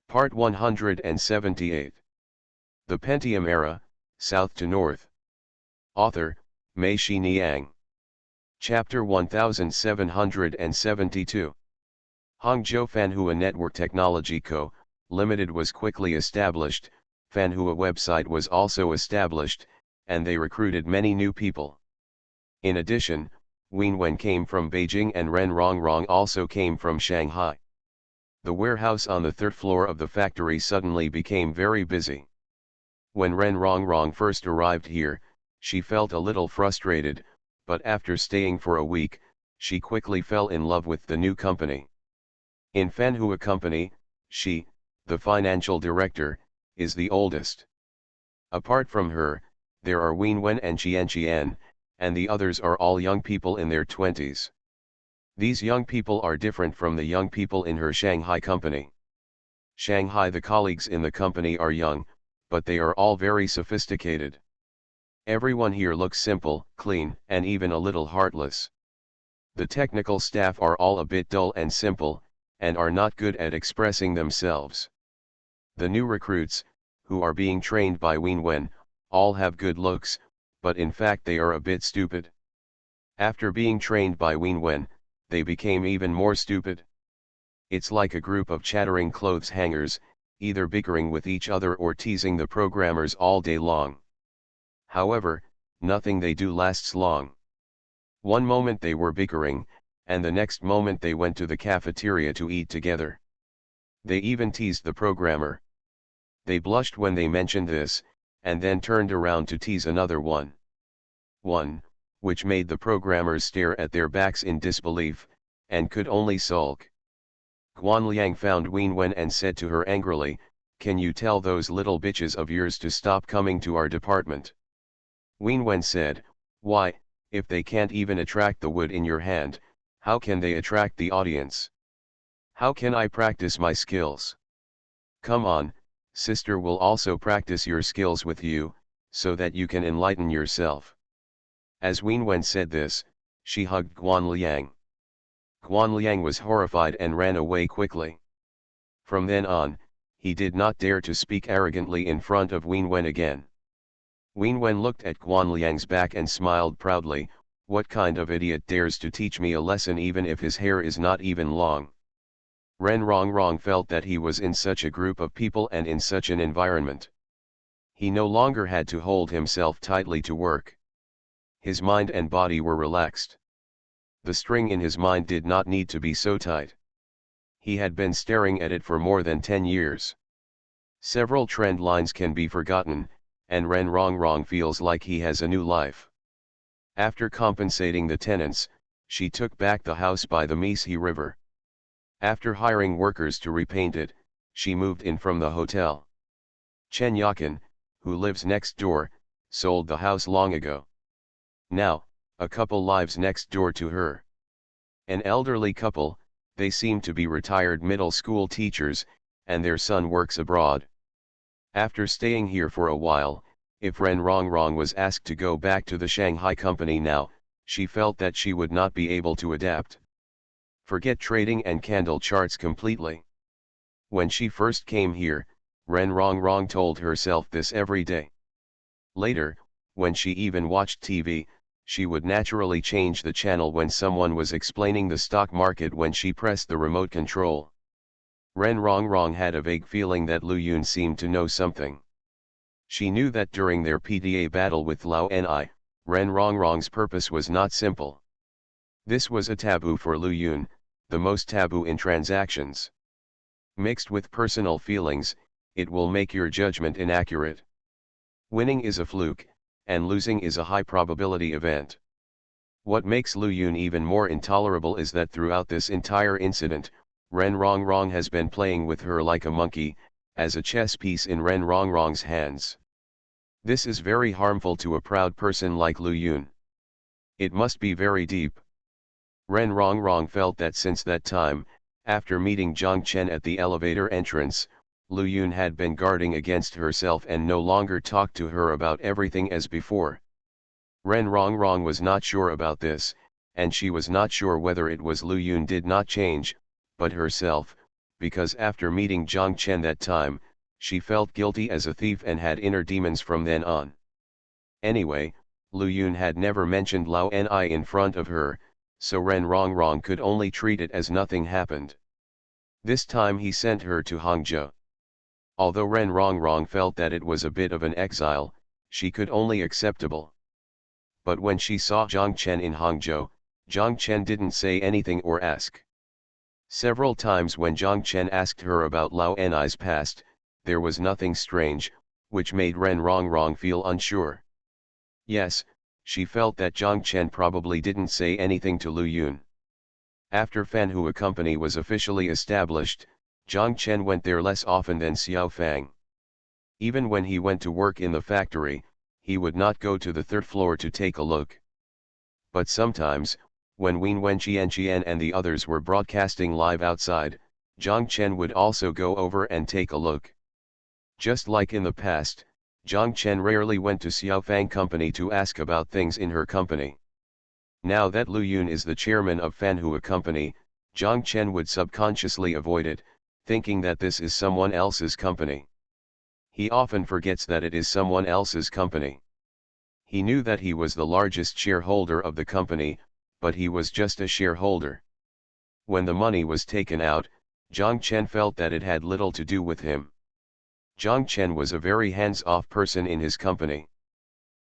Part 178. The Pentium Era, South to North. Author, Mei Shi Niang. Chapter 1772. Hangzhou Fanhua Network Technology Co., Limited was quickly established, Fanhua website was also established, and they recruited many new people. In addition, Wen came from Beijing and Ren Rongrong also came from Shanghai. The warehouse on the third floor of the factory suddenly became very busy. When Ren Rongrong first arrived here, she felt a little frustrated, but after staying for a week, she quickly fell in love with the new company. In Fanhua Company, she, the financial director, is the oldest. Apart from her, there are Wen and Qian, and the others are all young people in their 20s. These young people are different from the young people in her Shanghai company. Shanghai, the colleagues in the company are young, but they are all very sophisticated. Everyone here looks simple, clean, and even a little heartless. The technical staff are all a bit dull and simple, and are not good at expressing themselves. The new recruits, who are being trained by Wen, all have good looks, but in fact they are a bit stupid. After being trained by Wen, they became even more stupid. It's like a group of chattering clothes hangers, either bickering with each other or teasing the programmers all day long. However, nothing they do lasts long. One moment they were bickering, and the next moment they went to the cafeteria to eat together. They even teased the programmer. They blushed when they mentioned this, and then turned around to tease another one, which made the programmers stare at their backs in disbelief, and could only sulk. Guanliang found Wen and said to her angrily, "Can you tell those little bitches of yours to stop coming to our department?" Wen said, "Why, if they can't even attract the wood in your hand, how can they attract the audience? How can I practice my skills? Come on, sister will also practice your skills with you, so that you can enlighten yourself." As Wen said this, she hugged Guanliang. Guanliang was horrified and ran away quickly. From then on, he did not dare to speak arrogantly in front of Wen again. Wen looked at Guanliang's back and smiled proudly, "What kind of idiot dares to teach me a lesson even if his hair is not even long?" Ren Rongrong felt that he was in such a group of people and in such an environment. He no longer had to hold himself tightly to work. His mind and body were relaxed. The string in his mind did not need to be so tight. He had been staring at it for more than 10 years. Several trend lines can be forgotten, and Ren Rongrong feels like he has a new life. After compensating the tenants, she took back the house by the Meisi River. After hiring workers to repaint it, she moved in from the hotel. Chen Yakin, who lives next door, sold the house long ago. Now, a couple lives next door to her. An elderly couple, they seem to be retired middle school teachers, and their son works abroad. After staying here for a while, if Ren Rongrong was asked to go back to the Shanghai company now, she felt that she would not be able to adapt. Forget trading and candle charts completely. When she first came here, Ren Rongrong told herself this every day. Later, when she even watched TV, she would naturally change the channel when someone was explaining the stock market when she pressed the remote control. Ren Rongrong had a vague feeling that Lu Yun seemed to know something. She knew that during their PDA battle with Lao Ni, Ren Rongrong's purpose was not simple. This was a taboo for Lu Yun, the most taboo in transactions. Mixed with personal feelings, it will make your judgment inaccurate. Winning is a fluke, and losing is a high probability event. What makes Lu Yun even more intolerable is that throughout this entire incident, Ren Rongrong has been playing with her like a monkey, as a chess piece in Ren Rongrong's hands. This is very harmful to a proud person like Lu Yun. It must be very deep. Ren Rongrong felt that since that time, after meeting Zhang Chen at the elevator entrance, Lu Yun had been guarding against herself and no longer talked to her about everything as before. Ren Rongrong was not sure about this, and she was not sure whether it was Lu Yun did not change, but herself, because after meeting Jiang Chen that time, she felt guilty as a thief and had inner demons from then on. Anyway, Lu Yun had never mentioned Lao Ni in front of her, so Ren Rongrong could only treat it as nothing happened. This time he sent her to Hangzhou. Although Ren Rongrong felt that it was a bit of an exile, she could only acceptable. But when she saw Jiang Chen in Hangzhou, Jiang Chen didn't say anything or ask. Several times when Jiang Chen asked her about Lao Ni's past, there was nothing strange, which made Ren Rongrong feel unsure. Yes, she felt that Jiang Chen probably didn't say anything to Lu Yun. After Fanhua Company was officially established, Jiang Chen went there less often than Xiao Fang. Even when he went to work in the factory, he would not go to the third floor to take a look. But sometimes, when Wen Wenqian and the others were broadcasting live outside, Jiang Chen would also go over and take a look. Just like in the past, Jiang Chen rarely went to Xiao Fang Company to ask about things in her company. Now that Lu Yun is the chairman of Fanhua Company, Jiang Chen would subconsciously avoid it, thinking that this is someone else's company. He often forgets that it is someone else's company. He knew that he was the largest shareholder of the company, but he was just a shareholder. When the money was taken out, Jiang Chen felt that it had little to do with him. Jiang Chen was a very hands-off person in his company.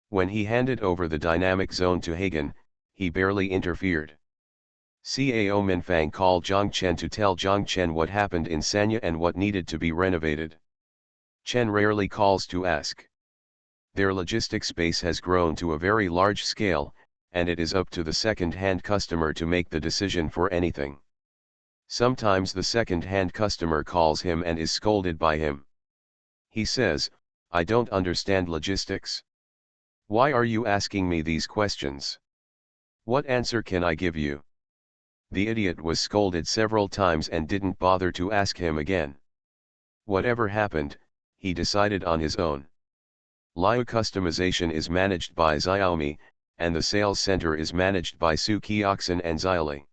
When he handed over the dynamic zone to Hagen, he barely interfered. CAO Minfang called Jiang Chen to tell Jiang Chen what happened in Sanya and what needed to be renovated. Chen rarely calls to ask. Their logistics space has grown to a very large scale, and it is up to the second-hand customer to make the decision for anything. Sometimes the second-hand customer calls him and is scolded by him. He says, "I don't understand logistics. Why are you asking me these questions? What answer can I give you?" The idiot was scolded several times and didn't bother to ask him again. Whatever happened, he decided on his own. Liu customization is managed by Xiaomi, and the sales center is managed by Su Qiaxin and Xiaoli.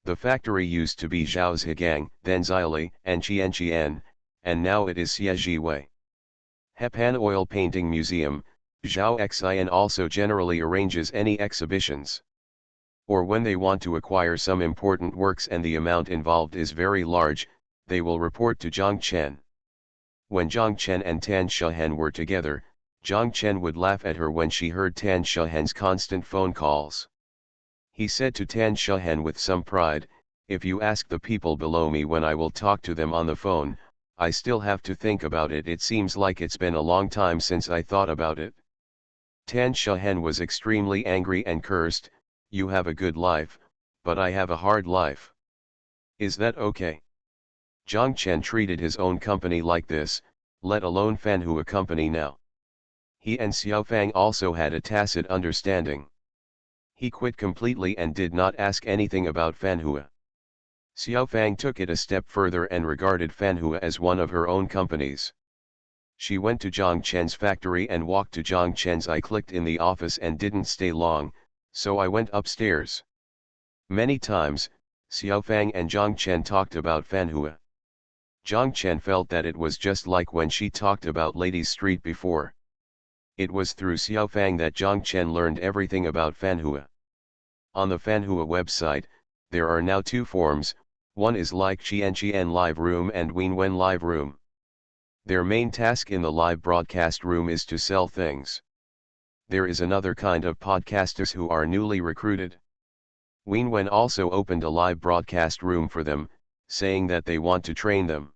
The factory used to be Zhao's Higang, then Xiaoli and Qianqian, and now it is Xiejiwei. Hepan Oil Painting Museum, Zhao Xian also generally arranges any exhibitions. Or when they want to acquire some important works and the amount involved is very large, they will report to Jiang Chen. When Jiang Chen and Tan Shehen were together, Jiang Chen would laugh at her when she heard Tan Shehen's constant phone calls. He said to Tan Shehen with some pride, "If you ask the people below me when I will talk to them on the phone, I still have to think about it. It seems like it's been a long time since I thought about it." Tan Shehen was extremely angry and cursed, "You have a good life, but I have a hard life. Is that okay?" Jiang Chen treated his own company like this, let alone Fanhua Company now. He and Xiao Fang also had a tacit understanding. He quit completely and did not ask anything about Fanhua. Xiao Fang took it a step further and regarded Fanhua as one of her own companies. She went to Jiang Chen's factory and walked to Jiang Chen's. I clicked in the office and didn't stay long, so I went upstairs. Many times, Xiao Fang and Jiang Chen talked about Fanhua. Jiang Chen felt that it was just like when she talked about Ladies Street before. It was through Xiao Fang that Jiang Chen learned everything about Fanhua. On the Fanhua website, there are now two forms, one is like Qianqian Live Room and Wenwen Live Room. Their main task in the live broadcast room is to sell things. There is another kind of podcasters who are newly recruited. Wenwen also opened a live broadcast room for them, saying that they want to train them.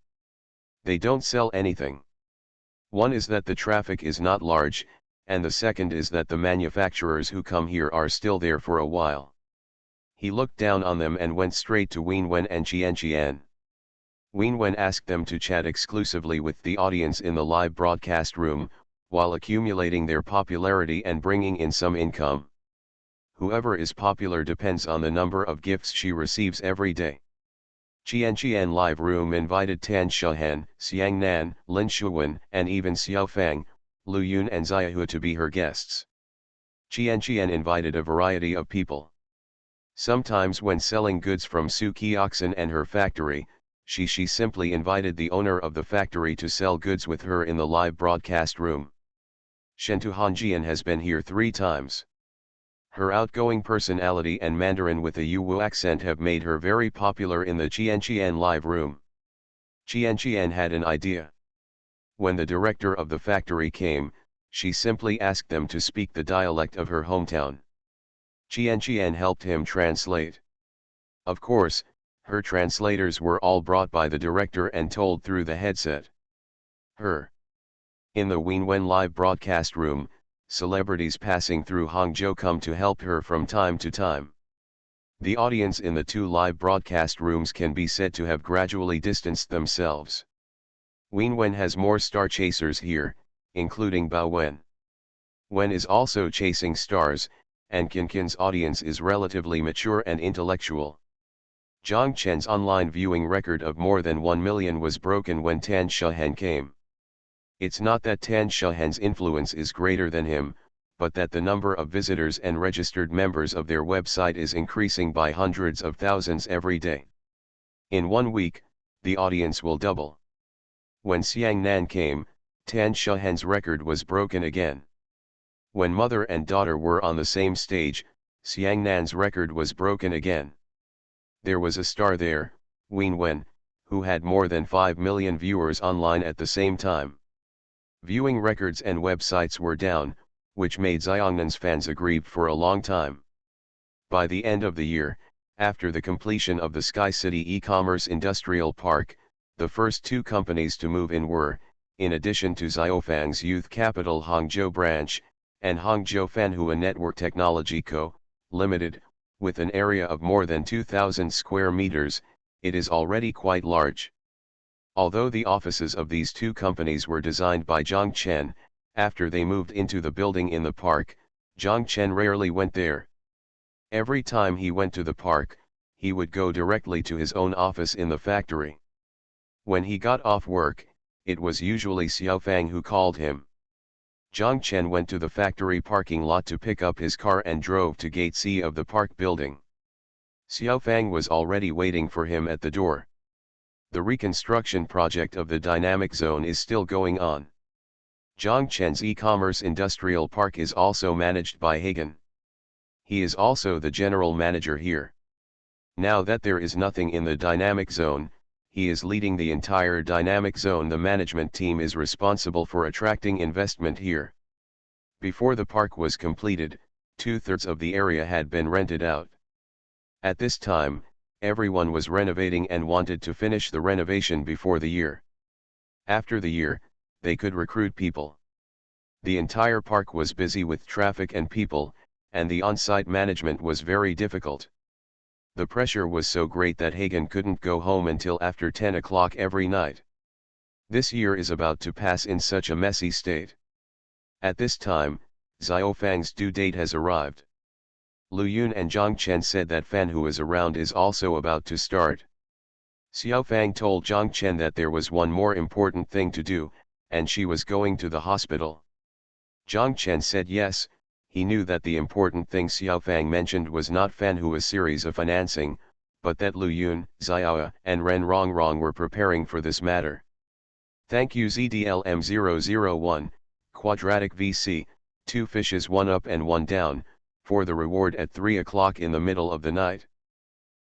They don't sell anything. One is that the traffic is not large, and the second is that the manufacturers who come here are still there for a while. He looked down on them and went straight to Wenwen and Qianqian. Wenwen asked them to chat exclusively with the audience in the live broadcast room, while accumulating their popularity and bringing in some income. Whoever is popular depends on the number of gifts she receives every day. Qianqian Live Room invited Tan Shehen, Xiang Nan, Lin Shuwen, and even Xiao Fang, Lu Yun and Xiahua to be her guests. Qianqian invited a variety of people. Sometimes when selling goods from Su Qiaxin and her factory, She simply invited the owner of the factory to sell goods with her in the live broadcast room. Shentu Hanjian has been here 3 times. Her outgoing personality and Mandarin with a Yuwu accent have made her very popular in the Qianqian live room. Qianqian had an idea. When the director of the factory came, she simply asked them to speak the dialect of her hometown. Qianqian helped him translate. Of course, her translators were all brought by the director and told through the headset. In the Wenwen live broadcast room, celebrities passing through Hangzhou come to help her from time to time. The audience in the 2 live broadcast rooms can be said to have gradually distanced themselves. Wenwen has more star chasers here, including Bao Wen. Wen is also chasing stars, and Kinkin's audience is relatively mature and intellectual. Zhang Chen's online viewing record of more than 1 million was broken when Tan Shahen came. It's not that Tan Shahen's influence is greater than him, but that the number of visitors and registered members of their website is increasing by hundreds of thousands every day. In 1 week, the audience will double. When Xiang Nan came, Tan Shahen's record was broken again. When mother and daughter were on the same stage, Xiang Nan's record was broken again. There was a star there, Wenwen, who had more than 5 million viewers online at the same time. Viewing records and websites were down, which made Xiangnan's fans aggrieved for a long time. By the end of the year, after the completion of the Sky City e-commerce industrial park, the first 2 companies to move in were, in addition to Xiaofang's Youth Capital Hangzhou branch, and Hangzhou Fanhua Network Technology Co., Limited, with an area of more than 2,000 square meters, it is already quite large. Although the offices of these 2 companies were designed by Zhang Chen, after they moved into the building in the park, Zhang Chen rarely went there. Every time he went to the park, he would go directly to his own office in the factory. When he got off work, it was usually Xiaofang who called him. Zhang Chen went to the factory parking lot to pick up his car and drove to Gate C of the park building. Xiaofang was already waiting for him at the door. The reconstruction project of the dynamic zone is still going on. Zhang Chen's e-commerce industrial park is also managed by Hagen. He is also the general manager here. Now that there is nothing in the dynamic zone, he is leading the entire dynamic zone. The management team is responsible for attracting investment here. Before the park was completed, 2/3 of the area had been rented out. At this time, everyone was renovating and wanted to finish the renovation before the year. After the year, they could recruit people. The entire park was busy with traffic and people, and the on-site management was very difficult. The pressure was so great that Hagen couldn't go home until after 10 o'clock every night. This year is about to pass in such a messy state. At this time, Xiaofang's due date has arrived. Lu Yun and Zhang Chen said that Fanhua's round is also about to start. Xiaofang told Zhang Chen that there was one more important thing to do, and she was going to the hospital. Zhang Chen said yes, he knew that the important thing Xiaofang mentioned was not Fanhua's series of financing, but that Lu Yun, Xiaoa, and Ren Rongrong were preparing for this matter. Thank you ZDLM001, Quadratic VC, 2 fishes 1 up and 1 down, for the reward at 3 o'clock in the middle of the night.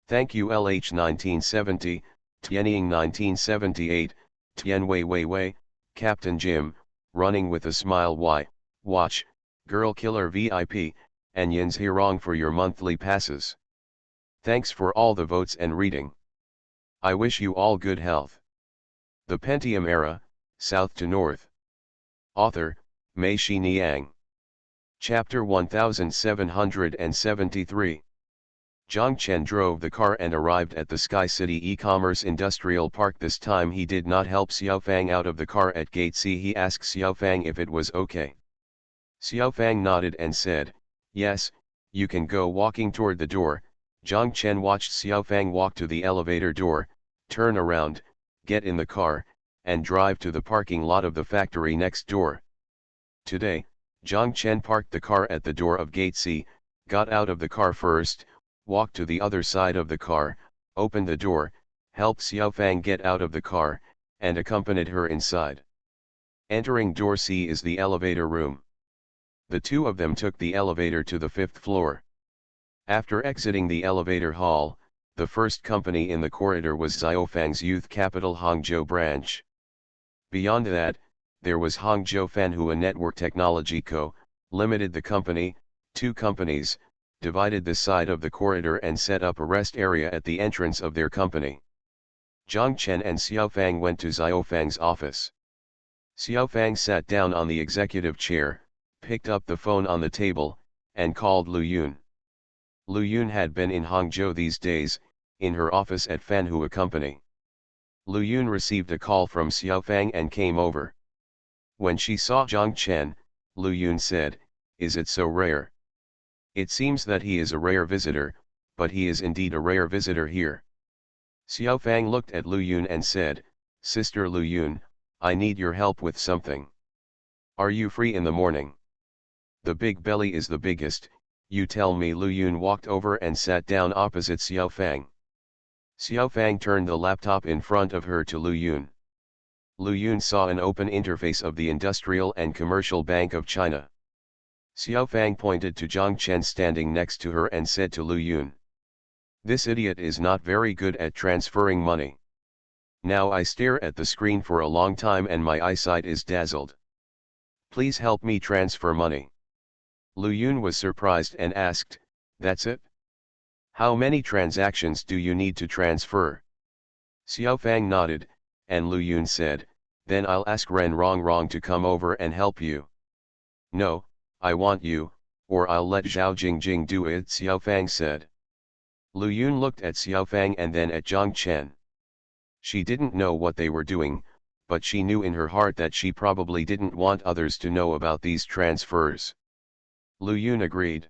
Thank you LH1970, Tianying 1978, Tian Wei, Captain Jim, Running with a Smile Watch, Girl Killer VIP, and Yin's Hirong for your monthly passes. Thanks for all the votes and reading. I wish you all good health. The Pentium Era, South to North. Author, Mei Shi Niang. Chapter 1773. Zhang Chen drove the car and arrived at the Sky City e-commerce industrial park. This time he did not help Xiaofang out of the car at Gate C. He asked Xiaofang if it was okay. Xiaofang nodded and said, yes, you can go. Walking toward the door, Zhang Chen watched Xiaofang walk to the elevator door, turn around, get in the car, and drive to the parking lot of the factory next door. Today, Zhang Chen parked the car at the door of Gate C, got out of the car first, walked to the other side of the car, opened the door, helped Xiaofang get out of the car, and accompanied her inside. Entering door C is the elevator room. The two of them took the elevator to the 5th floor. After exiting the elevator hall, the first company in the corridor was Xiaofang's Youth Capital Hangzhou branch. Beyond that, there was Hangzhou Fanhua Network Technology Co., Limited. The company, two companies, divided the side of the corridor and set up a rest area at the entrance of their company. Zhang Chen and Xiaofang went to Xiaofang's office. Xiaofang sat down on the executive chair, picked up the phone on the table, and called Lu Yun. Lu Yun had been in Hangzhou these days, in her office at Fanhua Company. Lu Yun received a call from Xiaofang and came over. When she saw Zhang Chen, Lu Yun said, "Is it so rare? It seems that he is a rare visitor, but he is indeed a rare visitor here." Xiaofang looked at Lu Yun and said, "Sister Lu Yun, I need your help with something. Are you free in the morning? The big belly is the biggest, you tell me." Lu Yun walked over and sat down opposite Xiaofang. Xiaofang turned the laptop in front of her to Lu Yun. Lu Yun saw an open interface of the Industrial and Commercial Bank of China. Xiaofang pointed to Zhang Chen standing next to her and said to Lu Yun, "This idiot is not very good at transferring money. Now I stare at the screen for a long time and my eyesight is dazzled. Please help me transfer money." Lu Yun was surprised and asked, "That's it? How many transactions do you need to transfer?" Xiaofang nodded, and Lu Yun said, "Then I'll ask Ren Rongrong to come over and help you." "No, I want you, or I'll let Zhao Jingjing do it," Xiaofang said. Lu Yun looked at Xiaofang and then at Zhang Chen. She didn't know what they were doing, but she knew in her heart that she probably didn't want others to know about these transfers. Lu Yun agreed.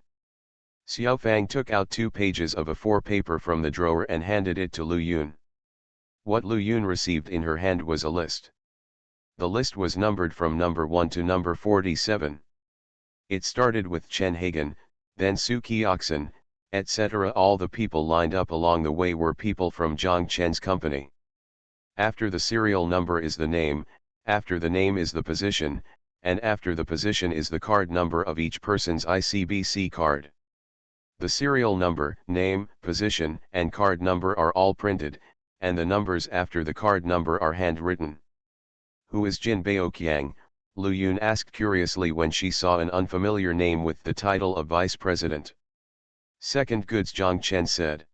Xiaofang took out 2 pages of A4 paper from the drawer and handed it to Lu Yun. What Lu Yun received in her hand was a list. The list was numbered from number 1 to number 47. It started with Chen Hagen, then Su Kioxin, etc. All the people lined up along the way were people from Zhang Chen's company. After the serial number is the name, after the name is the position, and after the position is the card number of each person's ICBC card. The serial number, name, position, and card number are all printed, and the numbers after the card number are handwritten. "Who is Jin Baoqiang?" Lu Yun asked curiously when she saw an unfamiliar name with the title of vice president. "Second goods," Zhang Chen said.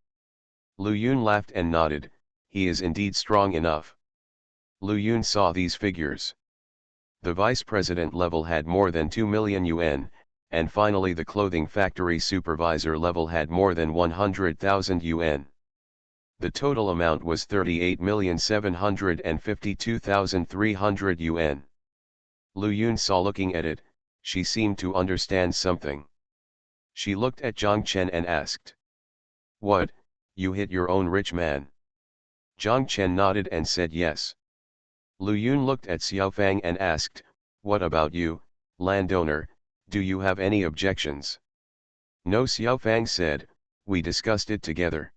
Lu Yun laughed and nodded, "He is indeed strong enough." Lu Yun saw these figures. The vice president level had more than 2 million yuan, and finally the clothing factory supervisor level had more than 100,000 yuan. The total amount was 38,752,300 yuan. Lu Yun saw. Looking at it, she seemed to understand something. She looked at Zhang Chen and asked, "What, you hit your own rich man?" Zhang Chen nodded and said yes. Lu Yun looked at Xiaofang and asked, "What about you, landowner, do you have any objections?" "No," Xiaofang said, "we discussed it together."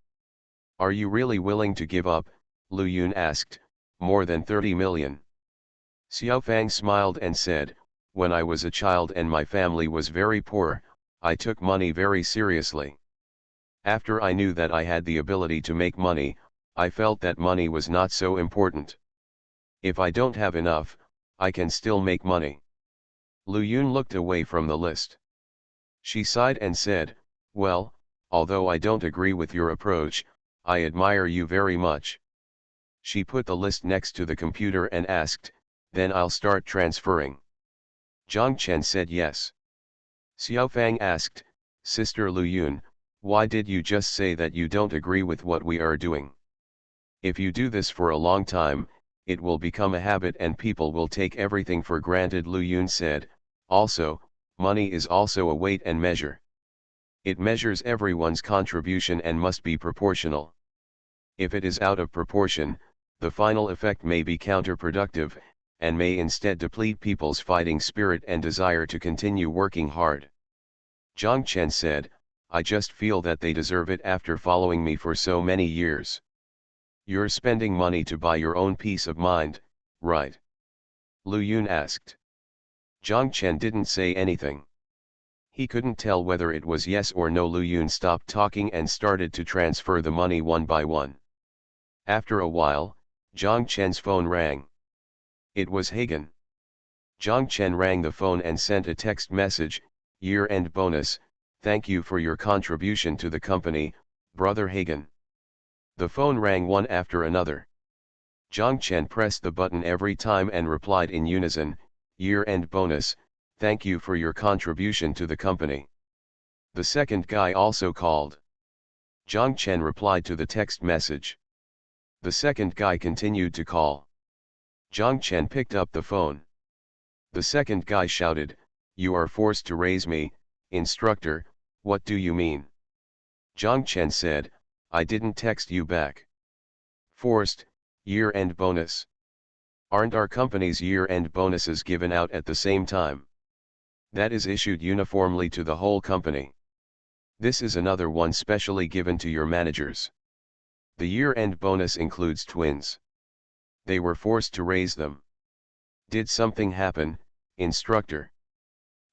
"Are you really willing to give up?" Lu Yun asked, "More than 30 million?" Xiaofang smiled and said, "When I was a child and my family was very poor, I took money very seriously. After I knew that I had the ability to make money, I felt that money was not so important. If I don't have enough, I can still make money." Lu Yun looked away from the list. She sighed and said, "Well, although I don't agree with your approach, I admire you very much." She put the list next to the computer and asked, "Then I'll start transferring." Zhang Chen said yes. Xiaofang asked, "Sister Lu Yun, why did you just say that you don't agree with what we are doing? If you do this for a long time, it will become a habit and people will take everything for granted." Lu Yun said, "Also, money is also a weight and measure. It measures everyone's contribution and must be proportional. If it is out of proportion, the final effect may be counterproductive, and may instead deplete people's fighting spirit and desire to continue working hard." Zhang Chen said, "I just feel that they deserve it after following me for so many years." You're spending money to buy your own peace of mind, right? Lu Yun asked. Zhang Chen didn't say anything. He couldn't tell whether it was yes or no. Lu Yun stopped talking and started to transfer the money one by one. After a while, Zhang Chen's phone rang. It was Hagen. Zhang Chen rang the phone and sent a text message, "Year-end bonus, thank you for your contribution to the company, brother Hagen." The phone rang one after another. Zhang Chen pressed the button every time and replied in unison, "Year-end bonus, thank you for your contribution to the company." The second guy also called. Zhang Chen replied to the text message. The second guy continued to call. Zhang Chen picked up the phone. The second guy shouted, "You are forced to raise me, instructor, what do you mean?" Zhang Chen said, "I didn't text you back." Forced, year-end bonus. Aren't our company's year-end bonuses given out at the same time? That is issued uniformly to the whole company. This is another one specially given to your managers. The year-end bonus includes twins. They were forced to raise them. Did something happen, instructor?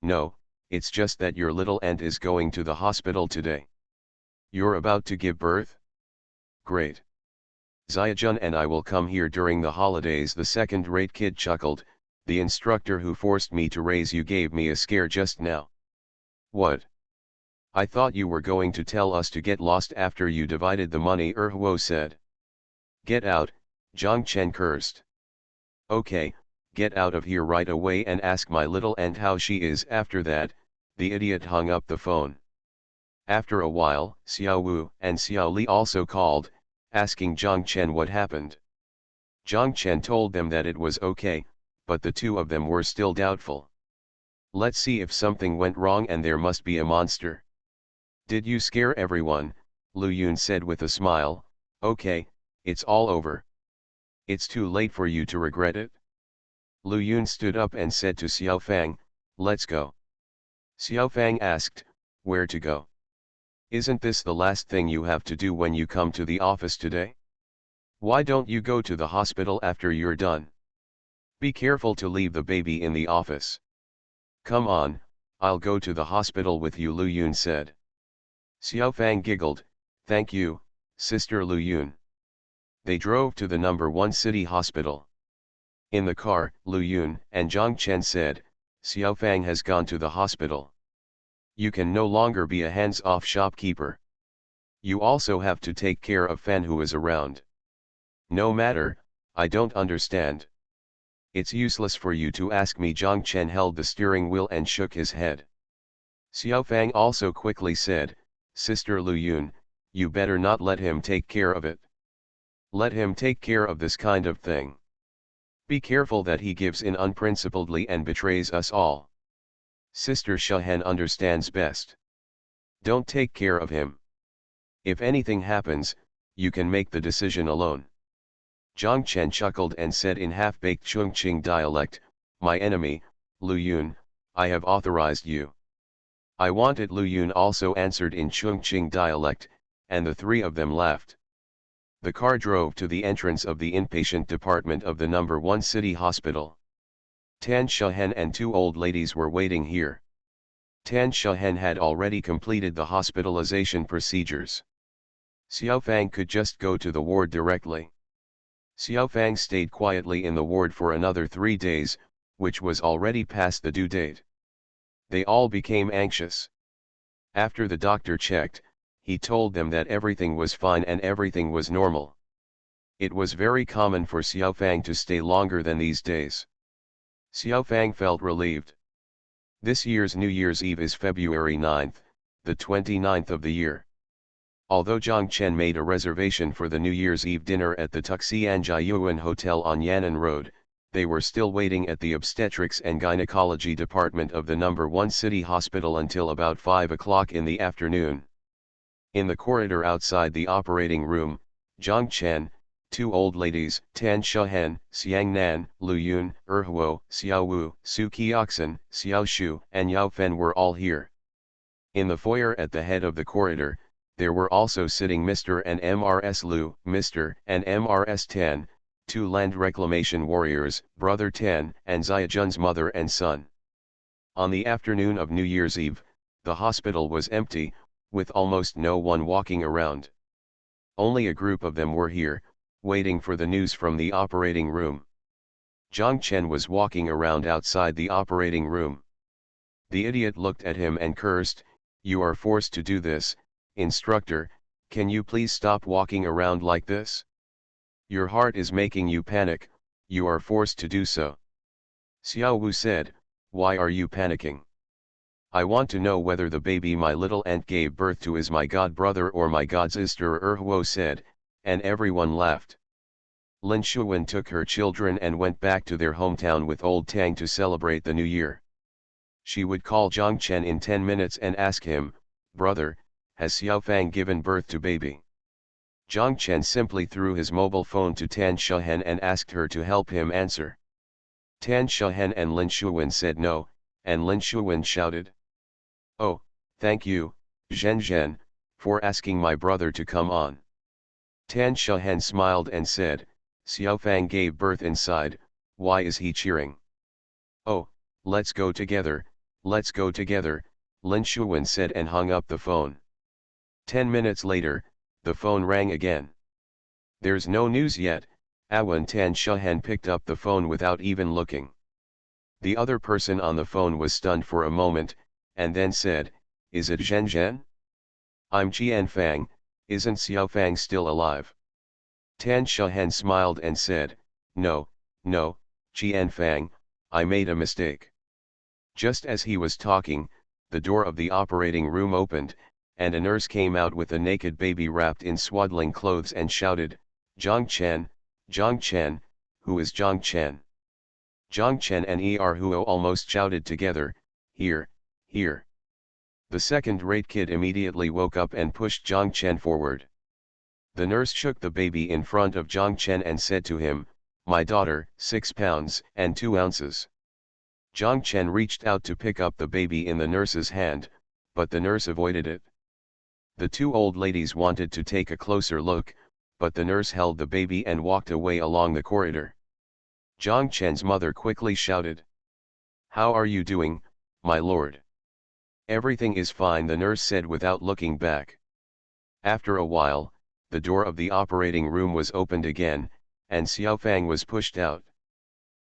No, it's just that your little aunt is going to the hospital today. You're about to give birth? Great. Xiaojun and I will come here during the holidays. The second-rate kid chuckled, "The instructor who forced me to raise you gave me a scare just now." What? I thought you were going to tell us to get lost after you divided the money, Huo said. Get out, Zhang Chen cursed. Okay, get out of here right away and ask my little aunt how she is. After that, the idiot hung up the phone. After a while, Xiao Wu and Xiao Li also called, asking Zhang Chen what happened. Zhang Chen told them that it was okay, but the two of them were still doubtful. Let's see if something went wrong, and there must be a monster. Did you scare everyone? Lu Yun said with a smile. Okay, it's all over. It's too late for you to regret it. Lu Yun stood up and said to Xiao Fang, "Let's go." Xiao Fang asked, "Where to go? Isn't this the last thing you have to do when you come to the office today? Why don't you go to the hospital after you're done? Be careful to leave the baby in the office." "Come on, I'll go to the hospital with you," Lu Yun said. Xiao Fang giggled, "Thank you, Sister Lu Yun." They drove to the number 1 city hospital. In the car, Lu Yun and Zhang Chen said, "Xiao Fang has gone to the hospital. You can no longer be a hands-off shopkeeper. You also have to take care of Fan who is around." "No matter, I don't understand. It's useless for you to ask me." Zhang Chen held the steering wheel and shook his head. Xiao Fang also quickly said, "Sister Lu Yun, you better not let him take care of it. Let him take care of this kind of thing. Be careful that he gives in unprincipledly and betrays us all. Sister Shahen understands best. Don't take care of him. If anything happens, you can make the decision alone." Zhang Chen chuckled and said in half-baked Chongqing dialect, "My enemy, Lu Yun, I have authorized you." "I want it," Lu Yun also answered in Chongqing dialect, and the three of them laughed. The car drove to the entrance of the inpatient department of the number 1 city hospital. Tan Shahen and 2 old ladies were waiting here. Tan Shahen had already completed the hospitalization procedures. Xiao Fang could just go to the ward directly. Xiao Fang stayed quietly in the ward for another 3 days, which was already past the due date. They all became anxious. After the doctor checked, he told them that everything was fine and everything was normal. It was very common for Xiao Fang to stay longer than these days. Xiao Fang felt relieved. This year's New Year's Eve is February 9th, the 29th of the year. Although Zhang Chen made a reservation for the New Year's Eve dinner at the Tuxianjiayuan Hotel on Yan'an Road, they were still waiting at the obstetrics and gynecology department of the number 1 city hospital until about 5 o'clock in the afternoon. In the corridor outside the operating room, Zhang Chen, 2 old ladies, Tan Shahen, Xiang Nan, Lu Yun, Huo, Xiao Wu, Su Qiaxin, Xiao Shu, and Yao Fen were all here. In the foyer at the head of the corridor, There were also sitting Mr. and Mrs. Liu, Mr. and Mrs. Tan, two land reclamation warriors, Brother Tan and Ziajun's mother and son. On the afternoon of New Year's Eve, the hospital was empty, with almost no one walking around. Only a group of them were here, waiting for the news from the operating room. Zhang Chen was walking around outside the operating room. The idiot looked at him and cursed, "You are forced to do this, instructor, can you please stop walking around like this? Your heart is making you panic, you are forced to do so." Xiao Wu said, "Why are you panicking? I want to know whether the baby my little aunt gave birth to is my god brother or my god sister," Huo said, and everyone laughed. Lin Shuwen took her children and went back to their hometown with old Tang to celebrate the new year. She would call Zhang Chen in 10 minutes and ask him, "Brother, has Xiaofang given birth to baby?" Zhang Chen simply threw his mobile phone to Tan Shehen and asked her to help him answer. Tan Shehen and Lin Shuwen said no, and Lin Shuwen shouted, "Oh, thank you, Zhen Zhen, for asking my brother to come on." Tan Shehen smiled and said, "Xiaofang gave birth inside, why is he cheering?" "Oh, let's go together, let's go together," Lin Shuwen said and hung up the phone. 10 minutes later, the phone rang again. "There's no news yet," Awan Tan Shehen picked up the phone without even looking. The other person on the phone was stunned for a moment, and then said, "Is it Zhen Zhen? I'm Qian Fang, isn't Xiaofang still alive?" Tan Shehen smiled and said, No, Qian Fang, I made a mistake." Just as he was talking, the door of the operating room opened, and a nurse came out with a naked baby wrapped in swaddling clothes and shouted, Zhang Chen, who is Zhang Chen?" Zhang Chen and Huo almost shouted together, Here. The second-rate kid immediately woke up and pushed Zhang Chen forward. The nurse shook the baby in front of Zhang Chen and said to him, "My daughter, 6 pounds and 2 ounces. Zhang Chen reached out to pick up the baby in the nurse's hand, but the nurse avoided it. The two old ladies wanted to take a closer look, but the nurse held the baby and walked away along the corridor. Zhang Chen's mother quickly shouted, "How are you doing, my lord?" "Everything is fine," the nurse said without looking back. After a while, the door of the operating room was opened again, and Xiaofang was pushed out.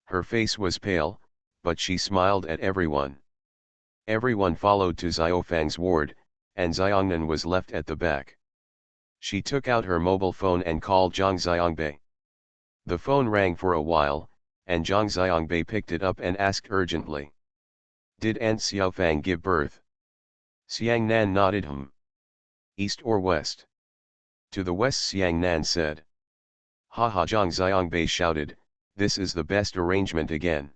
Her face was pale, but she smiled at everyone. Everyone followed to Xiaofang's ward, and Xiongnan was left at the back. She took out her mobile phone and called Zhang Xiangbei. The phone rang for a while, and Zhang Xiangbei picked it up and asked urgently, "Did Aunt Xiaofang give birth?" Xiangnan nodded. "East or west?" "To the west," Xiangnan said. "Haha," Zhang Xiangbei shouted, "this is the best arrangement again.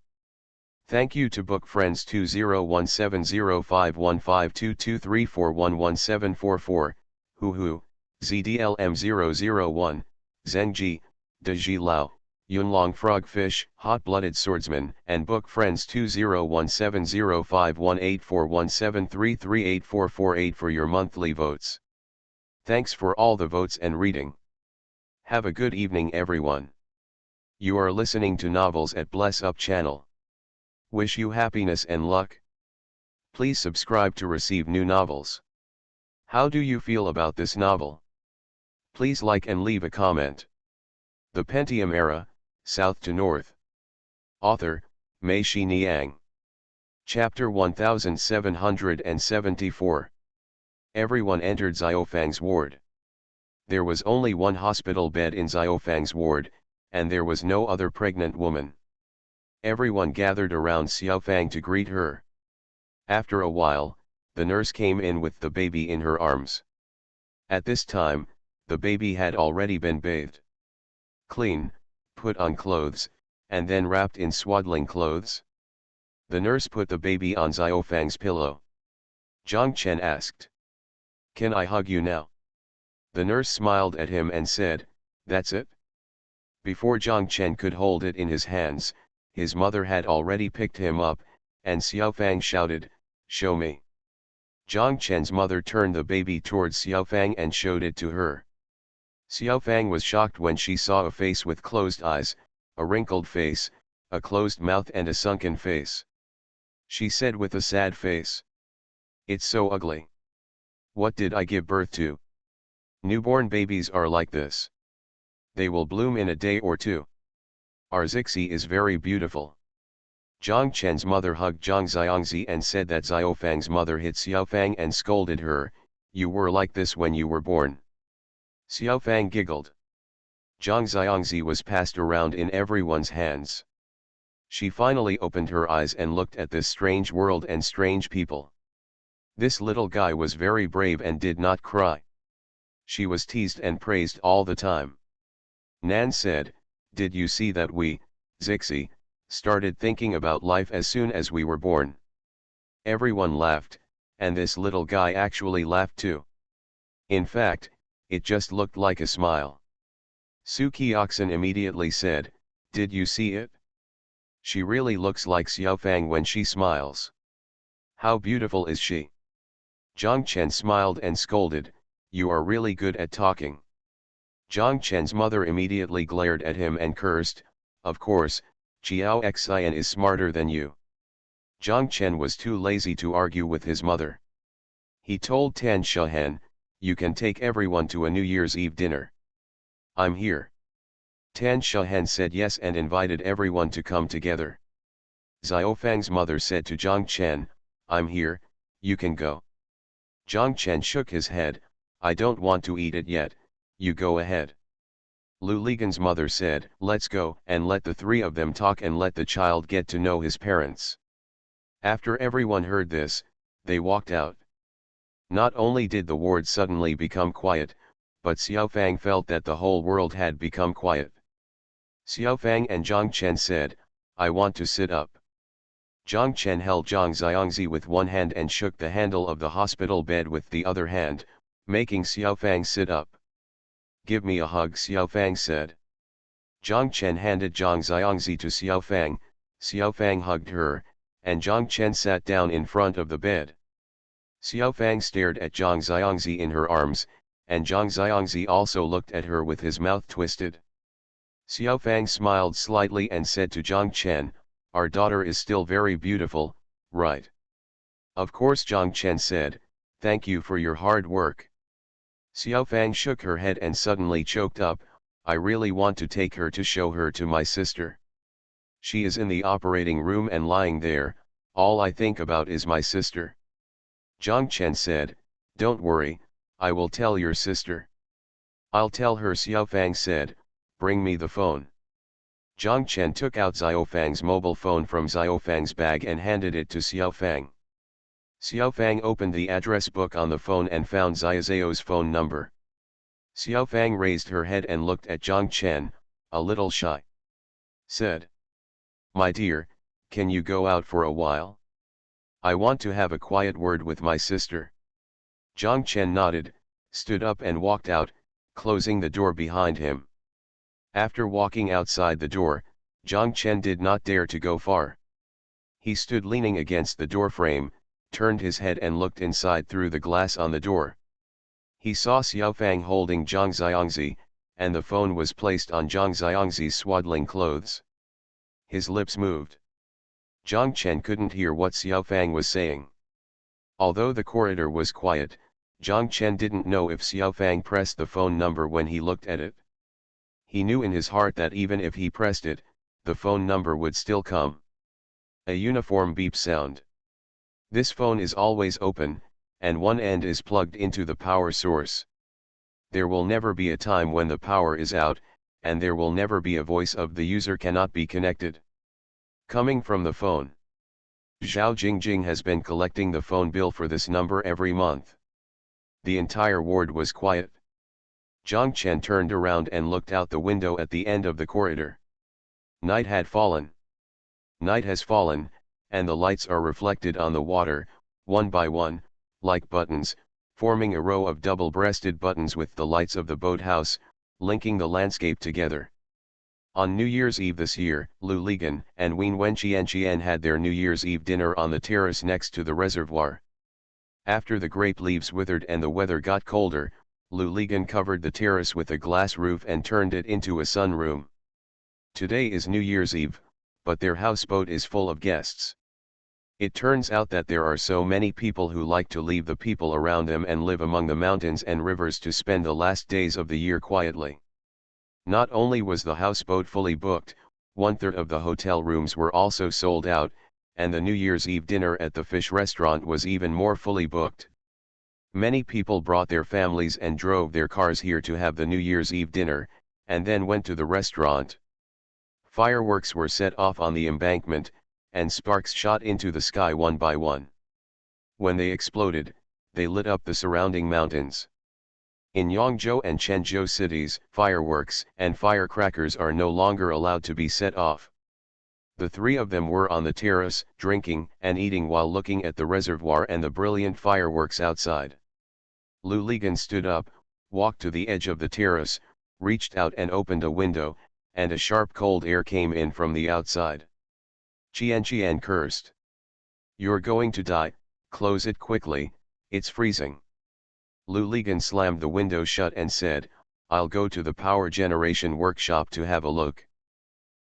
Thank you to book friends 201705152234111744, Hu, ZDLM001, Zhengji, Deji Lao, Yunlong Frogfish, Hot-Blooded Swordsman, and book friends 201705184173384448 for your monthly votes. Thanks for all the votes and reading. Have a good evening everyone. You are listening to Novels at Bless Up channel. Wish you happiness and luck. Please subscribe to receive new novels. How do you feel about this novel? Please like and leave a comment. The Pentium Era, South to North. Author, Mei Shi Niang. Chapter 1774. Everyone entered Xiaofang's ward. There was only one hospital bed in Xiaofang's ward, and there was no other pregnant woman. Everyone gathered around Xiaofang to greet her. After a while, the nurse came in with the baby in her arms. At this time, the baby had already been bathed, clean, put on clothes, and then wrapped in swaddling clothes. The nurse put the baby on Xiaofang's pillow. Zhang Chen asked, "Can I hug you now?" The nurse smiled at him and said, "That's it." Before Zhang Chen could hold it in his hands, his mother had already picked him up, and Xiaofang shouted, "Show me." Zhang Chen's mother turned the baby towards Xiaofang and showed it to her. Xiaofang was shocked when she saw a face with closed eyes, a wrinkled face, a closed mouth and a sunken face. She said with a sad face, "It's so ugly. What did I give birth to? Newborn babies are like this. They will bloom in a day or two. Our Zixi is very beautiful." Zhang Chen's mother hugged Zhang Xiangzi and said that Xiaofang's mother hit Xiaofang and scolded her, "You were like this when you were born." Xiaofang giggled. Zhang Xiangzi was passed around in everyone's hands. She finally opened her eyes and looked at this strange world and strange people. This little guy was very brave and did not cry. She was teased and praised all the time. Nan said, "Did you see that we, Zixi, started thinking about life as soon as we were born?" Everyone laughed, and this little guy actually laughed too. In fact, it just looked like a smile. Su Qiaxin immediately said, "Did you see it? She really looks like Xiaofang when she smiles. How beautiful is she?" Zhang Chen smiled and scolded, "You are really good at talking." Zhang Chen's mother immediately glared at him and cursed, "Of course, Qiao Xian is smarter than you." Zhang Chen was too lazy to argue with his mother. He told Tan Shahan, "You can take everyone to a New Year's Eve dinner. I'm here." Tan Shahan said yes and invited everyone to come together. Xiaofang's mother said to Zhang Chen, "I'm here, you can go." Zhang Chen shook his head, "I don't want to eat it yet, you go ahead." Lu Ligan's mother said, "Let's go and let the three of them talk and let the child get to know his parents." After everyone heard this, they walked out. Not only did the ward suddenly become quiet, but Xiaofang felt that the whole world had become quiet. Xiaofang and Zhang Chen said, "I want to sit up." Zhang Chen held Zhang Xiangzi with one hand and shook the handle of the hospital bed with the other hand, making Xiaofang sit up. "Give me a hug," Xiaofang said. Zhang Chen handed Zhang Xiangzi to Xiaofang, Xiaofang hugged her, and Zhang Chen sat down in front of the bed. Xiaofang stared at Zhang Xiangzi in her arms, and Zhang Xiangzi also looked at her with his mouth twisted. Xiaofang smiled slightly and said to Zhang Chen, "Our daughter is still very beautiful, right?" "Of course," Zhang Chen said, "thank you for your hard work." Xiaofang shook her head and suddenly choked up, "I really want to take her to show her to my sister. She is in the operating room and lying there, all I think about is my sister." Zhang Chen said, "Don't worry, I will tell your sister." "I'll tell her," Xiaofang said, "bring me the phone." Zhang Chen took out Xiaofang's mobile phone from Xiaofang's bag and handed it to Xiaofang. Xiaofang opened the address book on the phone and found Xiao's phone number. Xiaofang raised her head and looked at Zhang Chen, a little shy. Said, "My dear, can you go out for a while? I want to have a quiet word with my sister." Zhang Chen nodded, stood up and walked out, closing the door behind him. After walking outside the door, Zhang Chen did not dare to go far. He stood leaning against the doorframe, turned his head and looked inside through the glass on the door. He saw Xiaofang holding Zhang Xiangzi, and the phone was placed on Zhang Xiangzi's swaddling clothes. His lips moved. Zhang Chen couldn't hear what Xiaofang was saying. Although the corridor was quiet, Zhang Chen didn't know if Xiaofang pressed the phone number when he looked at it. He knew in his heart that even if he pressed it, the phone number would still come. A uniform beep sound. This phone is always open, and one end is plugged into the power source. There will never be a time when the power is out, and there will never be a voice of the user cannot be connected. Coming from the phone. Zhao Jingjing has been collecting the phone bill for this number every month. The entire ward was quiet. Zhang Chen turned around and looked out the window at the end of the corridor. Night had fallen. Night has fallen, and the lights are reflected on the water, one by one, like buttons, forming a row of double-breasted buttons with the lights of the boathouse, linking the landscape together. On New Year's Eve this year, Lu Ligan and Wen Wenqian had their New Year's Eve dinner on the terrace next to the reservoir. After the grape leaves withered and the weather got colder, Luligan covered the terrace with a glass roof and turned it into a sunroom. Today is New Year's Eve, but their houseboat is full of guests. It turns out that there are so many people who like to leave the people around them and live among the mountains and rivers to spend the last days of the year quietly. Not only was the houseboat fully booked, 1/3 of the hotel rooms were also sold out, and the New Year's Eve dinner at the fish restaurant was even more fully booked. Many people brought their families and drove their cars here to have the New Year's Eve dinner, and then went to the restaurant. Fireworks were set off on the embankment, and sparks shot into the sky one by one. When they exploded, they lit up the surrounding mountains. In Yangzhou and Chenzhou cities, fireworks and firecrackers are no longer allowed to be set off. The three of them were on the terrace, drinking and eating while looking at the reservoir and the brilliant fireworks outside. Luligan stood up, walked to the edge of the terrace, reached out and opened a window, and a sharp cold air came in from the outside. Qian cursed. "You're going to die, close it quickly, it's freezing." Luligan slammed the window shut and said, "I'll go to the power generation workshop to have a look."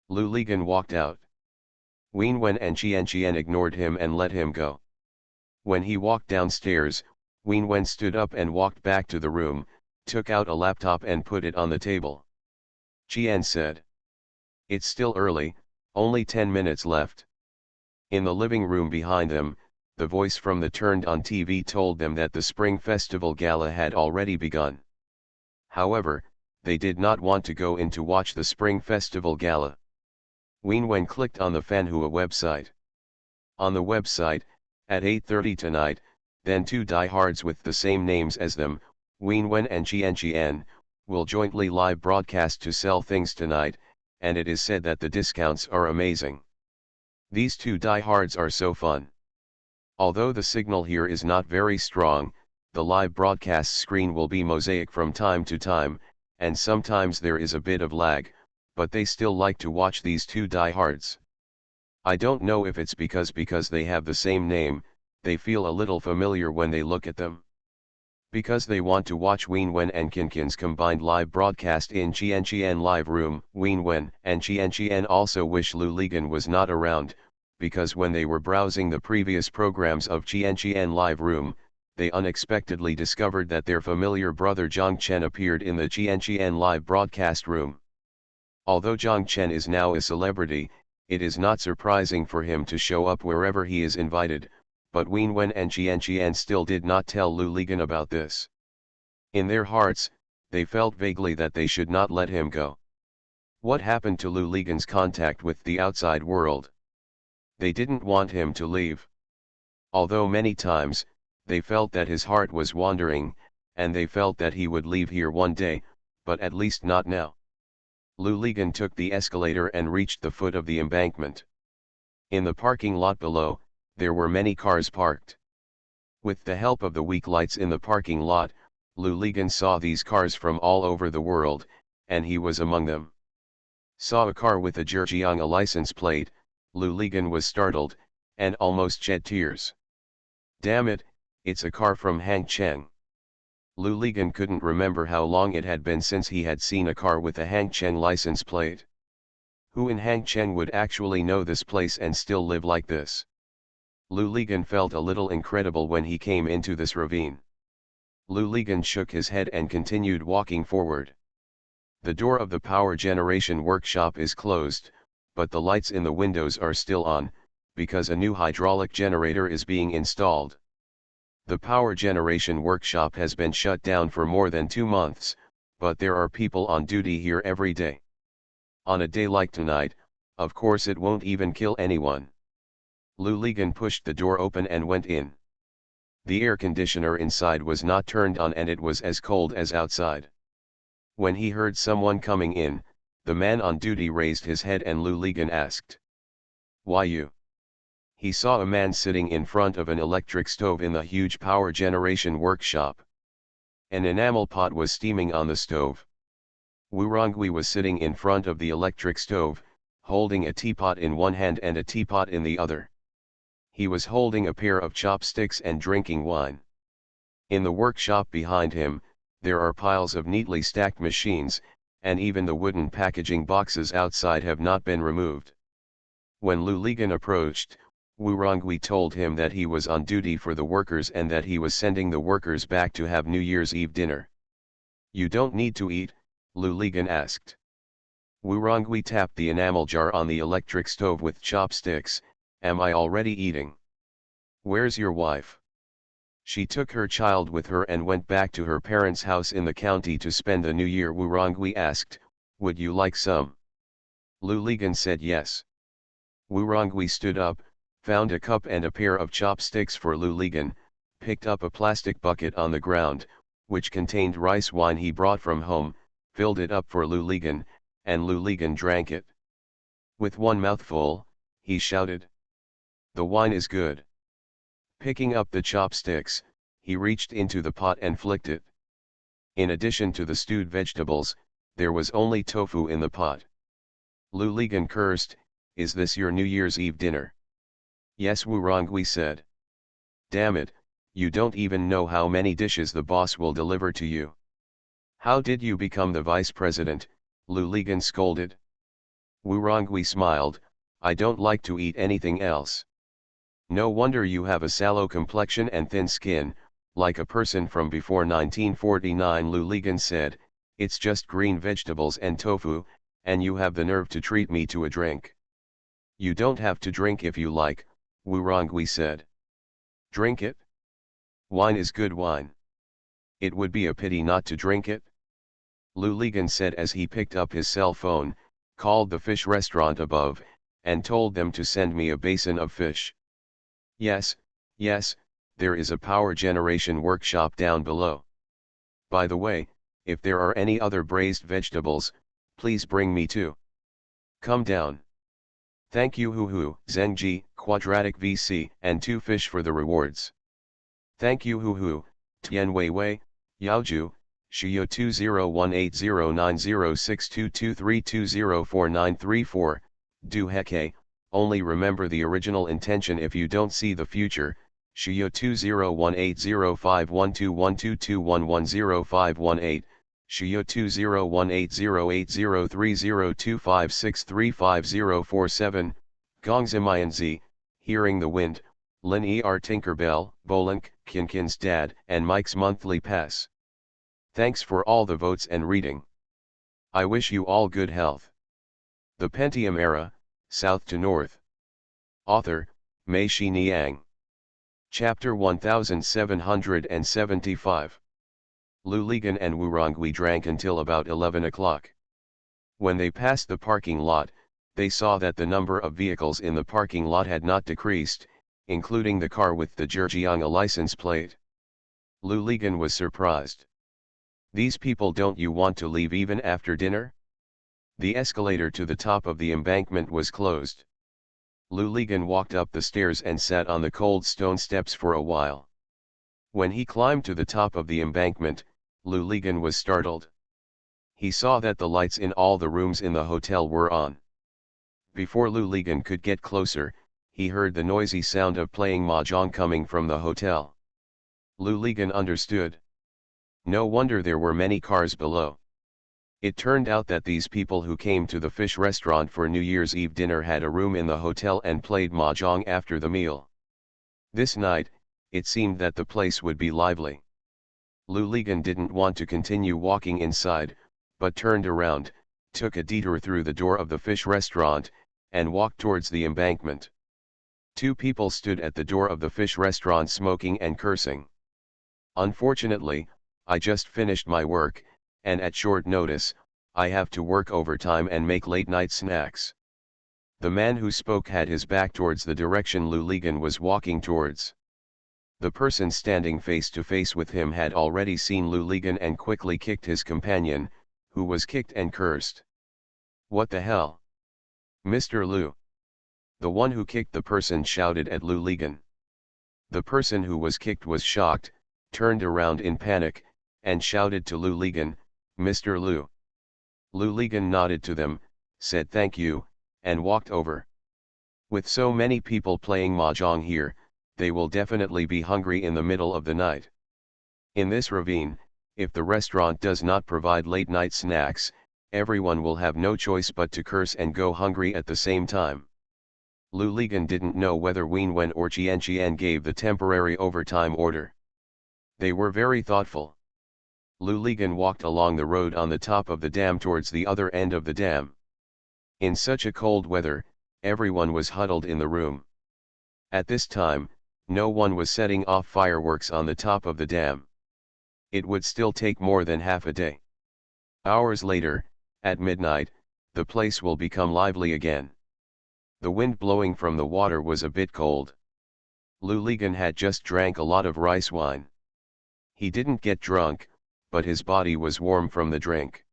Luligan walked out. Wenwen and Qian ignored him and let him go. When he walked downstairs, Wenwen stood up and walked back to the room, took out a laptop and put it on the table. Qian said, "It's still early, only 10 minutes left." In the living room behind them, the voice from the turned-on TV told them that the Spring Festival Gala had already begun. However, they did not want to go in to watch the Spring Festival Gala. Wenwen clicked on the Fanhua website. On the website, at 8:30 tonight, then two diehards with the same names as them, Wenwen and Qian, will jointly live broadcast to sell things tonight, and it is said that the discounts are amazing. These two diehards are so fun. Although the signal here is not very strong, the live broadcast screen will be mosaic from time to time, and sometimes there is a bit of lag, but they still like to watch these two diehards. I don't know if it's because they have the same name, they feel a little familiar when they look at them. Because they want to watch Wenwen and Kinkin's combined live broadcast in Qian live room. Wenwen and Qian also wish Luligan was not around, because when they were browsing the previous programs of Qian live room, they unexpectedly discovered that their familiar brother Zhang Chen appeared in the Qian live broadcast room. Although Zhang Chen is now a celebrity, it is not surprising for him to show up wherever he is invited, but Wenwen and Qian still did not tell Luligan about this. In their hearts, they felt vaguely that they should not let him go. What happened to Luligan's contact with the outside world? They didn't want him to leave. Although many times, they felt that his heart was wandering, and they felt that he would leave here one day, but at least not now. Luligan took the escalator and reached the foot of the embankment. In the parking lot below, there were many cars parked. With the help of the weak lights in the parking lot, Luligan saw these cars from all over the world, and he was among them. Saw a car with a Zhejiang license plate, Luligan was startled, and almost shed tears. Damn it, it's a car from Hangcheng. Luligan couldn't remember how long it had been since he had seen a car with a Hangcheng license plate. Who in Hangcheng would actually know this place and still live like this? Luligan felt a little incredible when he came into this ravine. Luligan shook his head and continued walking forward. The door of the power generation workshop is closed, but the lights in the windows are still on, because a new hydraulic generator is being installed. The power generation workshop has been shut down for more than 2 months, but there are people on duty here every day. On a day like tonight, of course it won't even kill anyone. Luligan pushed the door open and went in. The air conditioner inside was not turned on and it was as cold as outside. When he heard someone coming in, the man on duty raised his head and Luligan asked, "Why you?" He saw a man sitting in front of an electric stove in the huge power generation workshop. An enamel pot was steaming on the stove. Wu Rongui was sitting in front of the electric stove, holding a teapot in one hand and a teapot in the other. He was holding a pair of chopsticks and drinking wine. In the workshop behind him, there are piles of neatly stacked machines, and even the wooden packaging boxes outside have not been removed. When Lu Ligan approached, Wurongui told him that he was on duty for the workers and that he was sending the workers back to have New Year's Eve dinner. "You don't need to eat?" Lu Ligan asked. Wurongui tapped the enamel jar on the electric stove with chopsticks. "Am I already eating?" "Where's your wife?" "She took her child with her and went back to her parents' house in the county to spend the New Year." Wurongui asked, "Would you like some?" Lu Ligan said yes. Wurongui stood up, found a cup and a pair of chopsticks for Lu Ligan, picked up a plastic bucket on the ground, which contained rice wine he brought from home, filled it up for Lu Ligan, and Lu Ligan drank it. With one mouthful, he shouted, "The wine is good." Picking up the chopsticks, he reached into the pot and flicked it. In addition to the stewed vegetables, there was only tofu in the pot. Lu Ligan cursed, "Is this your New Year's Eve dinner?" "Yes," Wurongui said. "Damn it, you don't even know how many dishes the boss will deliver to you." "How did you become the vice president?" Lu Ligan scolded. Wurongui smiled, "I don't like to eat anything else." "No wonder you have a sallow complexion and thin skin, like a person from before 1949, Lu Ligan said. "It's just green vegetables and tofu, and you have the nerve to treat me to a drink." "You don't have to drink if you like," Wurongui said. "Drink it? Wine is good wine. It would be a pity not to drink it." Lu Ligan said as he picked up his cell phone, called the fish restaurant above, and told them to send me a basin of fish. Yes, yes, there is a power generation workshop down below. By the way, if there are any other braised vegetables, please bring me too. Come down. Thank you Huhu, Zengji, Quadratic VC, and 2 fish for the rewards. Thank you Huhu, Tian Weiwei, Yaoju, Shiyo 201809062232049334, Du Heke, only remember the original intention if you don't see the future, Shiyo 201805121221105118, Shiyo 201808030256350447, Gongzimayanzi, Hearing the Wind, Lin Er Tinkerbell, Bolank, Kinkin's Dad, and Mike's Monthly Pass. Thanks for all the votes and reading. I wish you all good health. The Pentium Era, South to North. Author, Mei Shi Niang. Chapter 1775. Lu Ligan and Wurongui drank until about 11 o'clock. When they passed the parking lot, they saw that the number of vehicles in the parking lot had not decreased, including the car with the Zhejiang license plate. Lu Ligan was surprised. "These people don't you want to leave even after dinner?" The escalator to the top of the embankment was closed. Lu Ligan walked up the stairs and sat on the cold stone steps for a while. When he climbed to the top of the embankment, Lu Ligan was startled. He saw that the lights in all the rooms in the hotel were on. Before Lu Ligan could get closer, he heard the noisy sound of playing mahjong coming from the hotel. Lu Ligan understood. No wonder there were many cars below. It turned out that these people who came to the fish restaurant for New Year's Eve dinner had a room in the hotel and played mahjong after the meal. This night, it seemed that the place would be lively. Lu Ligan didn't want to continue walking inside, but turned around, took a detour through the door of the fish restaurant, and walked towards the embankment. 2 people stood at the door of the fish restaurant smoking and cursing. "Unfortunately, I just finished my work, and at short notice, I have to work overtime and make late-night snacks." The man who spoke had his back towards the direction Lu Ligan was walking towards. The person standing face to face with him had already seen Lu Ligan and quickly kicked his companion, who was kicked and cursed. "What the hell? Mr. Lu!" The one who kicked the person shouted at Lu Ligan. The person who was kicked was shocked, turned around in panic, and shouted to Lu Ligan, "Mr. Lu." Lu Ligan nodded to them, said thank you, and walked over. With so many people playing mahjong here, they will definitely be hungry in the middle of the night. In this ravine, if the restaurant does not provide late-night snacks, everyone will have no choice but to curse and go hungry at the same time. Lu Ligan didn't know whether Wen Wen or Qian Qian gave the temporary overtime order. They were very thoughtful. Lu Ligan walked along the road on the top of the dam towards the other end of the dam. In such a cold weather, everyone was huddled in the room. At this time, no one was setting off fireworks on the top of the dam. It would still take more than half a day. Hours later, at midnight, the place will become lively again. The wind blowing from the water was a bit cold. Lu Ligan had just drank a lot of rice wine. He didn't get drunk, but his body was warm from the drink.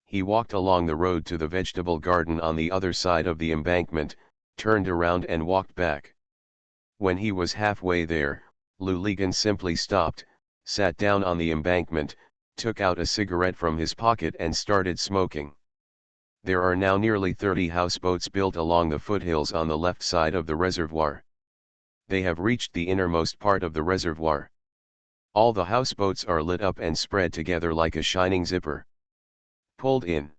He walked along the road to the vegetable garden on the other side of the embankment, turned around and walked back. When he was halfway there, Lu Ligan simply stopped, sat down on the embankment, took out a cigarette from his pocket and started smoking. There are now nearly 30 houseboats built along the foothills on the left side of the reservoir. They have reached the innermost part of the reservoir. All the houseboats are lit up and spread together like a shining zipper. Pulled in.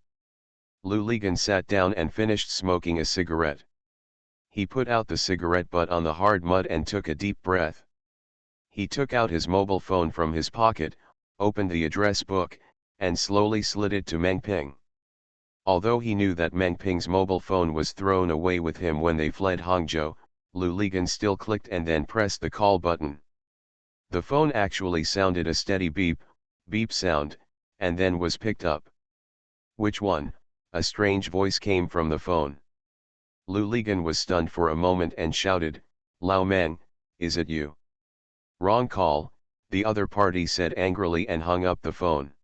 Lu Ligan sat down and finished smoking a cigarette. He put out the cigarette butt on the hard mud and took a deep breath. He took out his mobile phone from his pocket, opened the address book, and slowly slid it to Meng Ping. Although he knew that Meng Ping's mobile phone was thrown away with him when they fled Hangzhou, Lu Ligan still clicked and then pressed the call button. The phone actually sounded a steady beep, beep sound, and then was picked up. Which one? A strange voice came from the phone. Lu Ligan was stunned for a moment and shouted, "Lao Meng, is it you?" "Wrong call," the other party said angrily and hung up the phone.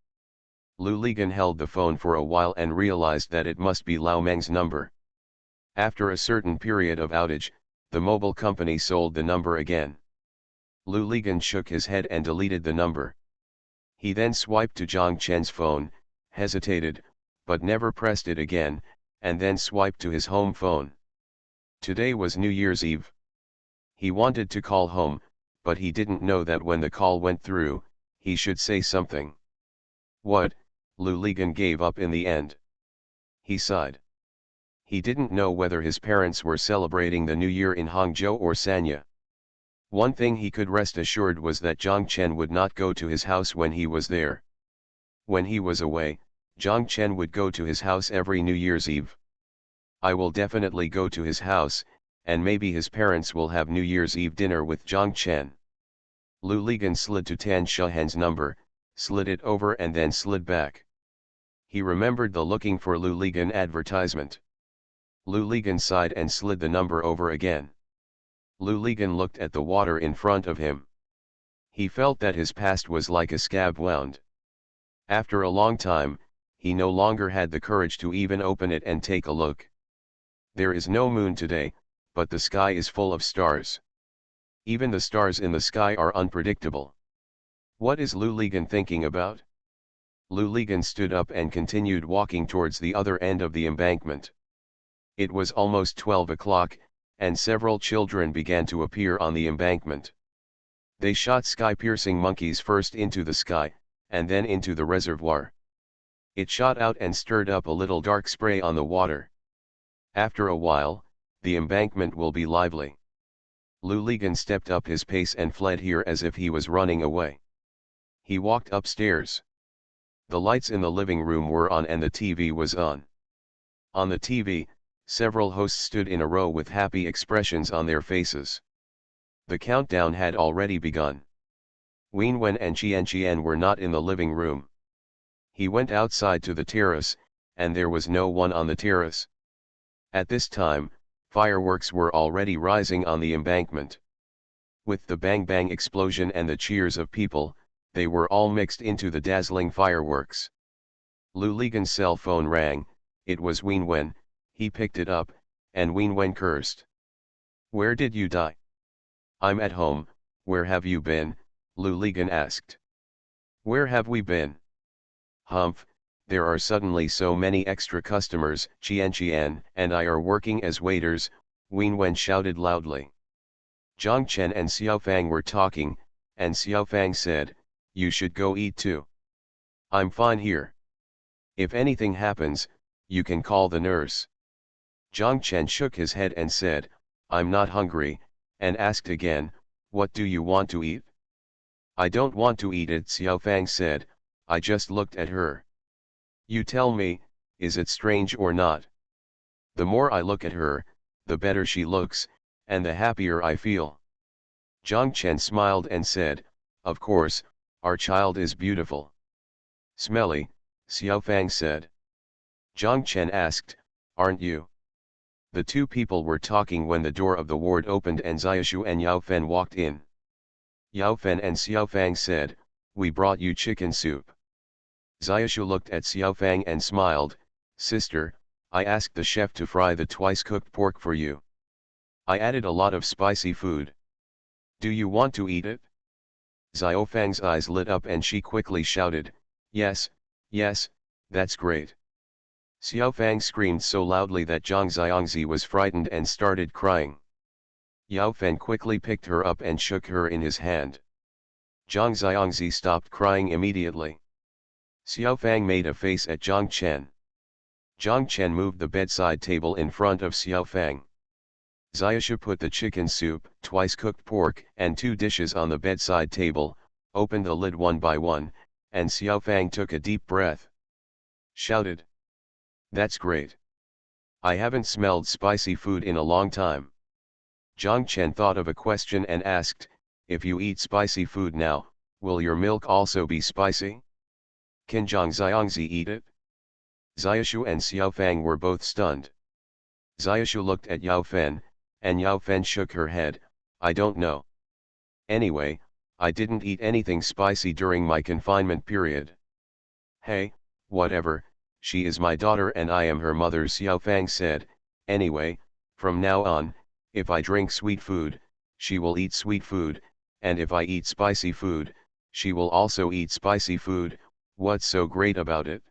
Lu Ligan held the phone for a while and realized that it must be Lao Meng's number. After a certain period of outage, the mobile company sold the number again. Lu Ligan shook his head and deleted the number. He then swiped to Zhang Chen's phone, hesitated, but never pressed it again, and then swiped to his home phone. Today was New Year's Eve. He wanted to call home, but he didn't know that when the call went through, he should say something. What? Lu Ligan gave up in the end. He sighed. He didn't know whether his parents were celebrating the New Year in Hangzhou or Sanya. One thing he could rest assured was that Zhang Chen would not go to his house when he was there. When he was away, Zhang Chen would go to his house every New Year's Eve. I will definitely go to his house, and maybe his parents will have New Year's Eve dinner with Zhang Chen. Lu Ligan slid to Tan Shahan's number, slid it over and then slid back. He remembered the looking for Lu Ligan advertisement. Lu Ligan sighed and slid the number over again. Lu Ligan looked at the water in front of him. He felt that his past was like a scab wound. After a long time, he no longer had the courage to even open it and take a look. There is no moon today, but the sky is full of stars. Even the stars in the sky are unpredictable. What is Lu Ligan thinking about? Lu Ligan stood up and continued walking towards the other end of the embankment. It was almost 12 o'clock, and several children began to appear on the embankment. They shot sky-piercing monkeys first into the sky, and then into the reservoir. It shot out and stirred up a little dark spray on the water. After a while, the embankment will be lively. Lu Ligan stepped up his pace and fled here as if he was running away. He walked upstairs. The lights in the living room were on and the TV was on. On the TV, several hosts stood in a row with happy expressions on their faces. The countdown had already begun. Wen Wen and Qian Qian were not in the living room. He went outside to the terrace, and there was no one on the terrace. At this time, fireworks were already rising on the embankment. With the bang-bang explosion and the cheers of people, they were all mixed into the dazzling fireworks. Lu Ligan's cell phone rang. It was Wen Wen. He picked it up, and Wen Wen cursed. "Where did you die?" "I'm at home. Where have you been?" Lu Ligan asked. "Where have we been?" "Humph, there are suddenly so many extra customers. Qian Qian and I are working as waiters," Wen Wen shouted loudly. Zhang Chen and Xiao Fang were talking, and Xiao Fang said, you should go eat too. I'm fine here. If anything happens, you can call the nurse. Jiang Chen shook his head and said, I'm not hungry, and asked again, what do you want to eat? I don't want to eat it, Xiao Fang said, I just looked at her. You tell me, is it strange or not? The more I look at her, the better she looks, and the happier I feel. Jiang Chen smiled and said, of course, our child is beautiful. Smelly, Xiao Fang said. Jiang Chen asked, aren't you? The two people were talking when the door of the ward opened and Xiaoshu and Yao Fen walked in. Yao Fen and Xiao Fang said, we brought you chicken soup. Xiaoshu looked at Xiao Fang and smiled, sister, I asked the chef to fry the twice-cooked pork for you. I added a lot of spicy food. Do you want to eat it? Xiao Fang's eyes lit up and she quickly shouted, yes, yes, that's great. Xiao Fang screamed so loudly that Zhang Xiangzi was frightened and started crying. Yao Fen quickly picked her up and shook her in his hand. Zhang Xiangzi stopped crying immediately. Xiao Fang made a face at Jiang Chen. Jiang Chen moved the bedside table in front of Xiao Fang. Xiaoshu put the chicken soup, twice-cooked pork, and 2 dishes on the bedside table, opened the lid one by one, and Xiao Fang took a deep breath. Shouted. That's great. I haven't smelled spicy food in a long time. Jiang Chen thought of a question and asked, if you eat spicy food now, will your milk also be spicy? Can Zhang Xiangzi eat it? Xiaoshu and Xiao Fang were both stunned. Xiaoshu looked at Yao Fen, and Yao Fen shook her head, I don't know. Anyway, I didn't eat anything spicy during my confinement period. Hey, whatever, she is my daughter and I am her mother, Xiao Fang said, anyway, from now on, if I drink sweet food, she will eat sweet food, and if I eat spicy food, she will also eat spicy food, what's so great about it?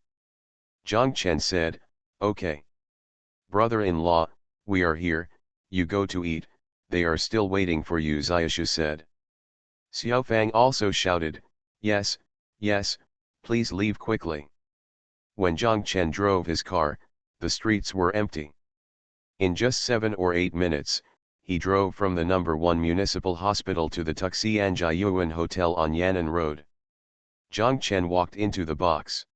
Jiang Chen said, okay. Brother-in-law, we are here, you go to eat, they are still waiting for you, Xiaoshu said. Xiao Fang also shouted, yes, yes, please leave quickly. When Jiang Chen drove his car, the streets were empty. In just 7 or 8 minutes, he drove from the number 1 municipal hospital to the Tuxianjiayuan Hotel on Yan'an Road. Jiang Chen walked into the box.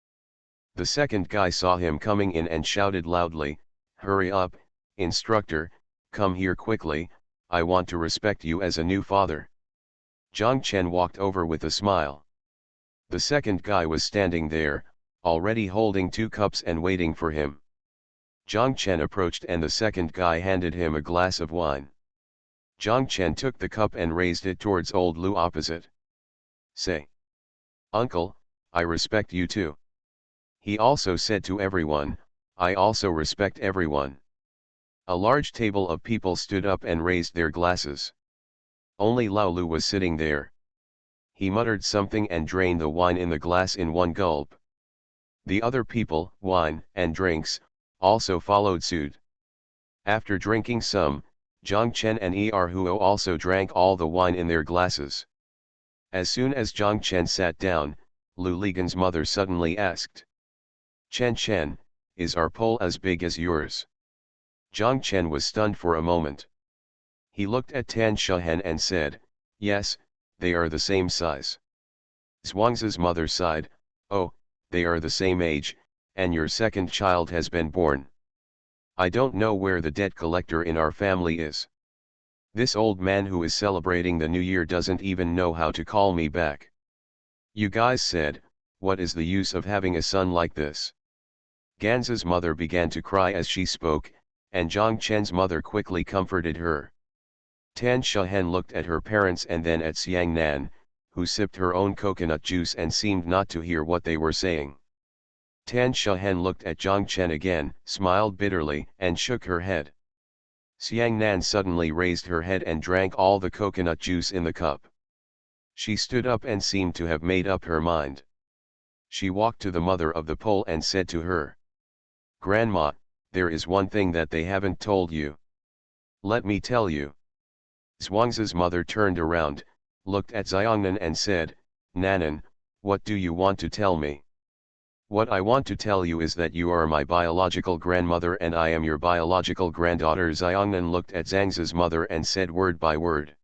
The second guy saw him coming in and shouted loudly, hurry up, instructor, come here quickly, I want to respect you as a new father. Jiang Chen walked over with a smile. The second guy was standing there, already holding 2 cups and waiting for him. Jiang Chen approached and the second guy handed him a glass of wine. Jiang Chen took the cup and raised it towards old Lu opposite. Say, uncle, I respect you too. He also said to everyone, I also respect everyone. A large table of people stood up and raised their glasses. Only Lao Lu was sitting there. He muttered something and drained the wine in the glass in one gulp. The other people, wine and drinks, also followed suit. After drinking some, Jiang Chen and Huo also drank all the wine in their glasses. As soon as Jiang Chen sat down, Lu Ligan's mother suddenly asked, Chen, is our pole as big as yours? Jiang Chen was stunned for a moment. He looked at Tan Shahen and said, yes, they are the same size. Zhuangzi's mother sighed, oh, they are the same age, and your second child has been born. I don't know where the debt collector in our family is. This old man who is celebrating the new year doesn't even know how to call me back. You guys said, what is the use of having a son like this? Ganza's mother began to cry as she spoke, and Jiang Chen's mother quickly comforted her. Tan Shahen looked at her parents and then at Xiang Nan, who sipped her own coconut juice and seemed not to hear what they were saying. Tan Shahen looked at Jiang Chen again, smiled bitterly, and shook her head. Xiang Nan suddenly raised her head and drank all the coconut juice in the cup. She stood up and seemed to have made up her mind. She walked to the mother of the Pole and said to her, Grandma, there is one thing that they haven't told you. Let me tell you. Zhuangzi's mother turned around, looked at Xiangnan and said, Nanan, What do you want to tell me? What I want to tell you is that you are my biological grandmother and I am your biological granddaughter. Xiongnan looked at Zhang's mother and said word by word.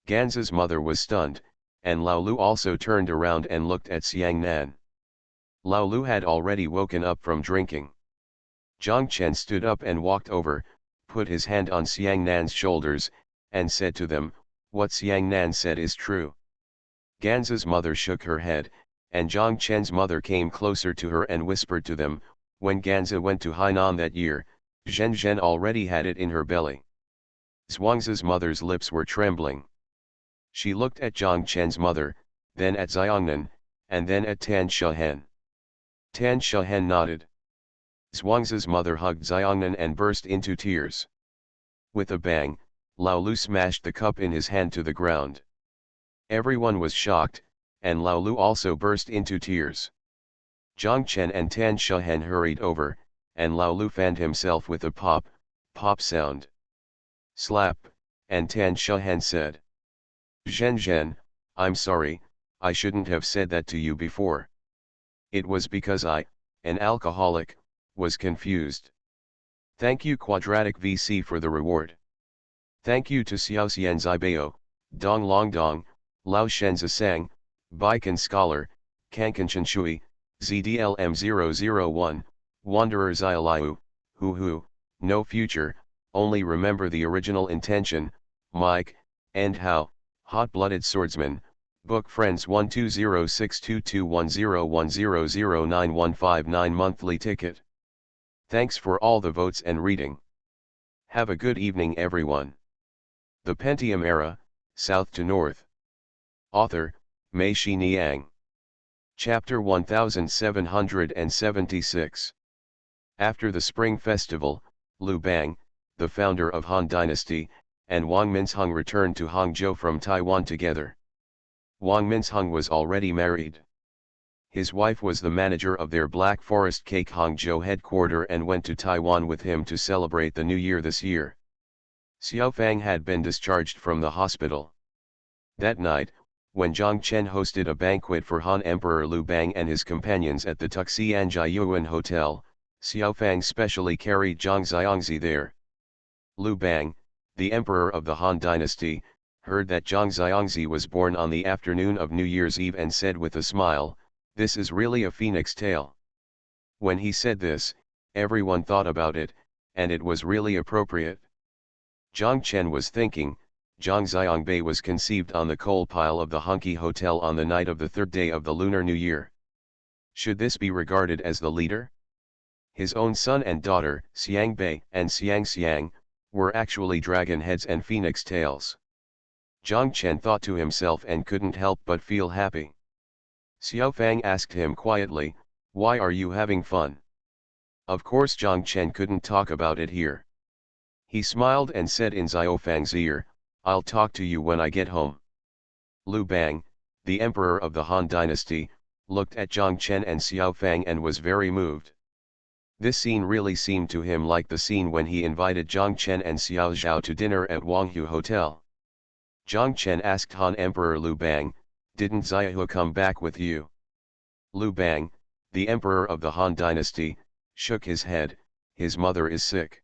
Ganz's mother was stunned, and Lao Lu also turned around and looked at Xiangnan. Lao Lu had already woken up from drinking. Zhang Chen stood up and walked over, put his hand on Xiangnan's shoulders, and said to them, "What Xiangnan said is true." Ganz's mother shook her head, and Zhang Chen's mother came closer to her and whispered to them, "When Ganza went to Hainan that year, Zhen Zhen already had it in her belly." Zhuangzi's mother's lips were trembling. She looked at Zhang Chen's mother, then at Xiongnan, and then at Tan Shahen. Tan Shahen nodded. Zhuangzi's mother hugged Xiongnan and burst into tears. With a bang, Lao Lu smashed the cup in his hand to the ground. Everyone was shocked, and Lao Lu also burst into tears. Zhang Chen and Tan Shahen hurried over, and Lao Lu fanned himself with a pop sound. Slap, and Tan Shahen said, "Zhen Zhen, I'm sorry, I shouldn't have said that to you before. It was because I, an alcoholic, was confused. Thank you Quadratic VC for the reward. Thank you to Xiao Xian Zibao, Dong Long Dong, Lao Shen Zisang, Baikan Scholar, Kankan Shui, ZDLM001, Wanderer Xiaoliu, Hu, no future, only remember the original intention, Mike, and how, Hot-Blooded Swordsman, Book Friends 120622101009159 monthly ticket. Thanks for all the votes and reading. Have a good evening everyone. The Pentium Era, South to North. Author, Mei Shi Niang. Chapter 1776. After the Spring Festival, Liu Bang, the founder of Han Dynasty, and Wang Minsheng returned to Hangzhou from Taiwan together. Wang Minsheng was already married. His wife was the manager of their Black Forest Cake Hangzhou headquarters and went to Taiwan with him to celebrate the New Year this year. Xiaofang had been discharged from the hospital. That night, when Zhang Chen hosted a banquet for Han Emperor Liu Bang and his companions at the Tuxianjiayuan Hotel, Xiaofang specially carried Zhang Xiangzi there. Liu Bang, the emperor of the Han dynasty, heard that Zhang Xiangzi was born on the afternoon of New Year's Eve and said with a smile, "This is really a phoenix tale." When he said this, everyone thought about it, and it was really appropriate. Zhang Chen was thinking, Zhang Xiangbei was conceived on the coal pile of the Hunky Hotel on the night of the third day of the Lunar New Year. Should this be regarded as the leader? His own son and daughter, Xiangbei and Xiang, were actually dragon heads and phoenix tails. Zhang Chen thought to himself and couldn't help but feel happy. Xiaofang asked him quietly, "Why are you having fun?" Of course Zhang Chen couldn't talk about it here. He smiled and said in Xiaofang's ear, "I'll talk to you when I get home." Liu Bang, the emperor of the Han dynasty, looked at Zhang Chen and Xiaofang and was very moved. This scene really seemed to him like the scene when he invited Zhang Chen and Xiao Zhao to dinner at Wanghu Hotel. Zhang Chen asked Han Emperor Liu Bang, "Didn't Xiaohu come back with you?" Liu Bang, the emperor of the Han dynasty, shook his head, "His mother is sick."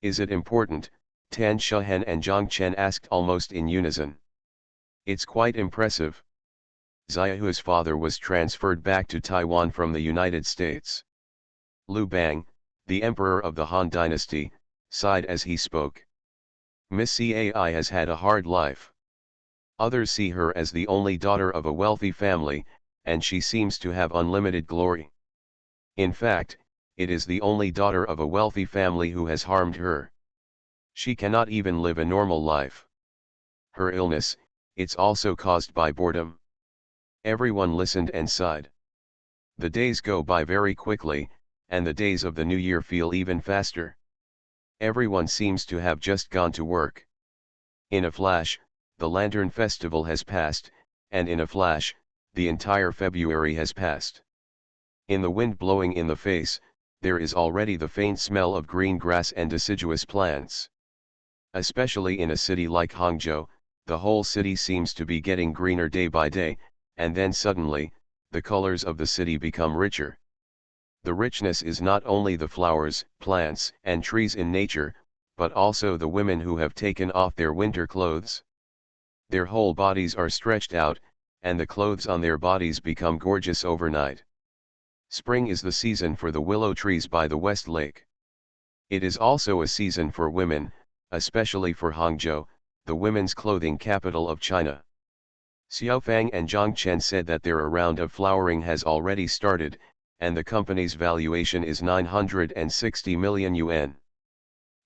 "Is it important?" Tan Shahen and Zhang Chen asked almost in unison. "It's quite impressive. Xiaohu's father was transferred back to Taiwan from the United States." Liu Bang, the emperor of the Han dynasty, sighed as he spoke. "Miss Cai has had a hard life. Others see her as the only daughter of a wealthy family, and she seems to have unlimited glory. In fact, it is the only daughter of a wealthy family who has harmed her. She cannot even live a normal life. Her illness, it's also caused by boredom." Everyone listened and sighed. The days go by very quickly, and the days of the new year feel even faster. Everyone seems to have just gone to work. In a flash, the Lantern Festival has passed, and in a flash, the entire February has passed. In the wind blowing in the face, there is already the faint smell of green grass and deciduous plants. Especially in a city like Hangzhou, the whole city seems to be getting greener day by day, and then suddenly, the colors of the city become richer. The richness is not only the flowers, plants, and trees in nature, but also the women who have taken off their winter clothes. Their whole bodies are stretched out, and the clothes on their bodies become gorgeous overnight. Spring is the season for the willow trees by the West Lake. It is also a season for women, especially for Hangzhou, the women's clothing capital of China. Xiaofang and Zhang Chen said that their round of flowering has already started, and the company's valuation is 960 million yuan.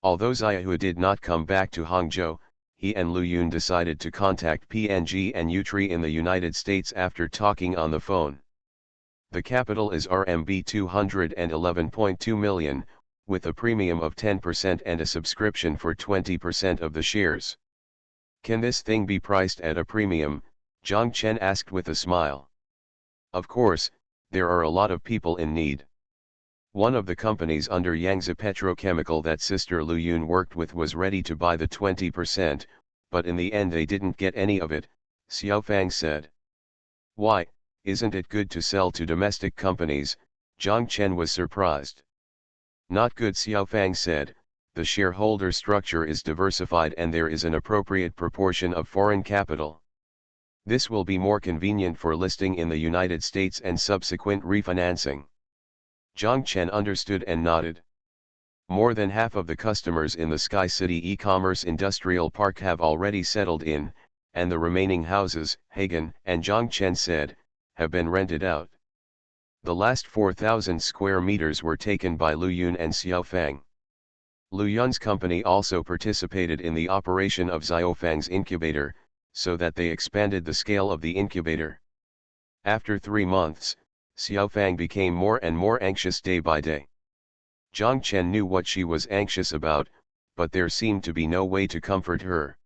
Although Xiaohu did not come back to Hangzhou, he and Lu Yun decided to contact PNG and Yutri in the United States after talking on the phone. The capital is RMB 211.2 million, with a premium of 10% and a subscription for 20% of the shares. Can this thing be priced at a premium? Zhang Chen asked with a smile. Of course, there are a lot of people in need. One of the companies under Yangtze Petrochemical that Sister Lu Yun worked with was ready to buy the 20%, but in the end they didn't get any of it, Xiaofang said. Why, isn't it good to sell to domestic companies? Zhang Chen was surprised. Not good, Xiaofang said. The shareholder structure is diversified and there is an appropriate proportion of foreign capital. This will be more convenient for listing in the United States and subsequent refinancing. Zhang Chen understood and nodded. More than half of the customers in the Sky City e-commerce industrial park have already settled in, and the remaining houses, Hagen and Zhang Chen said, have been rented out. The last 4,000 square meters were taken by Lu Yun and Xiaofang. Lu Yun's company also participated in the operation of Xiaofang's incubator, so that they expanded the scale of the incubator. After 3 months, Xiaofang became more and more anxious day by day. Zhang Chen knew what she was anxious about, but there seemed to be no way to comfort her.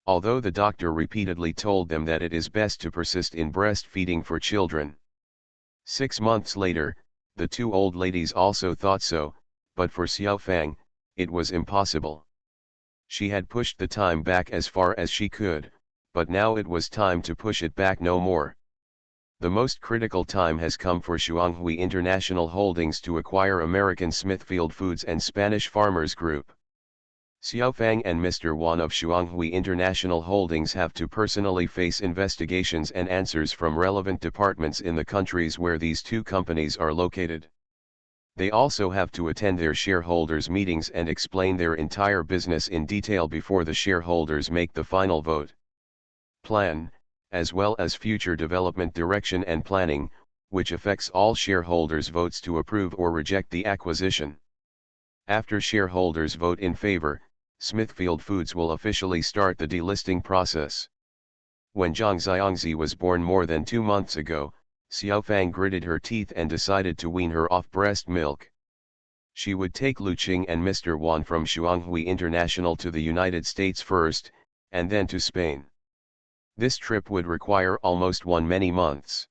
Although the doctor repeatedly told them that it is best to persist in breastfeeding for children. 6 months later, the two old ladies also thought so, but for Xiaofang, it was impossible. She had pushed the time back as far as she could, but now it was time to push it back no more. The most critical time has come for Shuanghui International Holdings to acquire American Smithfield Foods and Spanish Farmers Group. Xiaofang and Mr. Wan of Shuanghui International Holdings have to personally face investigations and answers from relevant departments in the countries where these two companies are located. They also have to attend their shareholders' meetings and explain their entire business in detail before the shareholders make the final vote. Plan, as well as future development direction and planning, which affects all shareholders' votes to approve or reject the acquisition. After shareholders vote in favor, Smithfield Foods will officially start the delisting process. When Zhang Xiangzi was born more than 2 months ago, Xiaofang gritted her teeth and decided to wean her off breast milk. She would take Lu Qing and Mr. Wan from Shuanghui International to the United States first, and then to Spain. This trip would require almost many months.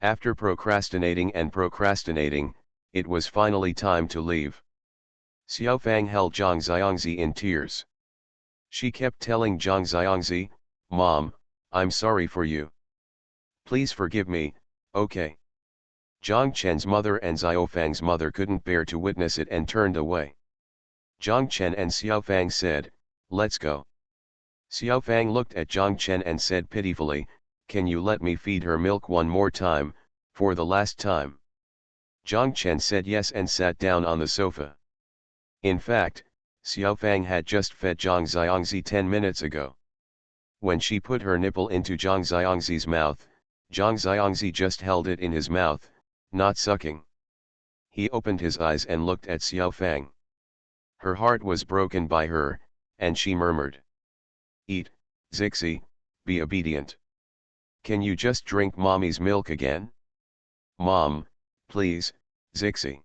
After procrastinating and procrastinating, it was finally time to leave. Xiaofang held Zhang Xiangzi in tears. She kept telling Zhang Xiangzi, "Mom, I'm sorry for you. Please forgive me, okay?" Zhang Chen's mother and Xiaofang's mother couldn't bear to witness it and turned away. Zhang Chen and Xiaofang said, "Let's go." Xiaofang looked at Zhang Chen and said pitifully, "Can you let me feed her milk one more time, for the last time?" Zhang Chen said yes and sat down on the sofa. In fact, Xiaofang had just fed Zhang Xiangzi 10 minutes ago. When she put her nipple into Zhang Xiangzi's mouth, Zhang Xiangzi just held it in his mouth, not sucking. He opened his eyes and looked at Xiaofang. Her heart was broken by her, and she murmured, "Eat, Zixi, be obedient. Can you just drink mommy's milk again? Mom, please, Zixi."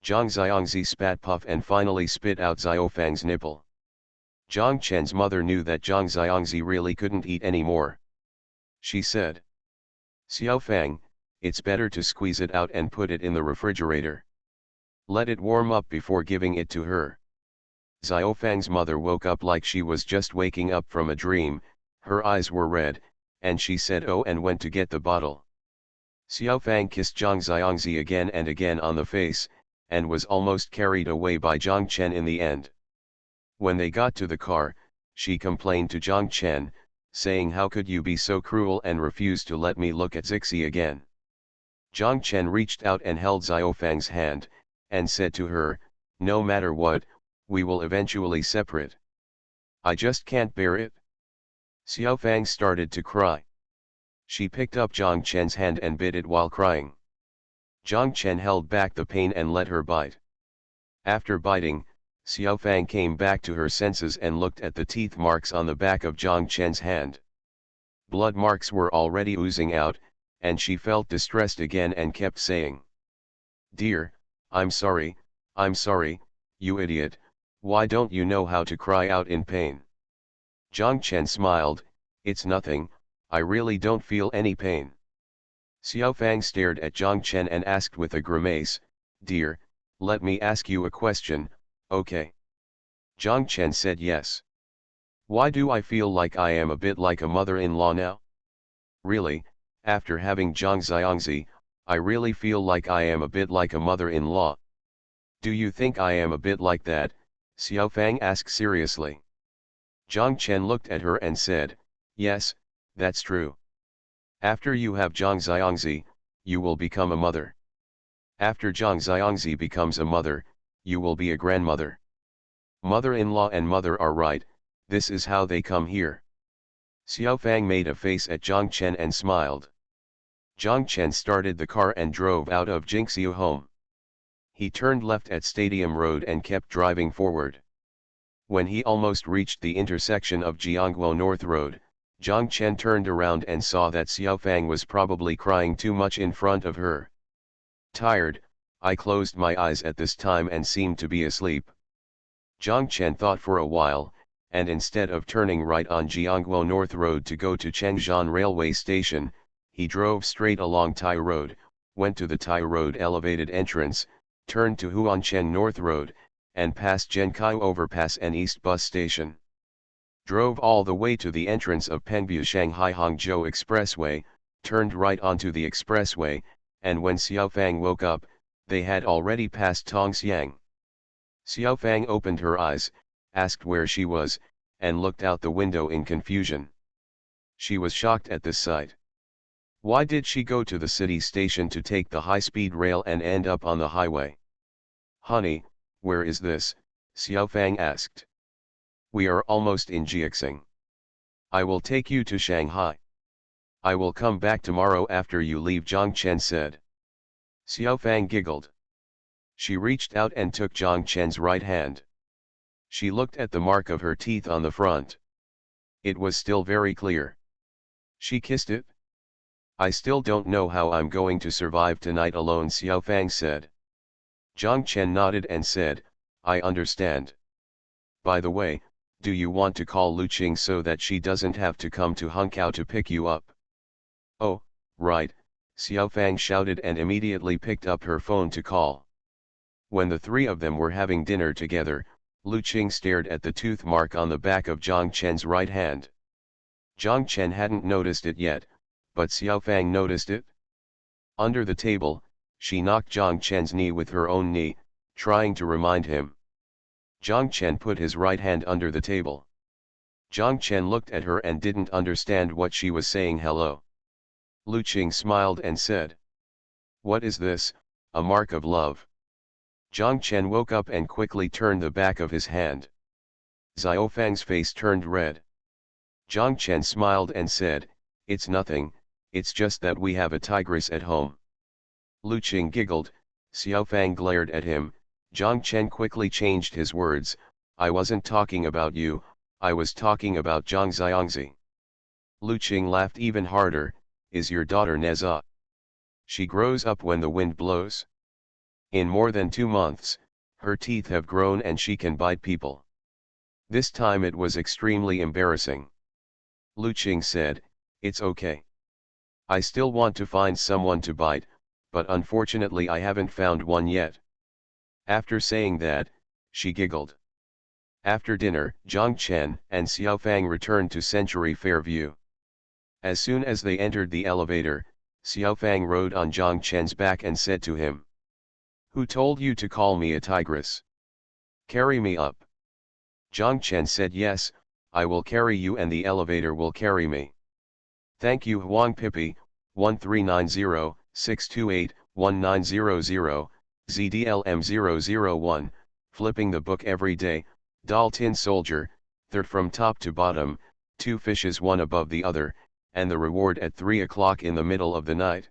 Zhang Xiangzi spat puff and finally spit out Xiaofang's nipple. Zhang Chen's mother knew that Zhang Xiangzi really couldn't eat anymore. She said, "Xiaofang, it's better to squeeze it out and put it in the refrigerator. Let it warm up before giving it to her." Xiaofang's mother woke up like she was just waking up from a dream, her eyes were red, and she said oh and went to get the bottle. Xiaofang kissed Zhang Xiangzi again and again on the face, and was almost carried away by Zhang Chen in the end. When they got to the car, she complained to Zhang Chen, saying how could you be so cruel and refuse to let me look at Zixi again. Zhang Chen reached out and held Xiaofang's hand, and said to her, no matter what, we will eventually separate. I just can't bear it. Xiaofang started to cry. She picked up Zhang Chen's hand and bit it while crying. Zhang Chen held back the pain and let her bite. After biting, Xiaofang came back to her senses and looked at the teeth marks on the back of Zhang Chen's hand. Blood marks were already oozing out, and she felt distressed again and kept saying, dear, I'm sorry, you idiot, why don't you know how to cry out in pain? Zhang Chen smiled, it's nothing, I really don't feel any pain. Xiaofang stared at Zhang Chen and asked with a grimace, dear, let me ask you a question, okay? Zhang Chen said yes. Why do I feel like I am a bit like a mother-in-law now? Really, after having Zhang Xiangzi, I really feel like I am a bit like a mother-in-law. Do you think I am a bit like that? Xiaofang asked seriously. Zhang Chen looked at her and said, yes, that's true. After you have Zhang Xiangzi, you will become a mother. After Zhang Xiangzi becomes a mother, you will be a grandmother. Mother-in-law and mother are right, this is how they come here. Xiaofang made a face at Zhang Chen and smiled. Zhang Chen started the car and drove out of Jingxiu home. He turned left at Stadium Road and kept driving forward. When he almost reached the intersection of Jiangguo North Road, Zhang Chen turned around and saw that Xiaofang was probably crying too much in front of her. Tired, I closed my eyes at this time and seemed to be asleep. Zhang Chen thought for a while, and instead of turning right on Jiangguo North Road to go to Chengjian Railway Station, he drove straight along Tai Road, went to the Tai Road elevated entrance, turned to Huancheng North Road, and passed Zhenkai Overpass and East Bus Station. Drove all the way to the entrance of Pengbu Shanghai Hangzhou Expressway, turned right onto the expressway, and when Xiaofang woke up, they had already passed Tongxiang. Xiaofang opened her eyes, asked where she was, and looked out the window in confusion. She was shocked at this sight. Why did she go to the city station to take the high-speed rail and end up on the highway? Honey, where is this? Xiaofang asked. We are almost in Jiaxing. I will take you to Shanghai. I will come back tomorrow after you leave, Zhang Chen said. Xiaofang giggled. She reached out and took Zhang Chen's right hand. She looked at the mark of her teeth on the front. It was still very clear. She kissed it. I still don't know how I'm going to survive tonight alone, Xiaofang said. Zhang Chen nodded and said, I understand. By the way, do you want to call Lu Qing so that she doesn't have to come to Hunkao to pick you up? Oh, right, Xiaofang shouted and immediately picked up her phone to call. When the three of them were having dinner together, Lu Qing stared at the tooth mark on the back of Zhang Chen's right hand. Zhang Chen hadn't noticed it yet, but Xiaofang noticed it. Under the table, she knocked Zhang Chen's knee with her own knee, trying to remind him. Zhang Chen put his right hand under the table. Zhang Chen looked at her and didn't understand what she was saying. Hello. Lu Qing smiled and said. What is this, a mark of love? Zhang Chen woke up and quickly turned the back of his hand. Xiaofang's face turned red. Zhang Chen smiled and said, it's nothing, it's just that we have a tigress at home. Lu Qing giggled. Xiaofang glared at him. Zhang Chen quickly changed his words, I wasn't talking about you, I was talking about Zhang Xiangzi. Lu Qing laughed even harder, is your daughter Neza? She grows up when the wind blows. In more than 2 months, her teeth have grown and she can bite people. This time it was extremely embarrassing. Lu Qing said, it's okay. I still want to find someone to bite, but unfortunately I haven't found one yet. After saying that, she giggled. After dinner, Zhang Chen and Xiaofang returned to Century Fairview. As soon as they entered the elevator, Xiaofang rode on Zhang Chen's back and said to him, "Who told you to call me a tigress? Carry me up." Zhang Chen said, "Yes, I will carry you and the elevator will carry me." "Thank you Huang Pipi, 1390-628-1900, ZDLM001, flipping the book every day, Dal Tin Soldier, third from top to bottom, 2 fishes one above the other, and the reward at 3 o'clock in the middle of the night."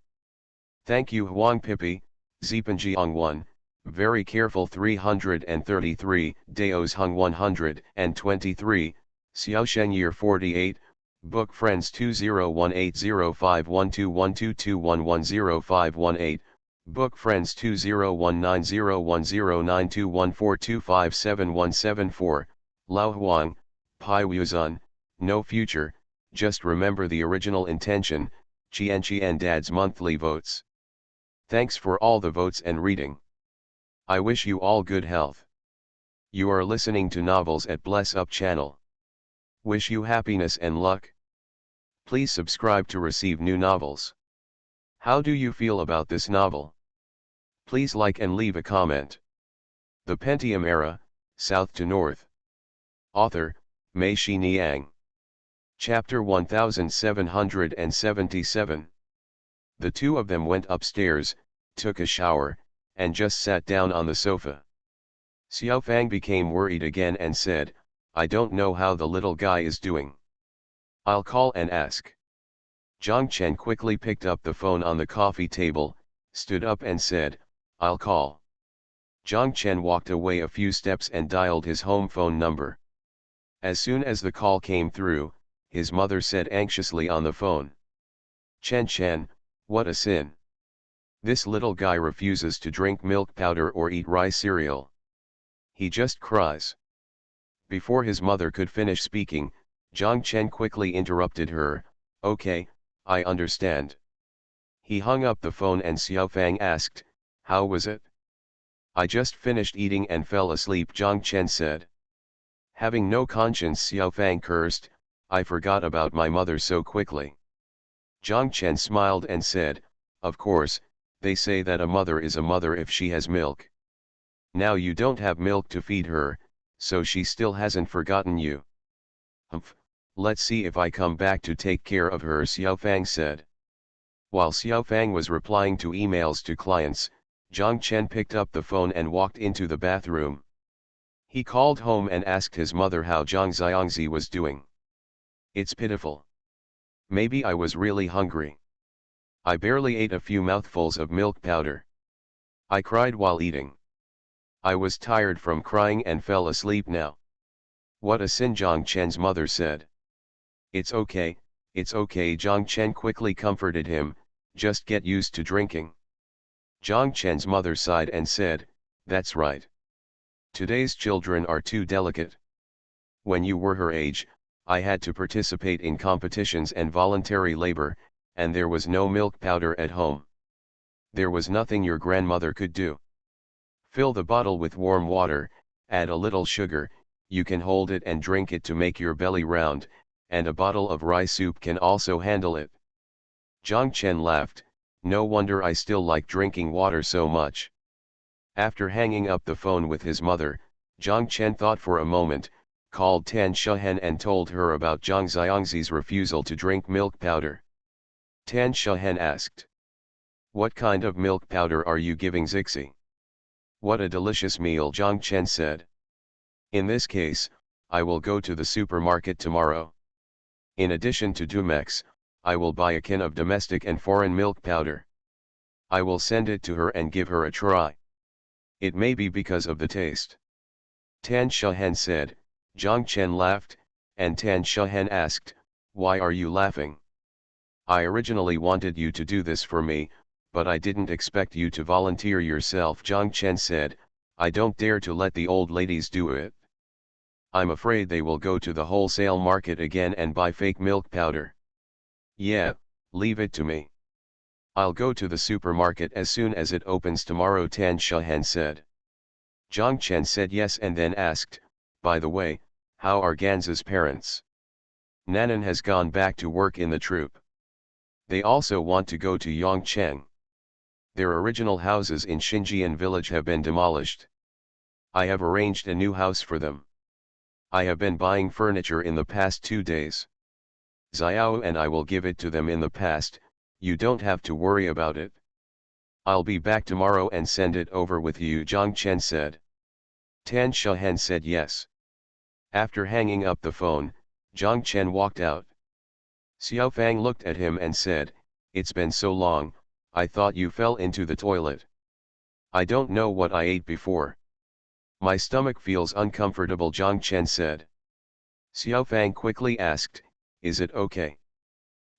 "Thank you Huang Pipi, Zipanjiang 1, very careful 333, Daos Hung 123, Xiaosheng Year 48, Book Friends 201805121221105118, Book Friends 201901092142571714, Lao Huang, Pai Wuzun, no future, just remember the original intention, Qian Dad's monthly votes. Thanks for all the votes and reading. I wish you all good health. You are listening to Novels at Bless Up channel. Wish you happiness and luck. Please subscribe to receive new novels. How do you feel about this novel? Please like and leave a comment. The Pentium Era, South to North. Author, Mei Shi Niang. Chapter 1777. The two of them went upstairs, took a shower, and just sat down on the sofa. Xiaofang became worried again and said, "I don't know how the little guy is doing. I'll call and ask." Zhang Chen quickly picked up the phone on the coffee table, stood up and said, "I'll call." Zhang Chen walked away a few steps and dialed his home phone number. As soon as the call came through, his mother said anxiously on the phone, Chen, what a sin. This little guy refuses to drink milk powder or eat rice cereal. He just cries." Before his mother could finish speaking, Zhang Chen quickly interrupted her, "Okay, I understand." He hung up the phone and Xiaofang asked, "How was it?" "I just finished eating and fell asleep," Zhang Chen said. Having no conscience, Xiaofang cursed, "I forgot about my mother so quickly." Zhang Chen smiled and said, "Of course, they say that a mother is a mother if she has milk. Now you don't have milk to feed her, so she still hasn't forgotten you." "Humph, let's see if I come back to take care of her," Xiaofang said. While Xiaofang was replying to emails to clients, Zhang Chen picked up the phone and walked into the bathroom. He called home and asked his mother how Zhang Xiangzi was doing. "It's pitiful. Maybe I was really hungry. I barely ate a few mouthfuls of milk powder. I cried while eating. I was tired from crying and fell asleep now." "What a sin," Zhang Chen's mother said. It's okay," Zhang Chen quickly comforted him, "just get used to drinking." Zhang Chen's mother sighed and said, "That's right. Today's children are too delicate. When you were her age, I had to participate in competitions and voluntary labor, and there was no milk powder at home. There was nothing your grandmother could do. Fill the bottle with warm water, add a little sugar, you can hold it and drink it to make your belly round, and a bottle of rice soup can also handle it." Zhang Chen laughed, "No wonder I still like drinking water so much." After hanging up the phone with his mother, Zhang Chen thought for a moment, called Tan Shehen and told her about Zhang Xiangzi's refusal to drink milk powder. Tan Shehen asked, "What kind of milk powder are you giving Zixi?" "What a delicious meal," Zhang Chen said. "In this case, I will go to the supermarket tomorrow. In addition to Dumex, I will buy a can of domestic and foreign milk powder. I will send it to her and give her a try. It may be because of the taste." Tan Shehen said. Zhang Chen laughed, and Tan Shehen asked, "Why are you laughing?" "I originally wanted you to do this for me, but I didn't expect you to volunteer yourself," Zhang Chen said. "I don't dare to let the old ladies do it. I'm afraid they will go to the wholesale market again and buy fake milk powder." "Yeah, leave it to me. I'll go to the supermarket as soon as it opens tomorrow," Tan Shehen said. Zhang Chen said yes and then asked, "By the way, how are Ganza's parents?" "Nanan has gone back to work in the troupe. They also want to go to Yongcheng. Their original houses in Xinjian village have been demolished. I have arranged a new house for them. I have been buying furniture in the past 2 days. Xiao and I will give it to them in the past, you don't have to worry about it. I'll be back tomorrow and send it over with you, Zhang Chen said. Tan Shahen said yes. After hanging up the phone, Zhang Chen walked out. Xiao Fang looked at him and said, "It's been so long, I thought you fell into the toilet. I don't know what I ate before. My stomach feels uncomfortable," Zhang Chen said. Xiao Fang quickly asked, "Is it okay?"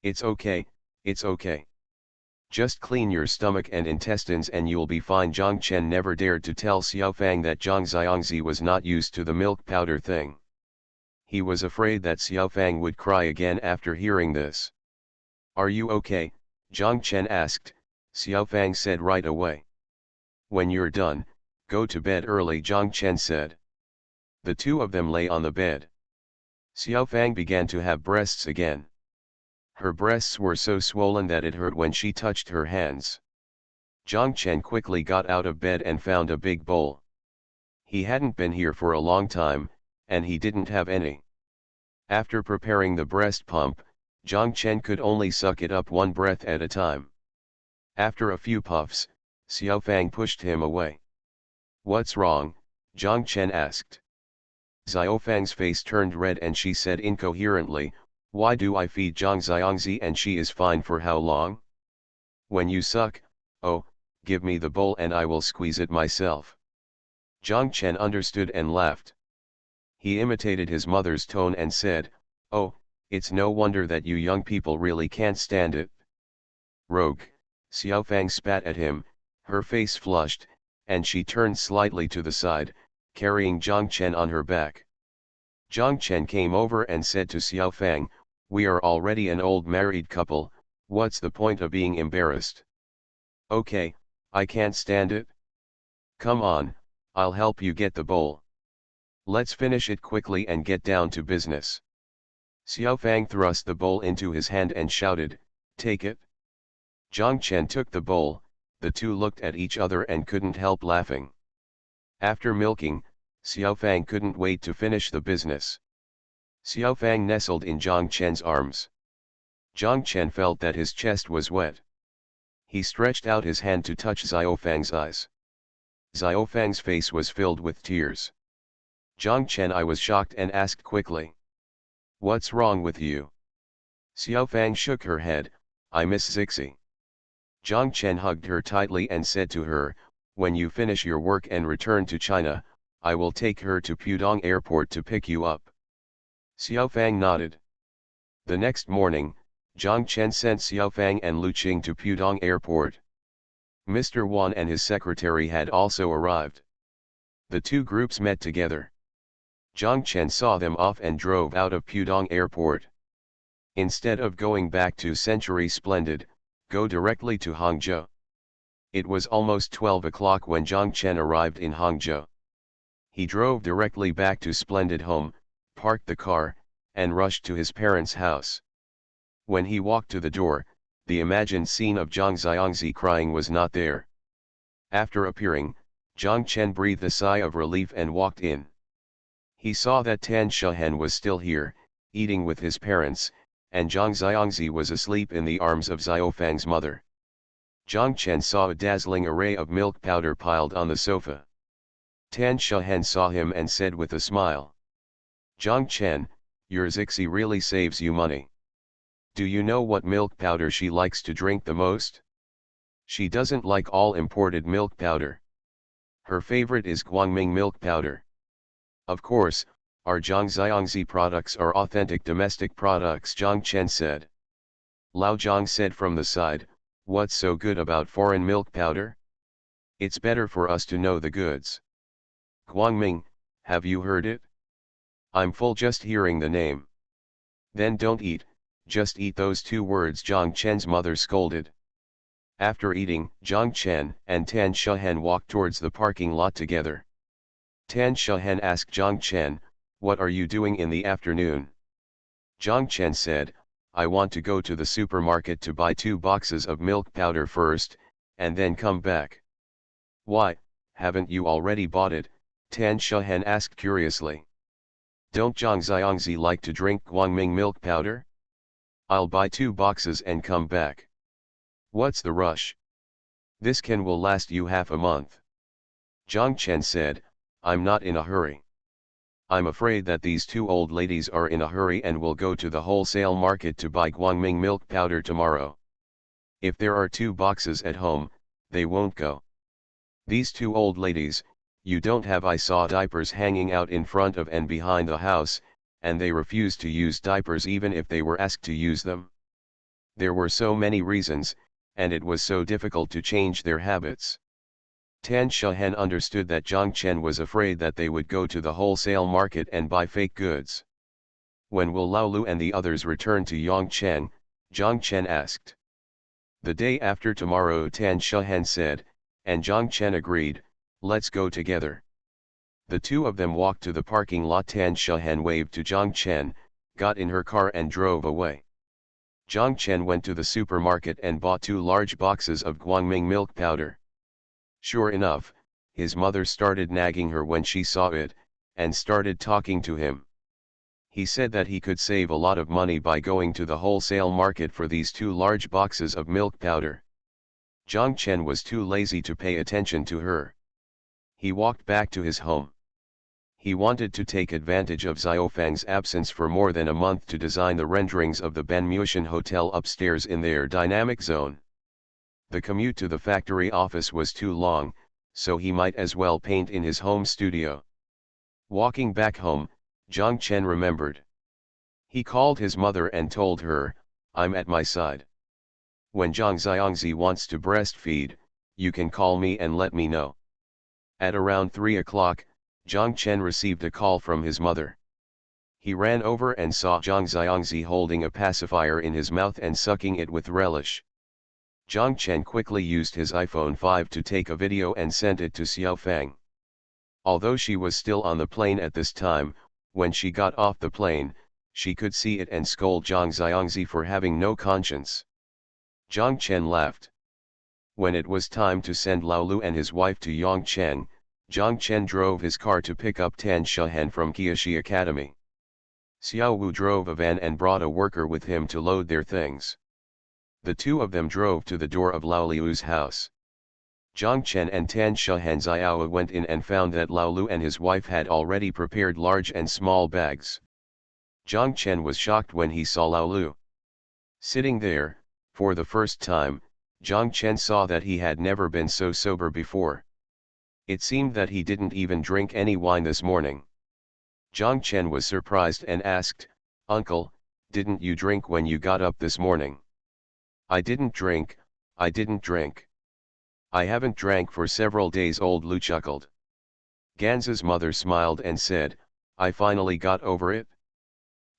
"It's okay, it's okay. Just clean your stomach and intestines and you'll be fine." Zhang Chen never dared to tell Xiao Fang that Zhang Xiangzi was not used to the milk powder thing. He was afraid that Xiao Fang would cry again after hearing this. "Are you okay?" Zhang Chen asked. Xiao Fang said right away. "When you're done, go to bed early," Zhang Chen said. The two of them lay on the bed. Xiao Fang began to have breasts again. Her breasts were so swollen that it hurt when she touched her hands. Zhang Chen quickly got out of bed and found a big bowl. He hadn't been here for a long time, and he didn't have any. After preparing the breast pump, Zhang Chen could only suck it up one breath at a time. After a few puffs, Xiao Fang pushed him away. "What's wrong?" Zhang Chen asked. Xiao Fang's face turned red and she said incoherently, "Why do I feed Zhang Xiangzi and she is fine for how long? When you suck, oh, give me the bowl and I will squeeze it myself." Zhang Chen understood and laughed. He imitated his mother's tone and said, "Oh, it's no wonder that you young people really can't stand it." "Rogue," Xiao Fang spat at him, her face flushed, and she turned slightly to the side, carrying Zhang Chen on her back. Zhang Chen came over and said to Xiao Fang, "We are already an old married couple, what's the point of being embarrassed?" "Okay, I can't stand it. Come on, I'll help you get the bowl. Let's finish it quickly and get down to business." Xiao Fang thrust the bowl into his hand and shouted, "Take it." Zhang Chen took the bowl, the two looked at each other and couldn't help laughing. After milking, Xiao Fang couldn't wait to finish the business. Xiao Fang nestled in Zhang Chen's arms. Zhang Chen felt that his chest was wet. He stretched out his hand to touch Xiao Fang's eyes. Xiao Fang's face was filled with tears. Zhang Chen I was shocked and asked quickly, "What's wrong with you?" Xiao Fang shook her head, "I miss Zixi." Zhang Chen hugged her tightly and said to her, "When you finish your work and return to China, I will take her to Pudong Airport to pick you up." Xiao Fang nodded. The next morning, Zhang Chen sent Xiao Fang and Lu Qing to Pudong Airport. Mr. Wan and his secretary had also arrived. The two groups met together. Zhang Chen saw them off and drove out of Pudong Airport. Instead of going back to Century Splendid, go directly to Hangzhou. It was almost 12 o'clock when Zhang Chen arrived in Hangzhou. He drove directly back to Splendid Home, parked the car, and rushed to his parents' house. When he walked to the door, the imagined scene of Zhang Xiangzi crying was not there. After appearing, Zhang Chen breathed a sigh of relief and walked in. He saw that Tan Shahen was still here, eating with his parents, and Zhang Xiangzi was asleep in the arms of Xiao Fang's mother. Zhang Chen saw a dazzling array of milk powder piled on the sofa. Tan Shahen saw him and said with a smile, "Zhang Chen, your Zixi really saves you money. Do you know what milk powder she likes to drink the most? She doesn't like all imported milk powder. Her favorite is Guangming milk powder. Of course, our Zhang Xiangzi products are authentic domestic products," Zhang Chen said. Lao Zhang said from the side, "What's so good about foreign milk powder? It's better for us to know the goods. Guangming, have you heard it? I'm full just hearing the name." "Then don't eat, just eat those 2 words," Zhang Chen's mother scolded. After eating, Zhang Chen and Tan Shahen walked towards the parking lot together. Tan Shahen asked Zhang Chen, "What are you doing in the afternoon?" Zhang Chen said, I want to go to the supermarket to buy 2 boxes of milk powder first, and then come back. Why, haven't you already bought it? Tan Shahan asked curiously. Don't Zhang Xiangzi like to drink Guangming milk powder? I'll buy 2 boxes and come back. What's the rush? This will last you half a month. Zhang Chen said, I'm not in a hurry. I'm afraid that these 2 old ladies are in a hurry and will go to the wholesale market to buy Guangming milk powder tomorrow. If there are 2 boxes at home, they won't go. These 2 old ladies, you don't have I saw diapers hanging out in front of and behind the house, and they refused to use diapers even if they were asked to use them. There were so many reasons, and it was so difficult to change their habits. Tan Shahan understood that Zhang Chen was afraid that they would go to the wholesale market and buy fake goods. When will Lao Lu and the others return to Yongcheng? Zhang Chen asked. The day after tomorrow, Tan Shahan said, and Zhang Chen agreed, let's go together. The 2 of them walked to the parking lot. Tan Shahan waved to Zhang Chen, got in her car and drove away. Zhang Chen went to the supermarket and bought 2 large boxes of Guangming milk powder. Sure enough, his mother started nagging her when she saw it, and started talking to him. He said that he could save a lot of money by going to the wholesale market for these 2 large boxes of milk powder. Zhang Chen was too lazy to pay attention to her. He walked back to his home. He wanted to take advantage of Xiaofang's absence for more than a month to design the renderings of the Banmushan Hotel upstairs in their dynamic zone. The commute to the factory office was too long, so he might as well paint in his home studio. Walking back home, Zhang Chen remembered. He called his mother and told her, I'm at my side. When Zhang Xiangzi wants to breastfeed, you can call me and let me know. At around 3 o'clock, Zhang Chen received a call from his mother. He ran over and saw Zhang Xiangzi holding a pacifier in his mouth and sucking it with relish. Zhang Chen quickly used his iPhone 5 to take a video and sent it to Xiaofang. Although she was still on the plane at this time, when she got off the plane, she could see it and scold Zhang Xiangzi for having no conscience. Zhang Chen laughed. When it was time to send Lao Lu and his wife to Yongcheng, Zhang Chen drove his car to pick up Tan Shahan from Qiashi Academy. Xiao Wu drove a van and brought a worker with him to load their things. The 2 of them drove to the door of Lao Liu's house. Zhang Chen and Tan Shahan Xiao went in and found that Lao Lu and his wife had already prepared large and small bags. Zhang Chen was shocked when he saw Lao Lu. Sitting there, for the first time, Zhang Chen saw that he had never been so sober before. It seemed that he didn't even drink any wine this morning. Zhang Chen was surprised and asked, Uncle, didn't you drink when you got up this morning? I didn't drink, I didn't drink. I haven't drank for several days, old Lu chuckled. Ganza's mother smiled and said, I finally got over it.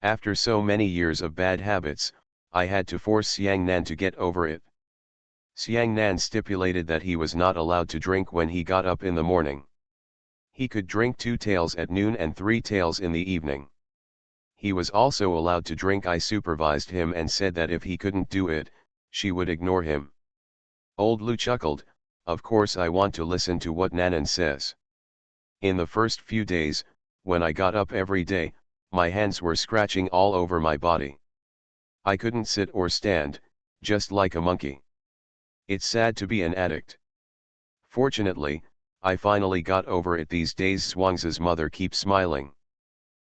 After so many years of bad habits, I had to force Xiang Nan to get over it. Xiang Nan stipulated that he was not allowed to drink when he got up in the morning. He could drink 2 taels at noon and 3 taels in the evening. He was also allowed to drink. I supervised him and said that if he couldn't do it, she would ignore him. Old Lu chuckled, of course I want to listen to what Nanan says. In the first few days, when I got up every day, my hands were scratching all over my body. I couldn't sit or stand, just like a monkey. It's sad to be an addict. Fortunately, I finally got over it these days. Zhuangzi's mother keeps smiling.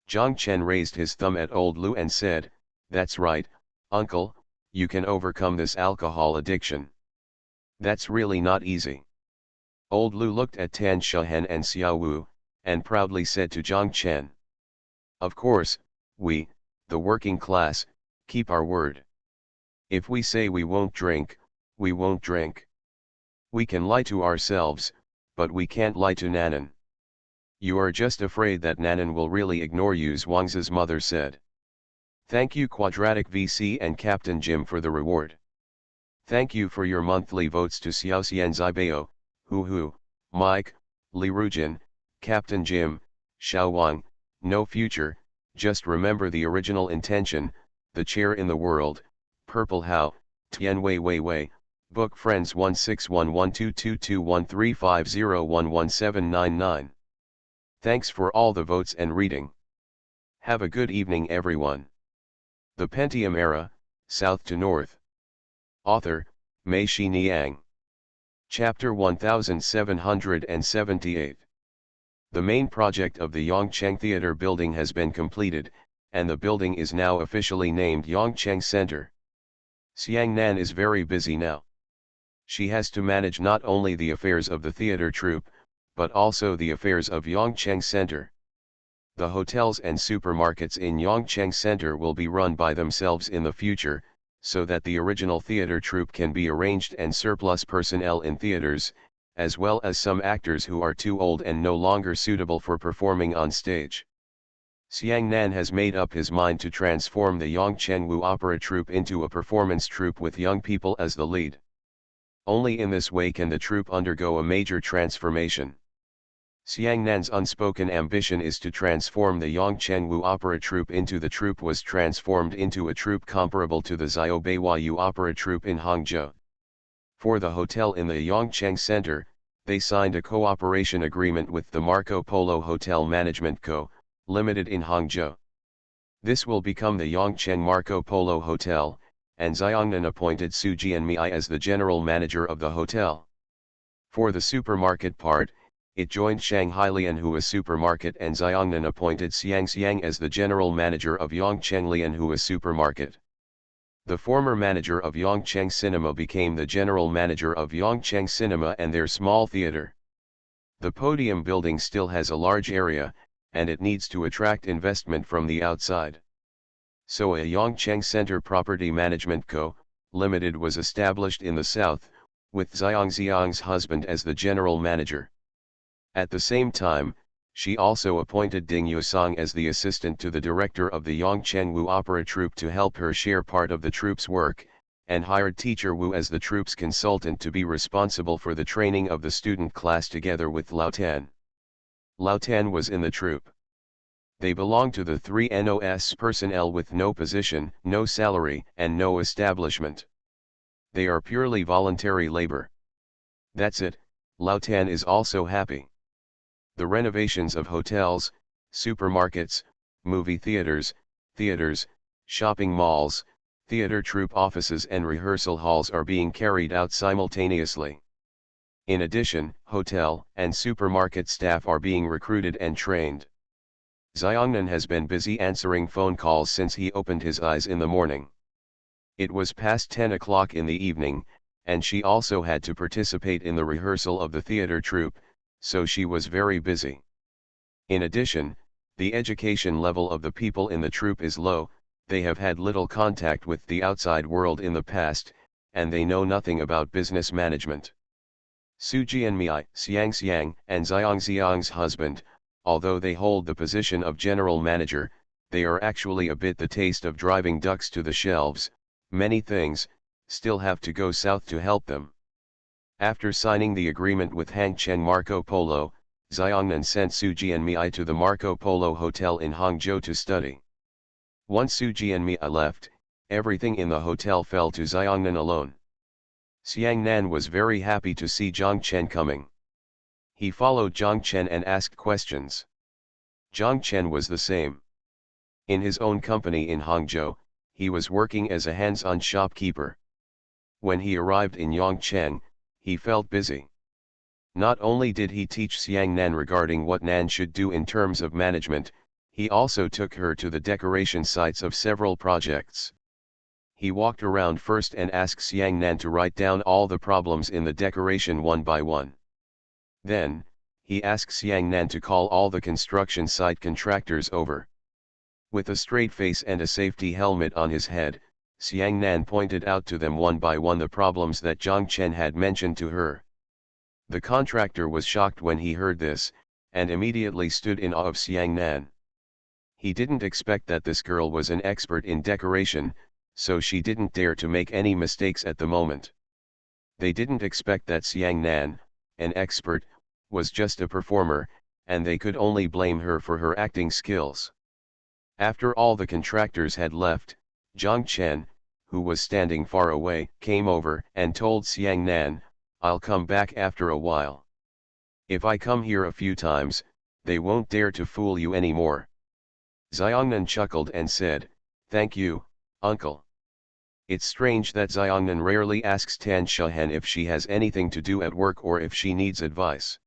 Zhang Chen raised his thumb at old Lu and said, that's right, uncle, you can overcome this alcohol addiction. That's really not easy. Old Lu looked at Tan Shahan and Xiao Wu, and proudly said to Zhang Chen. Of course, we, the working class, keep our word. If we say we won't drink, we won't drink. We can lie to ourselves, but we can't lie to Nanan. You are just afraid that Nanan will really ignore you, Zhuangzi's mother said. Thank you Quadratic VC and Captain Jim for the reward. Thank you for your monthly votes to Xiaoxian Zibao, Hu, Mike, Li Rujin, Captain Jim, Xiao Wang, No Future. Just remember the original intention, The Chair in the World, Purple How, Tian Wei Wei Wei, Book Friends 1611222350111799. Thanks for all the votes and reading. Have a good evening everyone. The Pentium Era, South to North. Author, Mei Shi Niang. Chapter 1778. The main project of the Yongcheng Theater building has been completed, and the building is now officially named Yongcheng Center. Xiang Nan is very busy now. She has to manage not only the affairs of the theater troupe, but also the affairs of Yongcheng Center. The hotels and supermarkets in Yongcheng Center will be run by themselves in the future, so that the original theater troupe can be arranged and surplus personnel in theaters, as well as some actors who are too old and no longer suitable for performing on stage. Xiang Nan has made up his mind to transform the Yongcheng Wu opera troupe into a performance troupe with young people as the lead. Only in this way can the troupe undergo a major transformation. Xiang Nan's unspoken ambition is to transform the Yongcheng Wu opera troupe into the troupe was transformed into a troupe comparable to the Xiao Beiwayu opera troupe in Hangzhou. For the hotel in the Yongcheng Center, they signed a cooperation agreement with the Marco Polo Hotel Management Co., Limited in Hangzhou. This will become the Yongcheng Marco Polo Hotel, and Xiangnan appointed Su Jianmei as the general manager of the hotel. For the supermarket part, it joined Shanghai Lianhua Supermarket and Xiangnan appointed Xiang as the general manager of Yongcheng Lianhua Supermarket. The former manager of Yongcheng Cinema became the general manager of Yongcheng Cinema and their small theater. The podium building still has a large area, and it needs to attract investment from the outside. So a Yongcheng Center Property Management Co., Limited was established in the south, with Xiang's husband as the general manager. At the same time, she also appointed Ding Yusong as the assistant to the director of the Yongcheng Wu opera troupe to help her share part of the troupe's work, and hired teacher Wu as the troupe's consultant to be responsible for the training of the student class together with Lao Tan. Lao Tan was in the troupe. They belong to the three NOS personnel with no position, no salary, and no establishment. They are purely voluntary labor. That's it, Lao Tan is also happy. The renovations of hotels, supermarkets, movie theaters, shopping malls, theater troupe offices and rehearsal halls are being carried out simultaneously. In addition, hotel and supermarket staff are being recruited and trained. Xiangnan has been busy answering phone calls since he opened his eyes in the morning. It was past 10 o'clock in the evening, and she also had to participate in the rehearsal of the theater troupe, so she was very busy. In addition, the education level of the people in the troupe is low, they have had little contact with the outside world in the past, and they know nothing about business management. Su Jianmei, Xiang, and Xiang's husband, although they hold the position of general manager, they are actually a bit the taste of driving ducks to the shelves. Many things still have to go south to help them. After signing the agreement with Hangcheng Marco Polo, Xiangnan sent Su Jianmei to the Marco Polo Hotel in Hangzhou to study. Once Su Jianmei left, everything in the hotel fell to Xiangnan alone. Xiang Nan was very happy to see Zhang Chen coming. He followed Zhang Chen and asked questions. Zhang Chen was the same. In his own company in Hangzhou, he was working as a hands-on shopkeeper. When he arrived in Yongcheng, he felt busy. Not only did he teach Xiang Nan regarding what Nan should do in terms of management, he also took her to the decoration sites of several projects. He walked around first and asked Xiang Nan to write down all the problems in the decoration one by one. Then, he asked Xiang Nan to call all the construction site contractors over. With a straight face and a safety helmet on his head, Xiang Nan pointed out to them one by one the problems that Zhang Chen had mentioned to her. The contractor was shocked when he heard this, and immediately stood in awe of Xiang Nan. He didn't expect that this girl was an expert in decoration, so she didn't dare to make any mistakes at the moment. They didn't expect that Xiang Nan, an expert, was just a performer, and they could only blame her for her acting skills. After all the contractors had left, Zhang Chen, who was standing far away, came over and told Xiang Nan, "I'll come back after a while. If I come here a few times, they won't dare to fool you anymore." Xiangnan chuckled and said, "Thank you, uncle." It's strange that Xiangnan rarely asks Tan Shahen if she has anything to do at work or if she needs advice.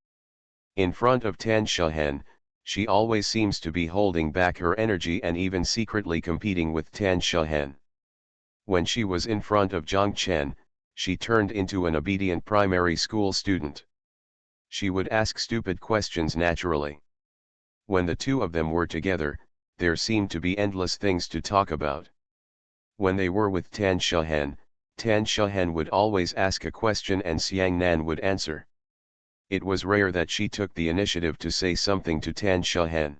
In front of Tan Shahen, she always seems to be holding back her energy and even secretly competing with Tan Shahen. When she was in front of Zhang Chen, she turned into an obedient primary school student. She would ask stupid questions naturally. When the two of them were together, there seemed to be endless things to talk about. When they were with Tan Shahen would always ask a question and Xiang Nan would answer. It was rare that she took the initiative to say something to Tan Shahen.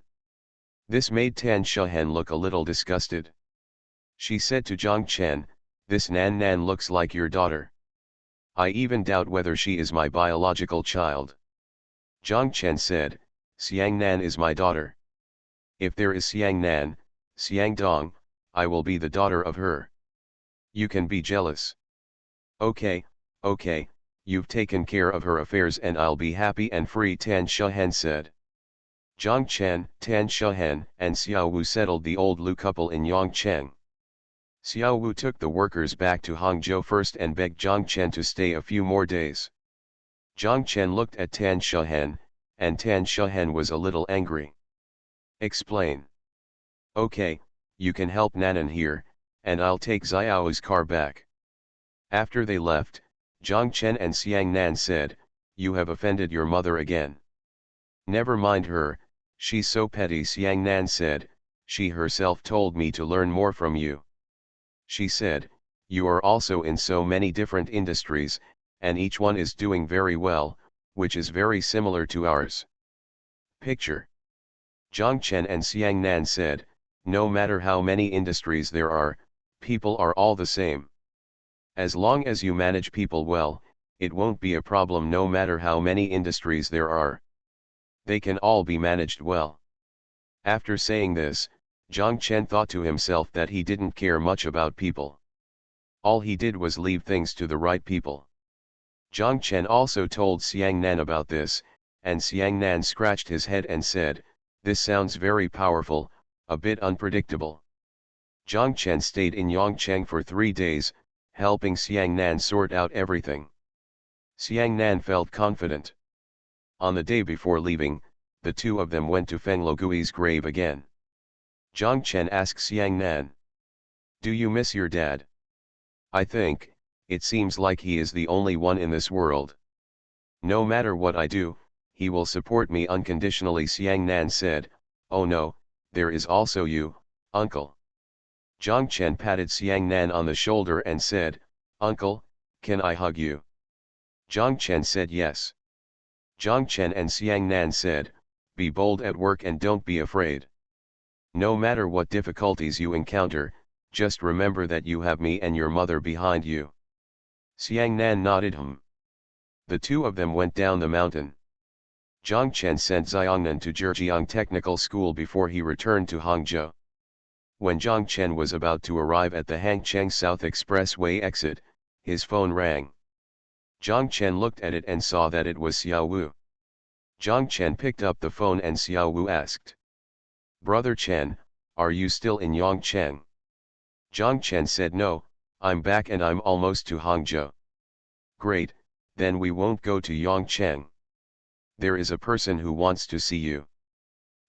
This made Tan Shahen look a little disgusted. She said to Zhang Chen, "This Nan looks like your daughter. I even doubt whether she is my biological child." Zhang Chen said, "Xiang Nan is my daughter. If there is Xiang Nan, Xiang Dong, I will be the daughter of her. You can be jealous. Okay, you've taken care of her affairs and I'll be happy and free," Tan Shahen said. Zhang Chen, Tan Shahen, and Xiao Wu settled the old Lu couple in Yongcheng. Xiao Wu took the workers back to Hangzhou first and begged Zhang Chen to stay a few more days. Zhang Chen looked at Tan Shahen, and Tan Shahen was a little angry. "Explain." "Okay, you can help Nanan here, and I'll take Xiao's car back." After they left, Zhang Chen and Xiang Nan said, "You have offended your mother again." "Never mind her, she's so petty," Xiang Nan said, "she herself told me to learn more from you. She said, you are also in so many different industries, and each one is doing very well, which is very similar to ours." Picture. Zhang Chen and Xiang Nan said, "No matter how many industries there are, people are all the same. As long as you manage people well, it won't be a problem no matter how many industries there are. They can all be managed well." After saying this, Zhang Chen thought to himself that he didn't care much about people. All he did was leave things to the right people. Zhang Chen also told Xiang Nan about this, and Xiang Nan scratched his head and said, "This sounds very powerful, a bit unpredictable." Zhang Chen stayed in Yongcheng for 3 days, helping Xiang Nan sort out everything. Xiang Nan felt confident. On the day before leaving, the two of them went to Feng Logui's grave again. Zhang Chen asked Xiang Nan, "Do you miss your dad?" "I think, it seems like he is the only one in this world. No matter what I do, he will support me unconditionally," Xiang Nan said. "Oh no, there is also you, uncle." Zhang Chen patted Xiang Nan on the shoulder and said, "Uncle, can I hug you?" Zhang Chen said yes. Zhang Chen and Xiang Nan said, "Be bold at work and don't be afraid. No matter what difficulties you encounter, just remember that you have me and your mother behind you." Xiang Nan nodded. The two of them went down the mountain. Zhang Chen sent Xiangnan to Zhejiang Technical School before he returned to Hangzhou. When Zhang Chen was about to arrive at the Hangcheng South Expressway exit, his phone rang. Zhang Chen looked at it and saw that it was Xiao Wu. Zhang Chen picked up the phone and Xiao Wu asked, "Brother Chen, are you still in Yongcheng?" Zhang Chen said, "No, I'm back and I'm almost to Hangzhou." "Great, then we won't go to Yongcheng. There is a person who wants to see you.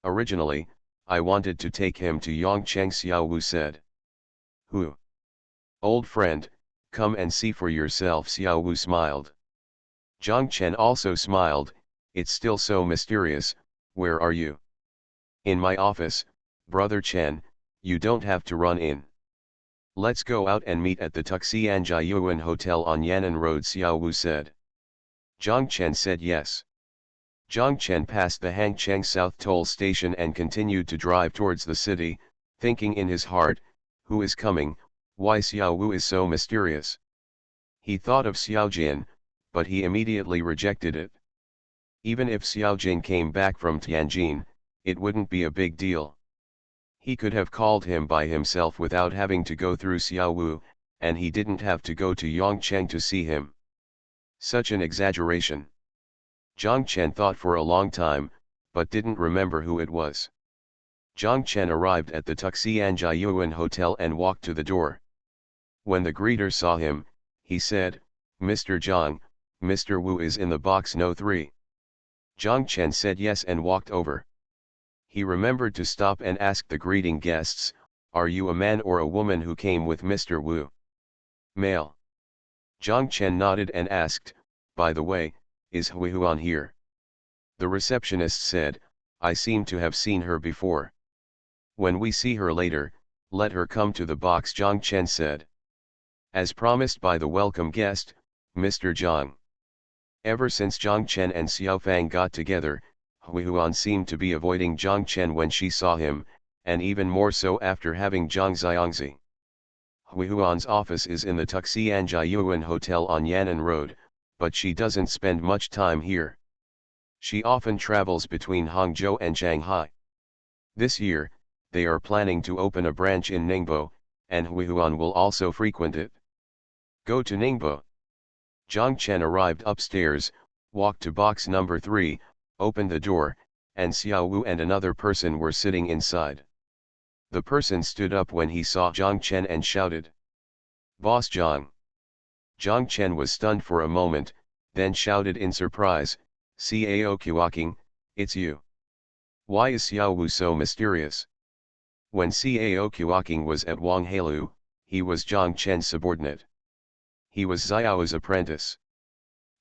Originally, I wanted to take him to Yongcheng," Xiao Wu said. "Who?" "Old friend, come and see for yourself," Xiao Wu smiled. Zhang Chen also smiled, "It's still so mysterious, where are you?" "In my office, Brother Chen, you don't have to run in. Let's go out and meet at the Tuxianjiayuan Hotel on Yan'an Road," Xiao Wu said. Zhang Chen said yes. Zhang Chen passed the Hangcheng South Toll Station and continued to drive towards the city, thinking in his heart, "Who is coming? Why Xiao Wu is so mysterious?" He thought of Xiao Jin, but he immediately rejected it. Even if Xiao Jin came back from Tianjin, it wouldn't be a big deal. He could have called him by himself without having to go through Xiao Wu, and he didn't have to go to Yongcheng to see him. Such an exaggeration. Zhang Chen thought for a long time, but didn't remember who it was. Zhang Chen arrived at the Tuxianjiayuan Hotel and walked to the door. When the greeter saw him, he said, "Mr. Zhang, Mr. Wu is in the box No. 3. Zhang Chen said yes and walked over. He remembered to stop and ask the greeting guests, "Are you a man or a woman who came with Mr. Wu?" "Male." Zhang Chen nodded and asked, "By the way, is Hui Huan here?" The receptionist said, "I seem to have seen her before." "When we see her later, let her come to the box," Zhang Chen said. As promised by the welcome guest, Mr. Zhang. Ever since Zhang Chen and Xiao Fang got together, Hui Huan seemed to be avoiding Zhang Chen when she saw him, and even more so after having Zhang Xiangzi. Hui Huan's office is in the Tuxianjiayuan Hotel on Yan'an Road, but she doesn't spend much time here. She often travels between Hangzhou and Shanghai. This year, they are planning to open a branch in Ningbo, and Hui Huan will also frequent it. Go to Ningbo. Zhang Chen arrived upstairs, walked to box number 3, opened the door, and Xiao Wu and another person were sitting inside. The person stood up when he saw Zhang Chen and shouted, "Boss Zhang!" Zhang Chen was stunned for a moment, then shouted in surprise, "Cao Qiuqing, it's you. Why is Xiao Wu so mysterious?" When Cao Qiuqing was at Wang Heilu, he was Zhang Chen's subordinate. He was Xiao's apprentice.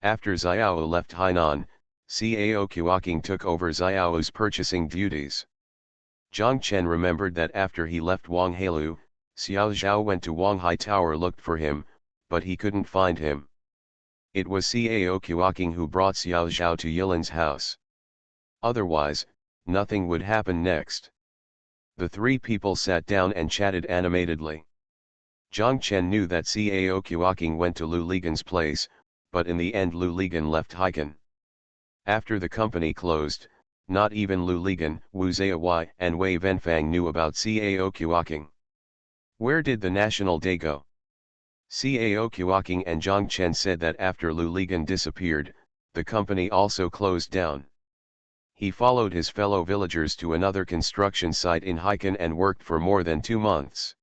After Xiao left Hainan, Cao Qiuqing took over Xiao's purchasing duties. Zhang Chen remembered that after he left Wang Heilu, Xiao Zhao went to Wang Hai Tower looked for him, but he couldn't find him. It was Cao Qiuqing who brought Xiao Zhao to Yilan's house. Otherwise, nothing would happen next. The three people sat down and chatted animatedly. Zhang Chen knew that Cao Qiuqing went to Lu Ligan's place, but in the end Lu Ligan left Haikan. After the company closed, not even Lu Ligan, Wu Ziyawai and Wei Venfang knew about Cao Qiuqing. Where did the National Day go? Cao Qiuqing and Zhang Chen said that after Lu Ligan disappeared, the company also closed down. He followed his fellow villagers to another construction site in Haikan and worked for more than 2 months.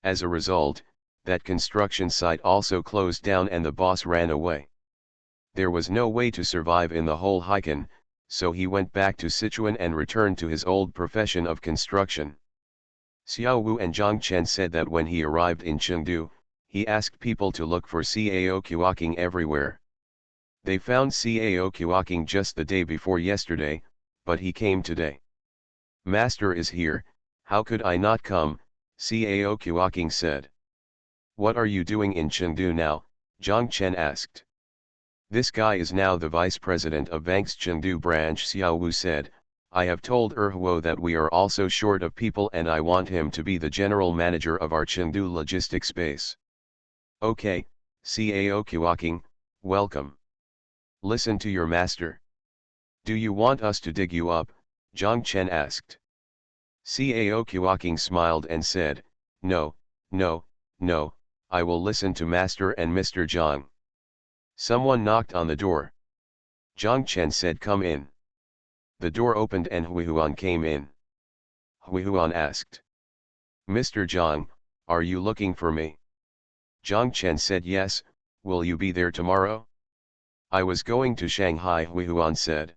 As a result, that construction site also closed down and the boss ran away. There was no way to survive in the whole Haikan, so he went back to Sichuan and returned to his old profession of construction. Xiao Wu and Zhang Chen said that when he arrived in Chengdu, he asked people to look for Cao Qiuqing everywhere. They found Cao Qiuqing just the day before yesterday, but he came today. "Master is here, how could I not come?" Cao Qiuqing said. "What are you doing in Chengdu now?" Zhang Chen asked. "This guy is now the vice president of bank's Chengdu branch," Xiao Wu said. "I have told Huo that we are also short of people and I want him to be the general manager of our Chengdu logistics base." "Okay, Cao Qiuqing, welcome. Listen to your master." "Do you want us to dig you up?" Zhang Chen asked. Cao Qiuqing smiled and said, "No, no, no, I will listen to master and Mr. Zhang." Someone knocked on the door. Zhang Chen said, "Come in." The door opened and Hui Huan came in. Hui Huan asked, "Mr. Zhang, are you looking for me?" Zhang Chen said, "Yes, will you be there tomorrow?" "I was going to Shanghai," Hui Huan said.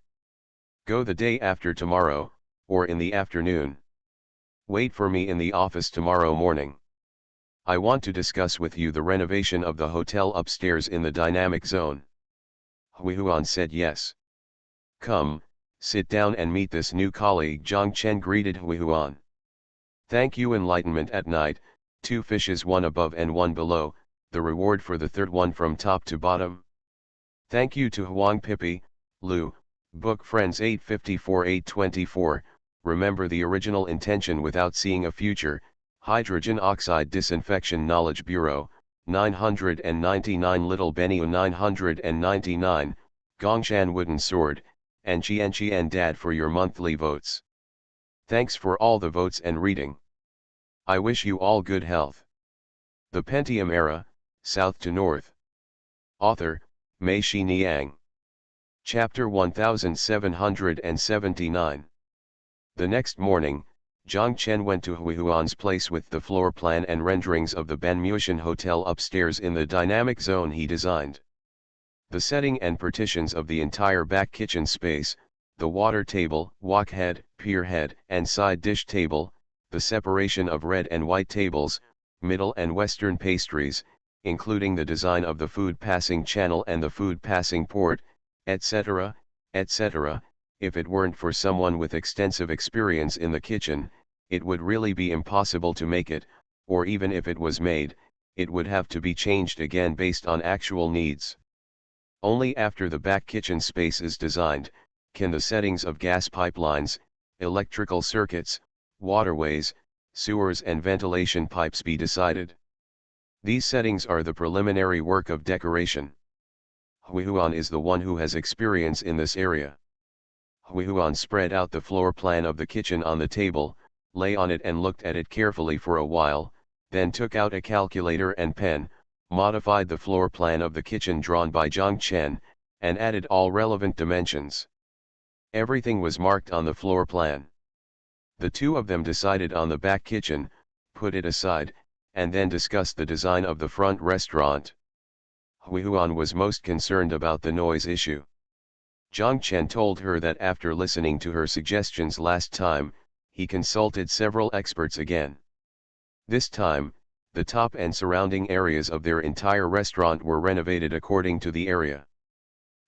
"Go the day after tomorrow, or in the afternoon. Wait for me in the office tomorrow morning. I want to discuss with you the renovation of the hotel upstairs in the dynamic zone." Hui Huan said yes. "Come, sit down and meet this new colleague," Zhang Chen greeted Hui Huan. "Thank you, enlightenment at night, 2 fishes, 1 above and 1 below, the reward for the third one from top to bottom. Thank you to Huang Pipi, Lu, Book Friends 854-824, remember the original intention without seeing a future, Hydrogen Oxide Disinfection Knowledge Bureau, 999 Little Benio 999, Gongshan Wooden Sword, and Qian Dad for your monthly votes. Thanks for all the votes and reading. I wish you all good health. The Pentium Era, South to North. Author, Mei Shi Niang. Chapter 1779. The next morning, Zhang Chen went to Hui Huan's place with the floor plan and renderings of the Banmushan Hotel upstairs in the dynamic zone he designed. The setting and partitions of the entire back kitchen space, the water table, wok head, pier head, and side dish table, the separation of red and white tables, middle and western pastries, including the design of the food passing channel and the food passing port, etc., etc. If it weren't for someone with extensive experience in the kitchen, it would really be impossible to make it, or even if it was made, it would have to be changed again based on actual needs. Only after the back kitchen space is designed, can the settings of gas pipelines, electrical circuits, waterways, sewers and ventilation pipes be decided. These settings are the preliminary work of decoration. Hui Huan is the one who has experience in this area. Hui Huan spread out the floor plan of the kitchen on the table, lay on it and looked at it carefully for a while, then took out a calculator and pen, modified the floor plan of the kitchen drawn by Zhang Chen, and added all relevant dimensions. Everything was marked on the floor plan. The two of them decided on the back kitchen, put it aside, and then discussed the design of the front restaurant. Hui Huan was most concerned about the noise issue. Zhang Chen told her that after listening to her suggestions last time, he consulted several experts again. This time, the top and surrounding areas of their entire restaurant were renovated according to the area.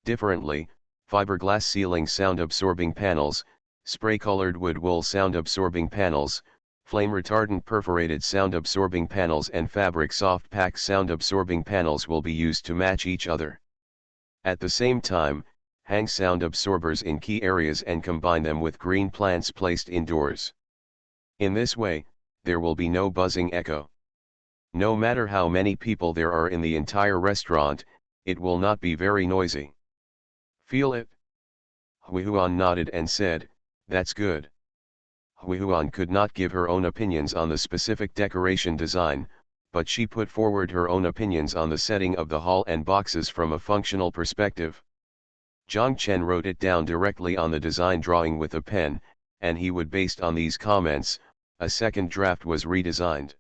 Differently, fiberglass ceiling sound-absorbing panels, spray-colored wood wool sound-absorbing panels, flame-retardant perforated sound-absorbing panels and fabric soft-pack sound-absorbing panels will be used to match each other. At the same time, hang sound absorbers in key areas and combine them with green plants placed indoors. In this way, there will be no buzzing echo. No matter how many people there are in the entire restaurant, it will not be very noisy. Feel it? Hui Huan nodded and said, "That's good." Hui Huan could not give her own opinions on the specific decoration design, but she put forward her own opinions on the setting of the hall and boxes from a functional perspective. Zhang Chen wrote it down directly on the design drawing with a pen, and he would based on these comments, a second draft was redesigned.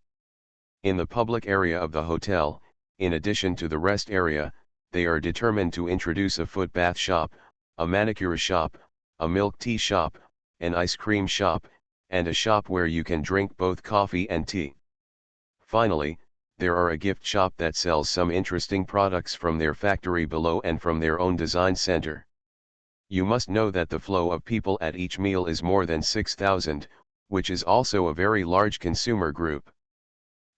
In the public area of the hotel, in addition to the rest area, they are determined to introduce a foot bath shop, a manicure shop, a milk tea shop, an ice cream shop, and a shop where you can drink both coffee and tea. Finally, there are a gift shop that sells some interesting products from their factory below and from their own design center. You must know that the flow of people at each meal is more than 6,000, which is also a very large consumer group.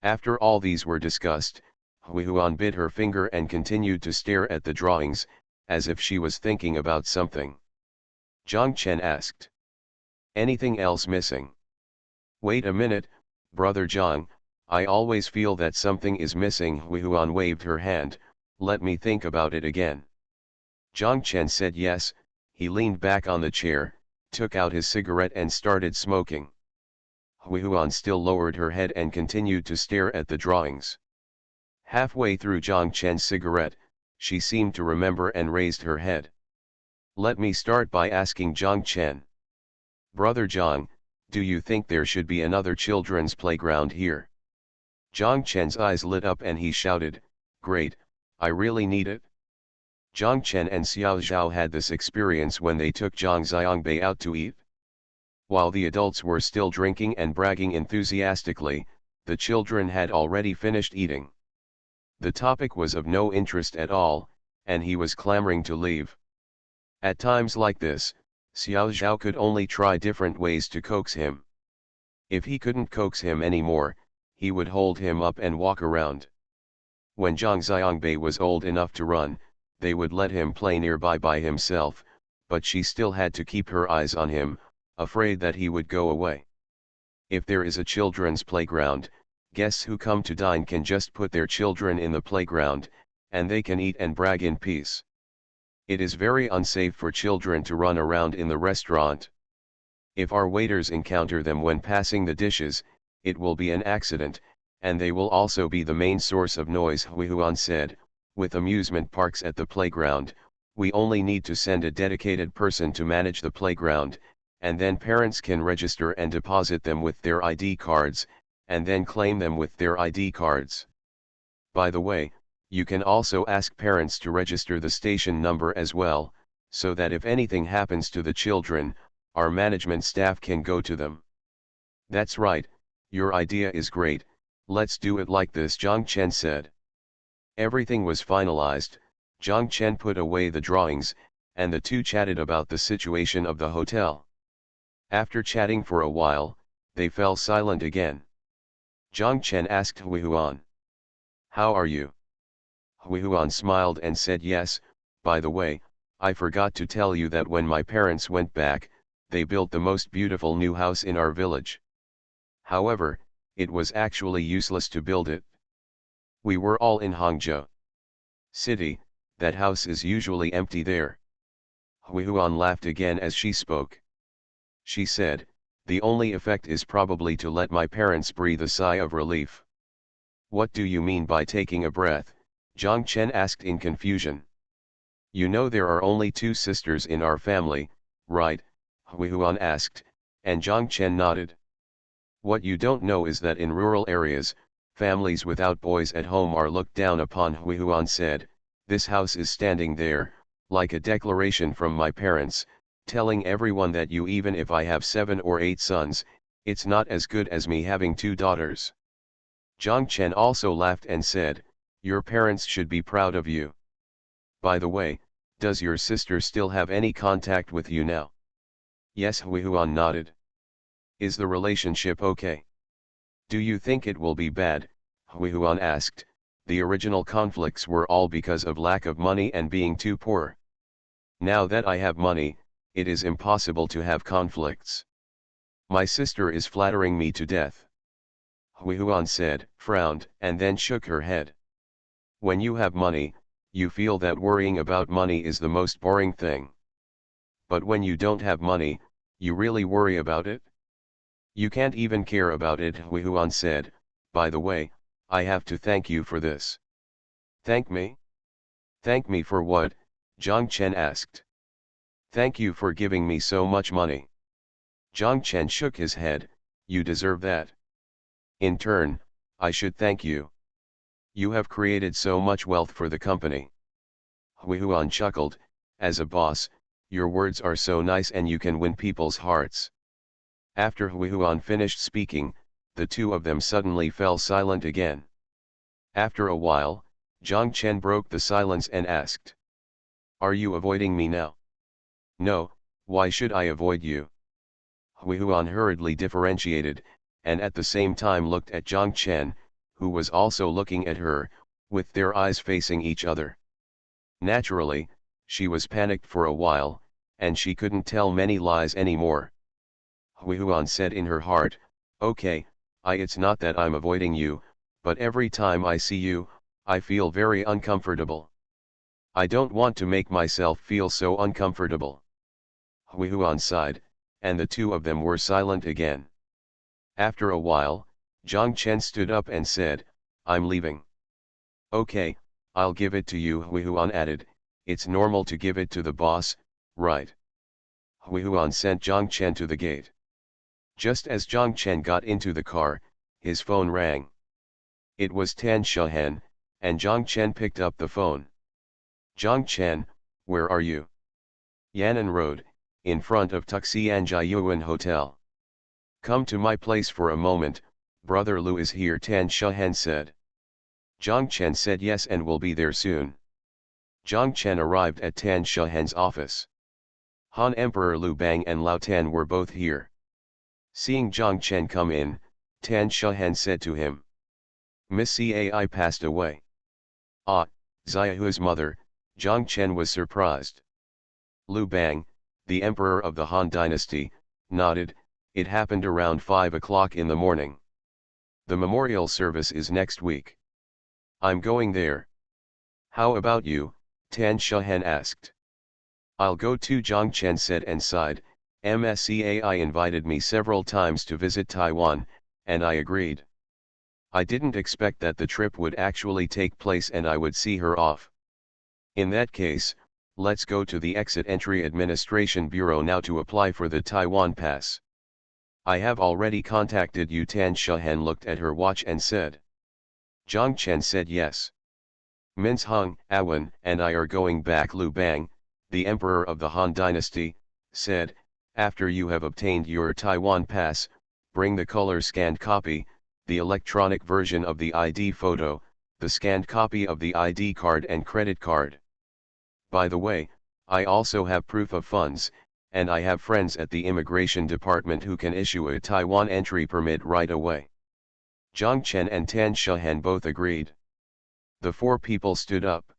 After all these were discussed, Hui Huan bit her finger and continued to stare at the drawings, as if she was thinking about something. Zhang Chen asked, "Anything else missing?" "Wait a minute, brother Zhang, I always feel that something is missing." Hui Huan waved her hand, "Let me think about it again." Zhang Chen said yes. He leaned back on the chair, took out his cigarette and started smoking. Hui Huan still lowered her head and continued to stare at the drawings. Halfway through Zhang Chen's cigarette, she seemed to remember and raised her head. "Let me start by asking Zhang Chen. Brother Zhang, do you think there should be another children's playground here?" Zhang Chen's eyes lit up and he shouted, "Great, I really need it." Zhang Chen and Xiao Zhao had this experience when they took Zhang Xiangbei out to eat. While the adults were still drinking and bragging enthusiastically, the children had already finished eating. The topic was of no interest at all, and he was clamoring to leave. At times like this, Xiao Zhao could only try different ways to coax him. If he couldn't coax him anymore, he would hold him up and walk around. When Zhang Xiangbei was old enough to run, they would let him play nearby by himself, but she still had to keep her eyes on him, afraid that he would go away. If there is a children's playground, guests who come to dine can just put their children in the playground, and they can eat and brag in peace. It is very unsafe for children to run around in the restaurant. If our waiters encounter them when passing the dishes, it will be an accident, and they will also be the main source of noise, Hui Huan said. With amusement parks at the playground, we only need to send a dedicated person to manage the playground, and then parents can register and deposit them with their ID cards, and then claim them with their ID cards. By the way, you can also ask parents to register the station number as well, so that if anything happens to the children, our management staff can go to them. That's right, your idea is great, let's do it like this, Zhang Chen said. Everything was finalized, Zhang Chen put away the drawings, and the two chatted about the situation of the hotel. After chatting for a while, they fell silent again. Zhang Chen asked Hui Huan, "How are you?" Hui Huan smiled and said, "Yes, by the way, I forgot to tell you that when my parents went back, they built the most beautiful new house in our village. However, it was actually useless to build it. We were all in Hangzhou City, that house is usually empty there." Hui Huan laughed again as she spoke. She said, "The only effect is probably to let my parents breathe a sigh of relief." "What do you mean by taking a breath?" Zhang Chen asked in confusion. "You know there are only two sisters in our family, right?" Hui Huan asked, and Zhang Chen nodded. "What you don't know is that in rural areas, families without boys at home are looked down upon," Hui Huan said. "This house is standing there, like a declaration from my parents, telling everyone that even if I have 7 or 8 sons, it's not as good as me having 2 daughters." Zhang Chen also laughed and said, "Your parents should be proud of you. By the way, does your sister still have any contact with you now?" "Yes," Hui Huan nodded. "Is the relationship okay?" "Do you think it will be bad?" Hui Huan asked. "The original conflicts were all because of lack of money and being too poor. Now that I have money, it is impossible to have conflicts. My sister is flattering me to death." Hui Huan said, frowned, and then shook her head. "When you have money, you feel that worrying about money is the most boring thing. But when you don't have money, you really worry about it? You can't even care about it," Hui Huan said. "By the way, I have to thank you for this." "Thank me? Thank me for what?" Zhang Chen asked. "Thank you for giving me so much money." Zhang Chen shook his head. "You deserve that. In turn, I should thank you. You have created so much wealth for the company." Hui Huan chuckled, "As a boss, your words are so nice and you can win people's hearts." After Hui Huan finished speaking, the two of them suddenly fell silent again. After a while, Zhang Chen broke the silence and asked, "Are you avoiding me now?" "No, why should I avoid you?" Hui Huan hurriedly differentiated, and at the same time looked at Zhang Chen, who was also looking at her, with their eyes facing each other. Naturally, she was panicked for a while, and she couldn't tell many lies anymore. Hui Huan said in her heart, "Okay, it's not that I'm avoiding you, but every time I see you, I feel very uncomfortable. I don't want to make myself feel so uncomfortable." Hui Huan sighed, and the two of them were silent again. After a while, Zhang Chen stood up and said, "I'm leaving." "Okay, I'll give it to you," Hui Huan added. "It's normal to give it to the boss, right?" Hui Huan sent Zhang Chen to the gate. Just as Zhang Chen got into the car, his phone rang. It was Tan Shahen, and Zhang Chen picked up the phone. "Zhang Chen, where are you?" "Yan'an Road, in front of Tuxianjiayuan Hotel." "Come to my place for a moment, Brother Lu is here," Tan Shahen said. Zhang Chen said yes and will be there soon. Zhang Chen arrived at Tan Shahen's office. Han Emperor Lu Bang and Lao Tan were both here. Seeing Zhang Chen come in, Tan Shahen said to him, "Miss Cai passed away." "Ah, Xiaohu's mother," Zhang Chen was surprised. Lu Bang, the emperor of the Han dynasty, nodded. "It happened around 5 o'clock in the morning. The memorial service is next week. I'm going there." "How about you?" Tan Shahen asked. "I'll go too," Zhang Chen said and sighed. MSCAI invited me several times to visit Taiwan, and I agreed. I didn't expect that the trip would actually take place and I would see her off. In that case, let's go to the Exit Entry Administration Bureau now to apply for the Taiwan Pass. I have already contacted you. Tan Shahan looked at her watch and said. Zhang Chen said yes. Min's Hung, Awen, and I are going back. Lu Bang, the emperor of the Han dynasty, said, after you have obtained your Taiwan Pass, bring the color scanned copy, the electronic version of the ID photo, the scanned copy of the ID card and credit card. By the way, I also have proof of funds, and I have friends at the immigration department who can issue a Taiwan entry permit right away. Zhang Chen and Tan Shahan both agreed. The four people stood up.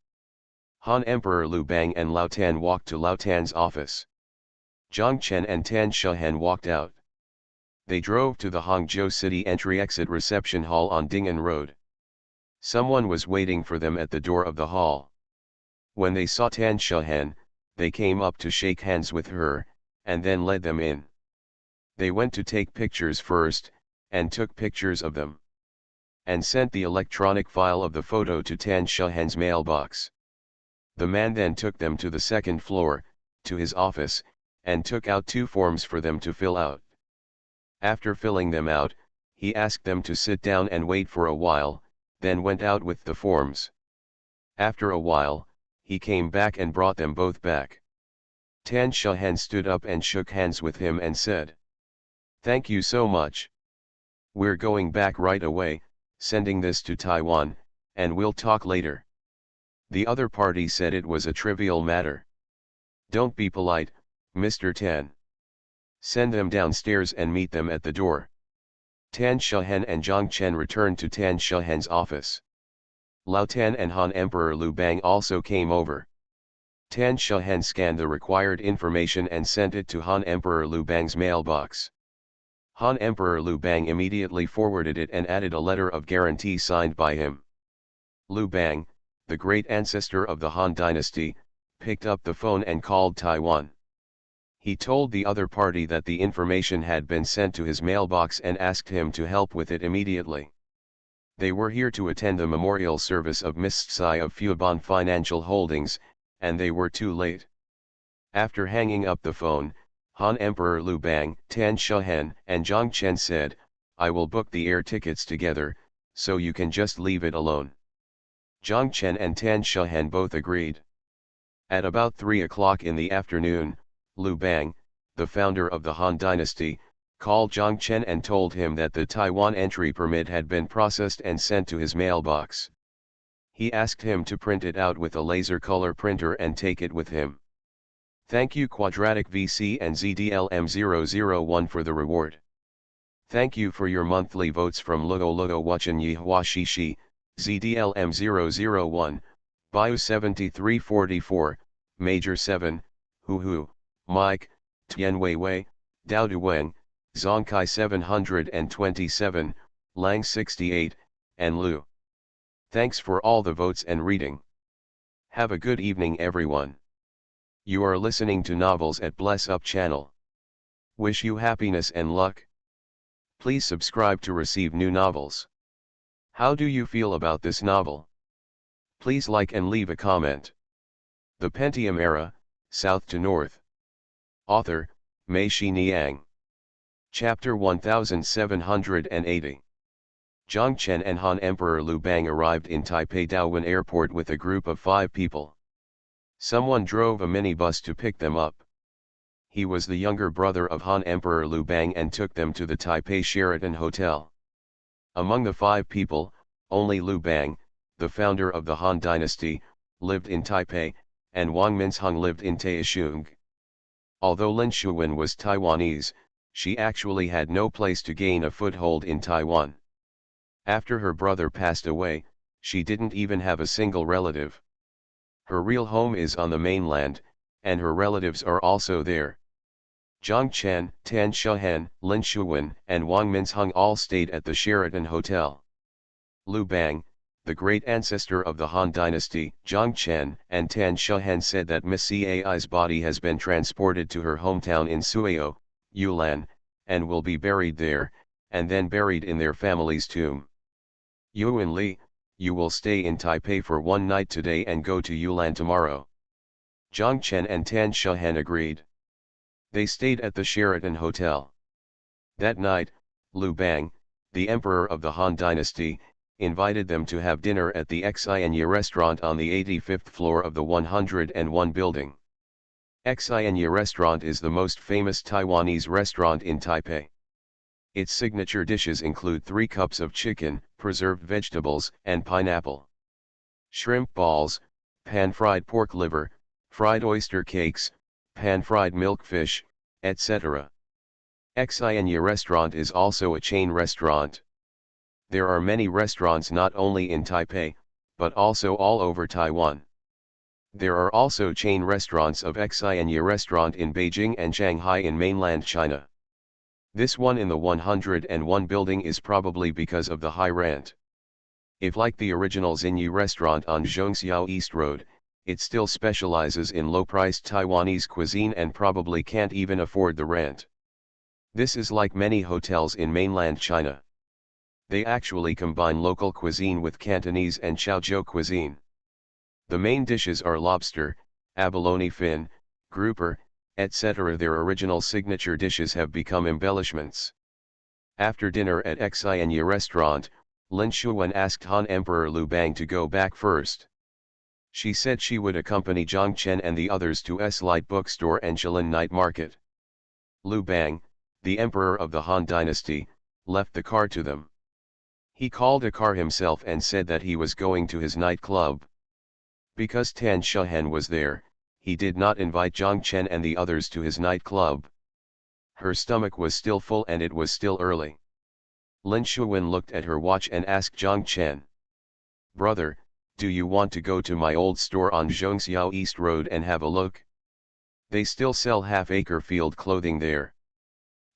Han Emperor Lu Bang and Lao Tan walked to Lao Tan's office. Zhang Chen and Tan Shahan walked out. They drove to the Hangzhou City Entry-Exit Reception Hall on Ding'an Road. Someone was waiting for them at the door of the hall. When they saw Tan Shahan, they came up to shake hands with her, and then led them in. They went to take pictures first, and took pictures of them. And sent the electronic file of the photo to Tan Shahan's mailbox. The man then took them to the second floor, to his office, and took out 2 forms for them to fill out. After filling them out, he asked them to sit down and wait for a while, then went out with the forms. After a while, he came back and brought them both back. Tan Shahan stood up and shook hands with him and said, "Thank you so much. We're going back right away, sending this to Taiwan, and we'll talk later." The other party said it was a trivial matter. "Don't be polite, Mr. Tan. Send them downstairs and meet them at the door." Tan Shahan and Zhang Chen returned to Tan Shahan's office. Lao Tan and Han Emperor Lu Bang also came over. Tan Shahan scanned the required information and sent it to Han Emperor Lu Bang's mailbox. Han Emperor Lu Bang immediately forwarded it and added a letter of guarantee signed by him. Lu Bang, the great ancestor of the Han dynasty, picked up the phone and called Taiwan. He told the other party that the information had been sent to his mailbox and asked him to help with it immediately. They were here to attend the memorial service of Miss Tsai of Fubon Financial Holdings, and they were too late. After hanging up the phone, Han Emperor Lu Bang, Tan Shahan, and Zhang Chen said, "I will book the air tickets together, so you can just leave it alone." Zhang Chen and Tan Shahan both agreed. At about 3 o'clock in the afternoon, Lu Bang, the founder of the Han dynasty, called Zhang Chen and told him that the Taiwan entry permit had been processed and sent to his mailbox. He asked him to print it out with a laser color printer and take it with him. Thank you Quadratic VC and ZDLM001 for the reward. Thank you for your monthly votes from Lugo Lugo Wachan Yihua Shishi, ZDLM001, Bio 7344, Major 7, Hu Hu, Mike, Tian Wei Wei, Dao Duweng, Zongkai 727, Lang 68, and Lu. Thanks for all the votes and reading. Have a good evening everyone. You are listening to Novels at Bless Up channel. Wish you happiness and luck. Please subscribe to receive new novels. How do you feel about this novel? Please like and leave a comment. The Pentium Era, South to North. Author, Mei Shi Niang. Chapter 1780. Zhang Chen and Han Emperor Lu Bang arrived in Taipei Daowen Airport with a group of 5 people. Someone drove a minibus to pick them up. He was the younger brother of Han Emperor Lu Bang and took them to the Taipei Sheraton Hotel. Among the 5 people, only Lu Bang, the founder of the Han dynasty, lived in Taipei, and Wang Minsheng lived in Taichung. Although Lin Shuwen was Taiwanese, she actually had no place to gain a foothold in Taiwan. After her brother passed away, she didn't even have a single relative. Her real home is on the mainland, and her relatives are also there. Zhang Chen, Tan Shahan, Lin Shuwen, and Wang Minsheng all stayed at the Sheraton Hotel. Lu Bang, the great ancestor of the Han Dynasty, Zhang Chen and Tan Shuhen said that Miss Cai's body has been transported to her hometown in Suiyou, Yunnan, and will be buried there, and then buried in their family's tomb. Yuan Li, you will stay in Taipei for one night today and go to Yunnan tomorrow. Zhang Chen and Tan Shuhen agreed. They stayed at the Sheraton Hotel. That night, Liu Bang, the emperor of the Han Dynasty, invited them to have dinner at the Xianye restaurant on the 85th floor of the 101 building. Xianye restaurant is the most famous Taiwanese restaurant in Taipei. Its signature dishes include 3 cups of chicken, preserved vegetables, and pineapple. Shrimp balls, pan-fried pork liver, fried oyster cakes, pan-fried milkfish, etc. Xianye restaurant is also a chain restaurant. There are many restaurants not only in Taipei, but also all over Taiwan. There are also chain restaurants of Xianye restaurant in Beijing and Shanghai in mainland China. This one in the 101 building is probably because of the high rent. If like the original Xinyu restaurant on Zhongxiao East Road, it still specializes in low-priced Taiwanese cuisine and probably can't even afford the rent. This is like many hotels in mainland China. They actually combine local cuisine with Cantonese and Chaozhou cuisine. The main dishes are lobster, abalone fin, grouper, etc. Their original signature dishes have become embellishments. After dinner at Xianye restaurant, Lin Shuwen asked Han Emperor Liu Bang to go back first. She said she would accompany Zhang Chen and the others to S-Light bookstore and Shilin night market. Liu Bang, the emperor of the Han dynasty, left the car to them. He called a car himself and said that he was going to his nightclub. Because Tan Shuhen was there, he did not invite Zhang Chen and the others to his nightclub. Her stomach was still full and it was still early. Lin Shuwen looked at her watch and asked Zhang Chen, "Brother, do you want to go to my old store on Zhongxiao East Road and have a look? They still sell half-acre field clothing there."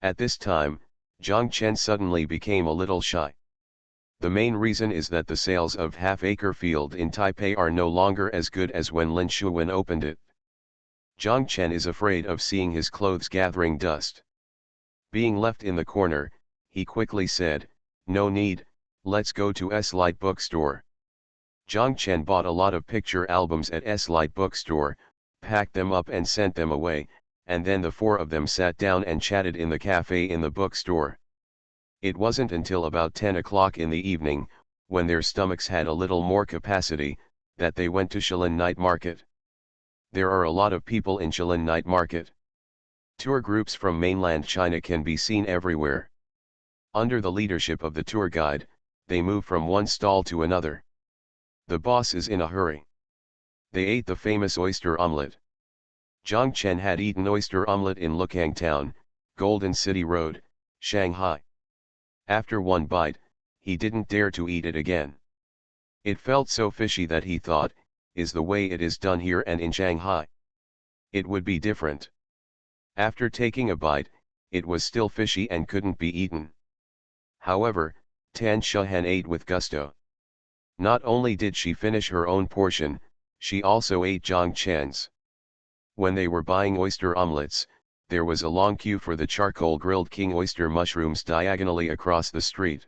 At this time, Zhang Chen suddenly became a little shy. The main reason is that the sales of half-acre field in Taipei are no longer as good as when Lin Shuwen opened it. Zhang Chen is afraid of seeing his clothes gathering dust. Being left in the corner, he quickly said, "No need, let's go to S-Light bookstore." Zhang Chen bought a lot of picture albums at S-Light bookstore, packed them up and sent them away, and then the 4 of them sat down and chatted in the cafe in the bookstore. It wasn't until about 10 o'clock in the evening, when their stomachs had a little more capacity, that they went to Shilin night market. There are a lot of people in Shilin night market. Tour groups from mainland China can be seen everywhere. Under the leadership of the tour guide, they move from one stall to another. The boss is in a hurry. They ate the famous oyster omelette. Zhang Chen had eaten oyster omelette in Lukang Town, Golden City Road, Shanghai. After one bite, he didn't dare to eat it again. It felt so fishy that he thought, is the way it is done here and in Shanghai. It would be different. After taking a bite, it was still fishy and couldn't be eaten. However, Tan Shuhen ate with gusto. Not only did she finish her own portion, she also ate Zhang Chen's. When they were buying oyster omelets, there was a long queue for the charcoal grilled king oyster mushrooms diagonally across the street.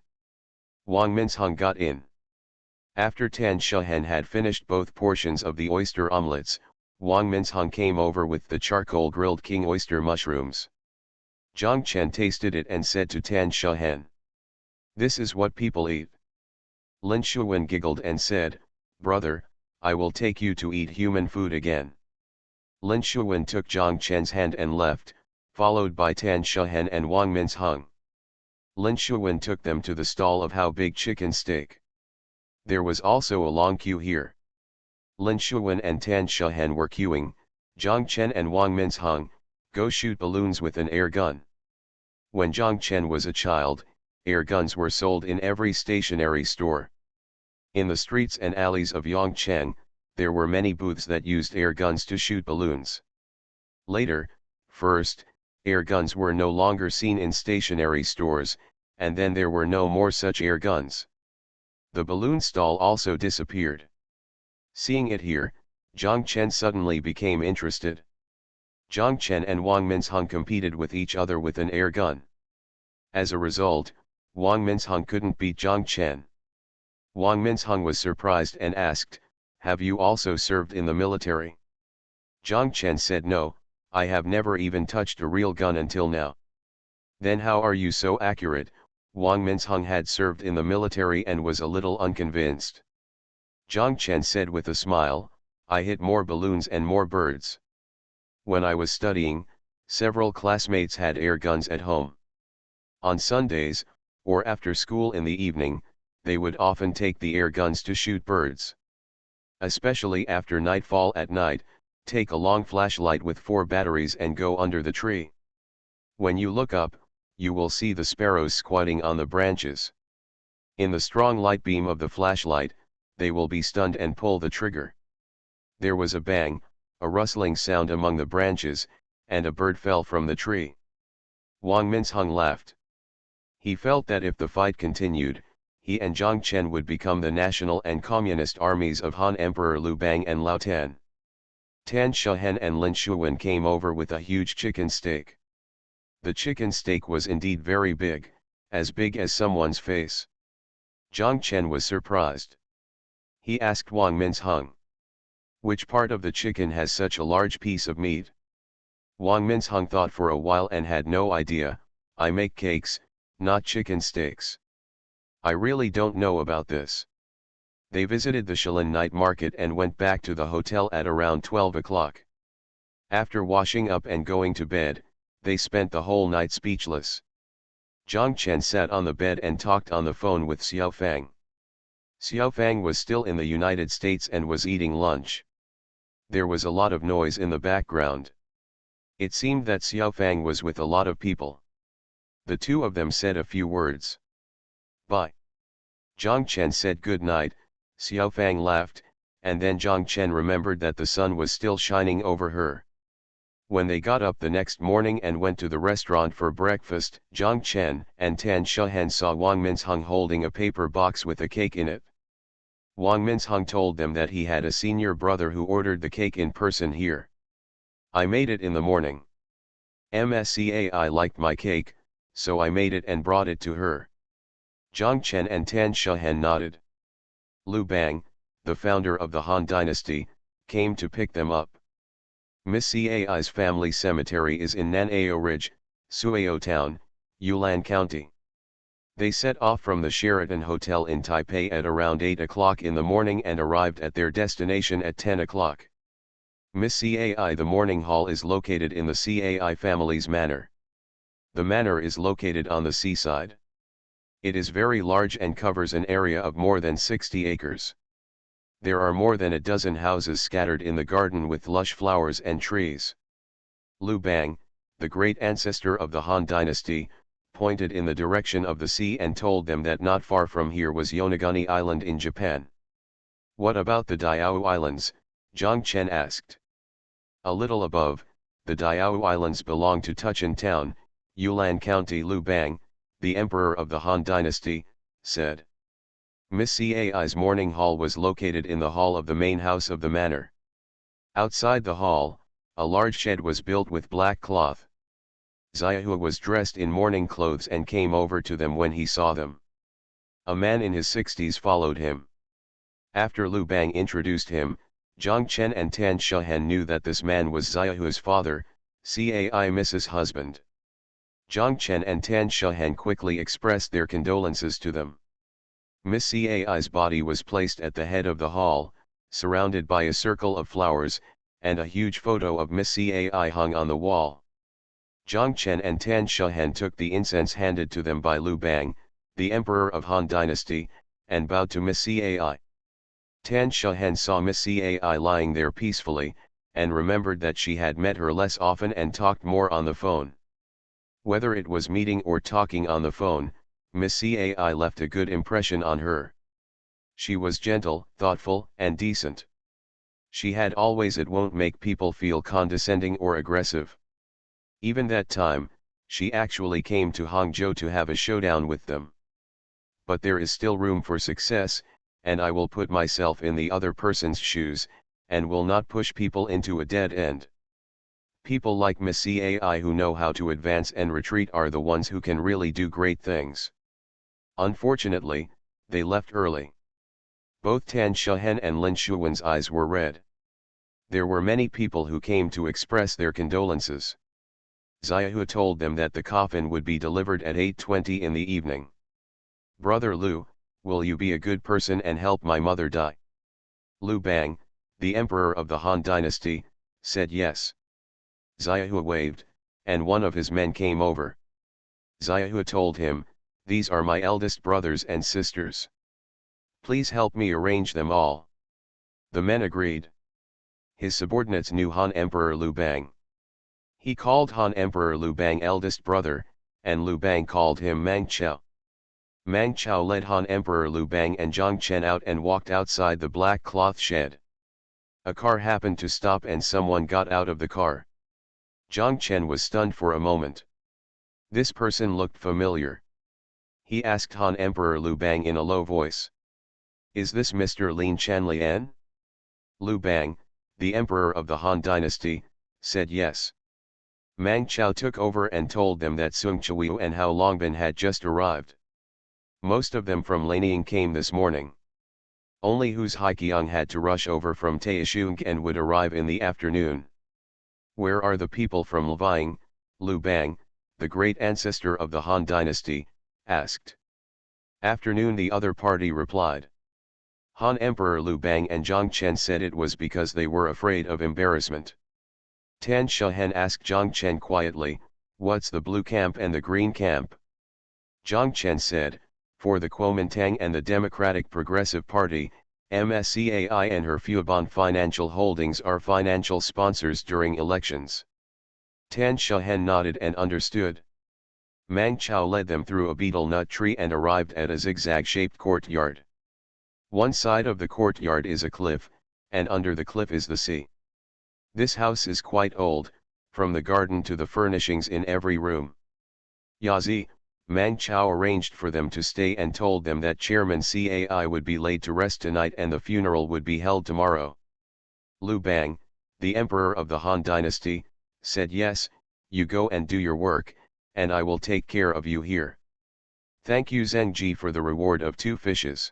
Wang Minsheng got in. After Tan Shuhen had finished both portions of the oyster omelets, Wang Minsheng came over with the charcoal grilled king oyster mushrooms. Zhang Chen tasted it and said to Tan Shuhen, "This is what people eat." Lin Shuwen giggled and said, "Brother, I will take you to eat human food again." Lin Shuwen took Zhang Chen's hand and left, followed by Tan Shuhen and Wang Minsheng. Lin Shuwen took them to the stall of How Big Chicken Steak. There was also a long queue here. Lin Shuwen and Tan Shuhen were queuing. Zhang Chen and Wang Minsheng, go shoot balloons with an air gun. When Zhang Chen was a child, air guns were sold in every stationery store. In the streets and alleys of Yongcheng, there were many booths that used air guns to shoot balloons. Later, first, air guns were no longer seen in stationery stores, and then there were no more such air guns. The balloon stall also disappeared. Seeing it here, Zhang Chen suddenly became interested. Zhang Chen and Wang Minsheng competed with each other with an air gun. As a result, Wang Minsheng couldn't beat Zhang Chen. Wang Minsheng was surprised and asked, "Have you also served in the military?" Zhang Chen said, "No, I have never even touched a real gun until now." "Then how are you so accurate?" Wang Minsheng had served in the military and was a little unconvinced. Zhang Chen said with a smile, "I hit more balloons and more birds. When I was studying, several classmates had air guns at home. On Sundays, or after school in the evening, they would often take the air guns to shoot birds. Especially after nightfall at night, take a long flashlight with 4 batteries and go under the tree. When you look up, you will see the sparrows squatting on the branches. In the strong light beam of the flashlight, they will be stunned and pull the trigger." There was a bang, a rustling sound among the branches, and a bird fell from the tree. Wang Minsheng laughed. He felt that if the fight continued, he and Zhang Chen would become the national and communist armies of Han Emperor Liu Bang and Lao Tan. Tan Shuhen and Lin Shuwen came over with a huge chicken steak. The chicken steak was indeed very big, as big as someone's face. Zhang Chen was surprised. He asked Wang Minsheng, "Which part of the chicken has such a large piece of meat?" Wang Minsheng thought for a while and had no idea. "I make cakes, not chicken steaks. I really don't know about this." They visited the Shilin night market and went back to the hotel at around 12 o'clock. After washing up and going to bed, they spent the whole night speechless. Zhang Chen sat on the bed and talked on the phone with Xiao Fang. Xiao Fang was still in the United States and was eating lunch. There was a lot of noise in the background. It seemed that Xiao Fang was with a lot of people. The two of them said a few words. "Bye." Zhang Chen said good night. Xiao Fang laughed, and then Zhang Chen remembered that the sun was still shining over her. When they got up the next morning and went to the restaurant for breakfast, Zhang Chen and Tan Shuhen saw Wang Minsheng holding a paper box with a cake in it. Wang Minsheng told them that he had a senior brother who ordered the cake in person here. "I made it in the morning. MSCAI liked my cake, so I made it and brought it to her." Zhang Chen and Tan Shuhen nodded. Liu Bang, the founder of the Han dynasty, came to pick them up. Miss Cai's family cemetery is in Nanao Ridge, Suao Town, Yunnan County. They set off from the Sheraton Hotel in Taipei at around 8 o'clock in the morning and arrived at their destination at 10 o'clock. Miss Cai the mourning hall is located in the Cai family's manor. The manor is located on the seaside. It is very large and covers an area of more than 60 acres. There are more than a dozen houses scattered in the garden with lush flowers and trees. Liu Bang, the great ancestor of the Han dynasty, pointed in the direction of the sea and told them that not far from here was Yonaguni Island in Japan. "What about the Diao Islands?" Zhang Chen asked. "A little above, the Diao Islands belong to Tuchan Town, Yunnan County." Liu Bang, the emperor of the Han dynasty, said. Miss Cai's mourning hall was located in the hall of the main house of the manor. Outside the hall, a large shed was built with black cloth. Xiahua was dressed in mourning clothes and came over to them when he saw them. A man in his 60s followed him. After Liu Bang introduced him, Zhang Chen and Tan Shuhen knew that this man was Xiahua's father, Cai Mrs. husband. Zhang Chen and Tan Shuhen quickly expressed their condolences to them. Miss Cai's body was placed at the head of the hall, surrounded by a circle of flowers, and a huge photo of Miss Cai hung on the wall. Zhang Chen and Tan Shuhen took the incense handed to them by Liu Bang, the emperor of Han dynasty, and bowed to Miss Cai. Tan Shuhen saw Miss Cai lying there peacefully, and remembered that she had met her less often and talked more on the phone. Whether it was meeting or talking on the phone, Miss Cai left a good impression on her. She was gentle, thoughtful, and decent. She had always it won't make people feel condescending or aggressive. Even that time, she actually came to Hangzhou to have a showdown with them. but there is still room for success, and I will put myself in the other person's shoes, and will not push people into a dead end. People like Miss CAI who know how to advance and retreat are the ones who can really do great things. Unfortunately, they left early. Both Tan Shuhen and Lin Shuwen's eyes were red. There were many people who came to express their condolences. Xiaohu told them that the coffin would be delivered at 8:20 in the evening. "Brother Lu, will you be a good person and help my mother die?" Lu Bang, the emperor of the Han dynasty, said yes. Xiaohu waved, and one of his men came over. Xiaohu told him, "These are my eldest brothers and sisters. Please help me arrange them all." The men agreed. His subordinates knew Han Emperor Lu Bang. He called Han Emperor Lu Bang eldest brother, and Lu Bang called him Mang Chao. Mang Chao led Han Emperor Lu Bang and Zhang Chen out and walked outside the black cloth shed. A car happened to stop and someone got out of the car. Zhang Chen was stunned for a moment. This person looked familiar. He asked Han Emperor Lu Bang in a low voice, "Is this Mr. Lin Chanlian?" Lu Bang, the emperor of the Han dynasty, said yes. Mang Chao took over and told them that Sung Chiu and Hao Longbin had just arrived. Most of them from Lanying came this morning. Only Hu's Haiqiang had to rush over from Taishung and would arrive in the afternoon. "Where are the people from Lvying?" Lu Bang, the great ancestor of the Han dynasty, asked. "Afternoon," the other party replied. Han Emperor Lu Bang and Zhang Chen said it was because they were afraid of embarrassment. Tan Shuhen asked Zhang Chen quietly, "What's the blue camp and the green camp?" Zhang Chen said, "For the Kuomintang and the Democratic Progressive Party, MSCAI and her Fuobon Financial Holdings are financial sponsors during elections." Tan Shuhen nodded and understood. Mang Chao led them through a betel nut tree and arrived at a zigzag-shaped courtyard. One side of the courtyard is a cliff, and under the cliff is the sea. This house is quite old, from the garden to the furnishings in every room. Yazi, Mang Chao arranged for them to stay and told them that Chairman Cai would be laid to rest tonight and the funeral would be held tomorrow. Lu Bang, the emperor of the Han dynasty, said yes, "You go and do your work, and I will take care of you here." "Thank you Zhengji for the reward of 2 fishes.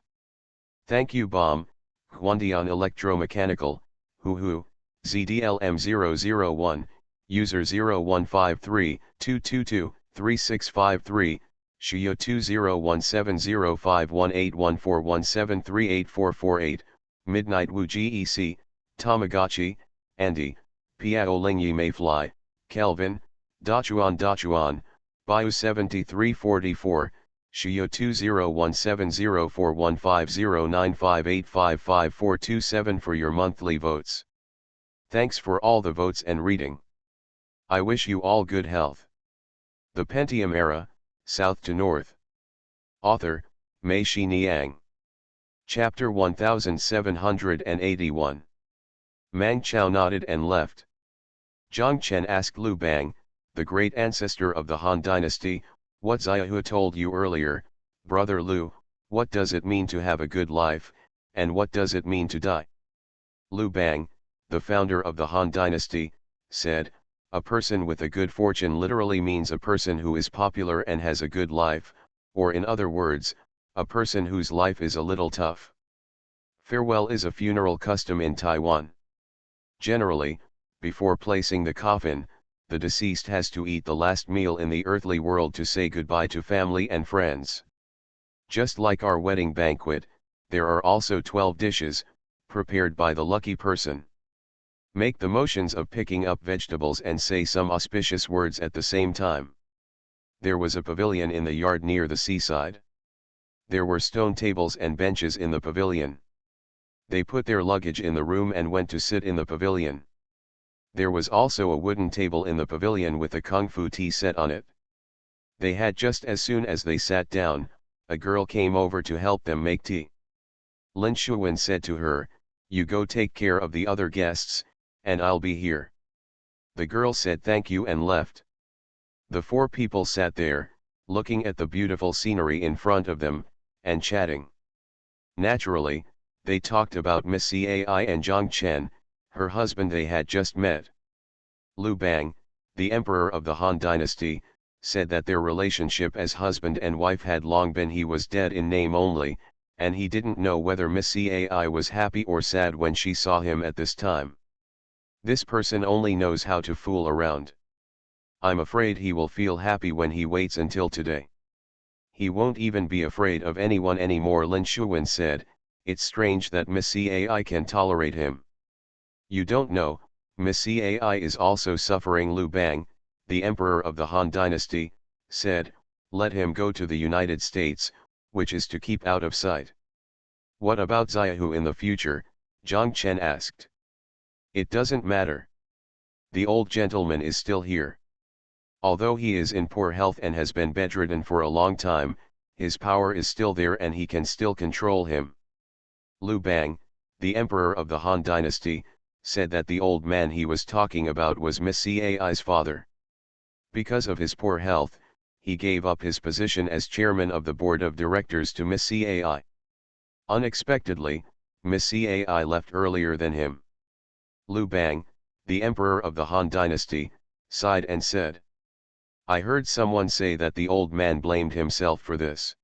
"Thank you Bom, Huandian Electromechanical, Hu, ZDLM001, user 0153-222-3653, Shuyo 201705181417384448, Midnight Wu GEC, Tamagotchi, Andy, Piao Lingyi Mayfly, Kelvin, Dachuan, Bayou 7344, Shuyo 201704150958555427 for your monthly votes. Thanks for all the votes and reading. I wish you all good health. The Pentium Era, South to North. Author, Mei Shi Niang. Chapter 1781. Mang Chao nodded and left. Zhang Chen asked Lu Bang, the great ancestor of the Han dynasty, "What Xiaohu told you earlier, Brother Lu, what does it mean to have a good life, and what does it mean to die?" Lu Bang, the founder of the Han dynasty, said, "A person with a good fortune literally means a person who is popular and has a good life, or in other words, a person whose life is a little tough." Farewell is a funeral custom in Taiwan. Generally, before placing the coffin, the deceased has to eat the last meal in the earthly world to say goodbye to family and friends. Just like our wedding banquet, there are also 12 dishes, prepared by the lucky person. Make the motions of picking up vegetables and say some auspicious words at the same time. There was a pavilion in the yard near the seaside. There were stone tables and benches in the pavilion. They put their luggage in the room and went to sit in the pavilion. There was also a wooden table in the pavilion with a kung fu tea set on it. They had just as soon as they sat down, a girl came over to help them make tea. Lin Shuwen said to her, "You go take care of the other guests, and I'll be here." The girl said thank you and left. The 4 people sat there, looking at the beautiful scenery in front of them, and chatting. Naturally, they talked about Miss Cai and Zhang Chen, her husband they had just met. Liu Bang, the emperor of the Han dynasty, said that their relationship as husband and wife had long been he was dead in name only, and he didn't know whether Miss Cai was happy or sad when she saw him at this time. This person only knows how to fool around. I'm afraid he will feel happy when he waits until today. He won't even be afraid of anyone anymore, Lin Shuwen said. It's strange that Miss Cai can tolerate him. You don't know, Miss Cai is also suffering, Liu Bang, the emperor of the Han dynasty, said. Let him go to the United States, which is to keep out of sight. What about Xiaohu in the future? Zhang Chen asked. It doesn't matter. The old gentleman is still here. Although he is in poor health and has been bedridden for a long time, his power is still there and he can still control him. Liu Bang, the emperor of the Han dynasty, said that the old man he was talking about was Miss Cai's father. Because of his poor health, he gave up his position as chairman of the board of directors to Miss Cai. Unexpectedly, Miss Cai left earlier than him. Liu Bang, the emperor of the Han dynasty, sighed and said, I heard someone say that the old man blamed himself for this.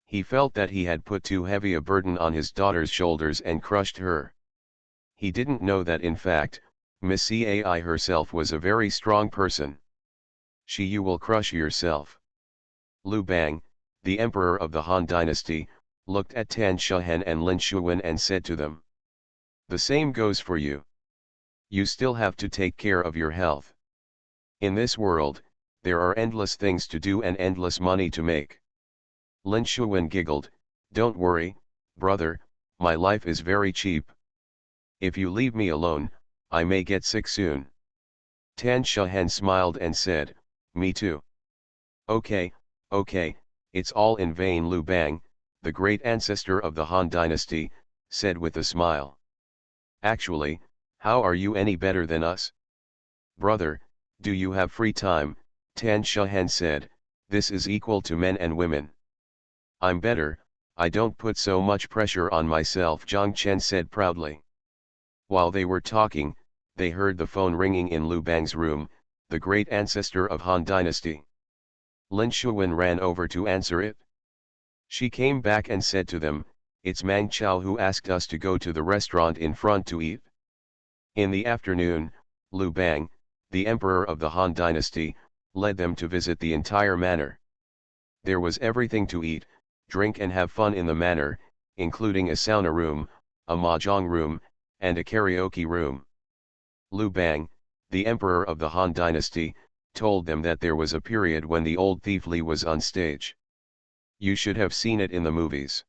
He felt that he had put too heavy a burden on his daughter's shoulders and crushed her. He didn't know that in fact, Miss Cai herself was a very strong person. You will crush yourself. Liu Bang, the emperor of the Han dynasty, looked at Tan Shuhen and Lin Shuwen and said to them, the same goes for you. You still have to take care of your health. In this world, there are endless things to do and endless money to make. Lin Shuwen giggled, don't worry, brother, my life is very cheap. If you leave me alone, I may get sick soon. Tan Shuhen smiled and said, me too. Okay, it's all in vain, Liu Bang, the great ancestor of the Han dynasty, said with a smile. Actually, how are you any better than us? Brother, do you have free time? Tan Shuhen said, this is equal to men and women. I'm better, I don't put so much pressure on myself, Zhang Chen said proudly. While they were talking, they heard the phone ringing in Liu Bang's room, the great ancestor of Han dynasty. Lin Shuwen ran over to answer it. She came back and said to them, it's Mang Chao who asked us to go to the restaurant in front to eat. In the afternoon, Liu Bang, the emperor of the Han dynasty, led them to visit the entire manor. There was everything to eat, drink and have fun in the manor, including a sauna room, a mahjong room, and a karaoke room. Liu Bang, the emperor of the Han dynasty, told them that there was a period when the old thief Li was on stage. You should have seen it in the movies.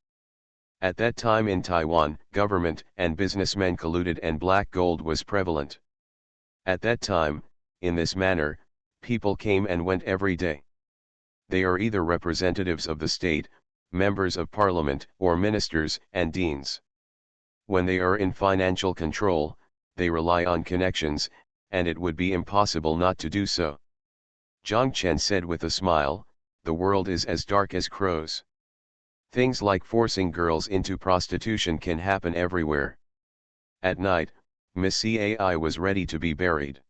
At that time in Taiwan, government and businessmen colluded and black gold was prevalent. At that time, in this manner, people came and went every day. They are either representatives of the state, members of parliament, or ministers and deans. When they are in financial control, they rely on connections, and it would be impossible not to do so. Zhang Chen said with a smile, the world is as dark as crows. Things like forcing girls into prostitution can happen everywhere. At night, Miss Cai was ready to be buried.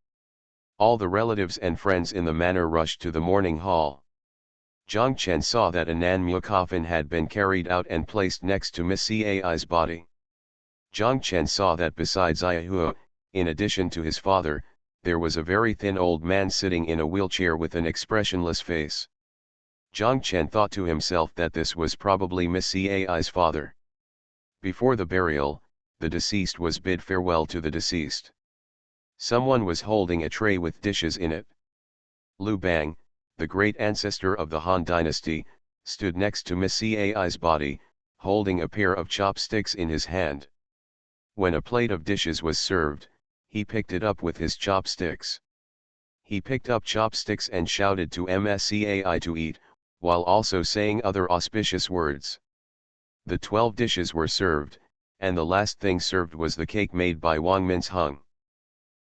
All the relatives and friends in the manor rushed to the mourning hall. Zhang Chen saw that a Nanmu coffin had been carried out and placed next to Miss Cai's body. Zhang Chen saw that besides Xiahua, in addition to his father, there was a very thin old man sitting in a wheelchair with an expressionless face. Zhang Chen thought to himself that this was probably Miss Cai's father. Before the burial, the deceased was bid farewell to the deceased. Someone was holding a tray with dishes in it. Liu Bang, the great ancestor of the Han dynasty, stood next to Miss Cai's body, holding a pair of chopsticks in his hand. When a plate of dishes was served, he picked it up with his chopsticks. He picked up chopsticks and shouted to Miss Cai to eat, while also saying other auspicious words. The 12 dishes were served, and the last thing served was the cake made by Wang Minsheng.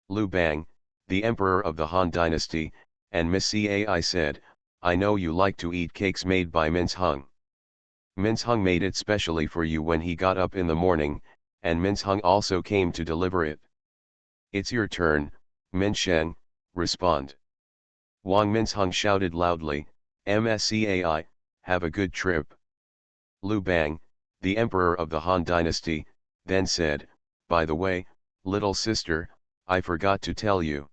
Liu Bang, the emperor of the Han dynasty, and Miss Cai said, I know you like to eat cakes made by Minsheng. Minshung made it specially for you when he got up in the morning, and Minshung also came to deliver it. It's your turn, Minsheng, respond. Wang Minshung shouted loudly, MSCAI, have a good trip. Liu Bang, the emperor of the Han dynasty, then said, by the way, little sister, I forgot to tell you.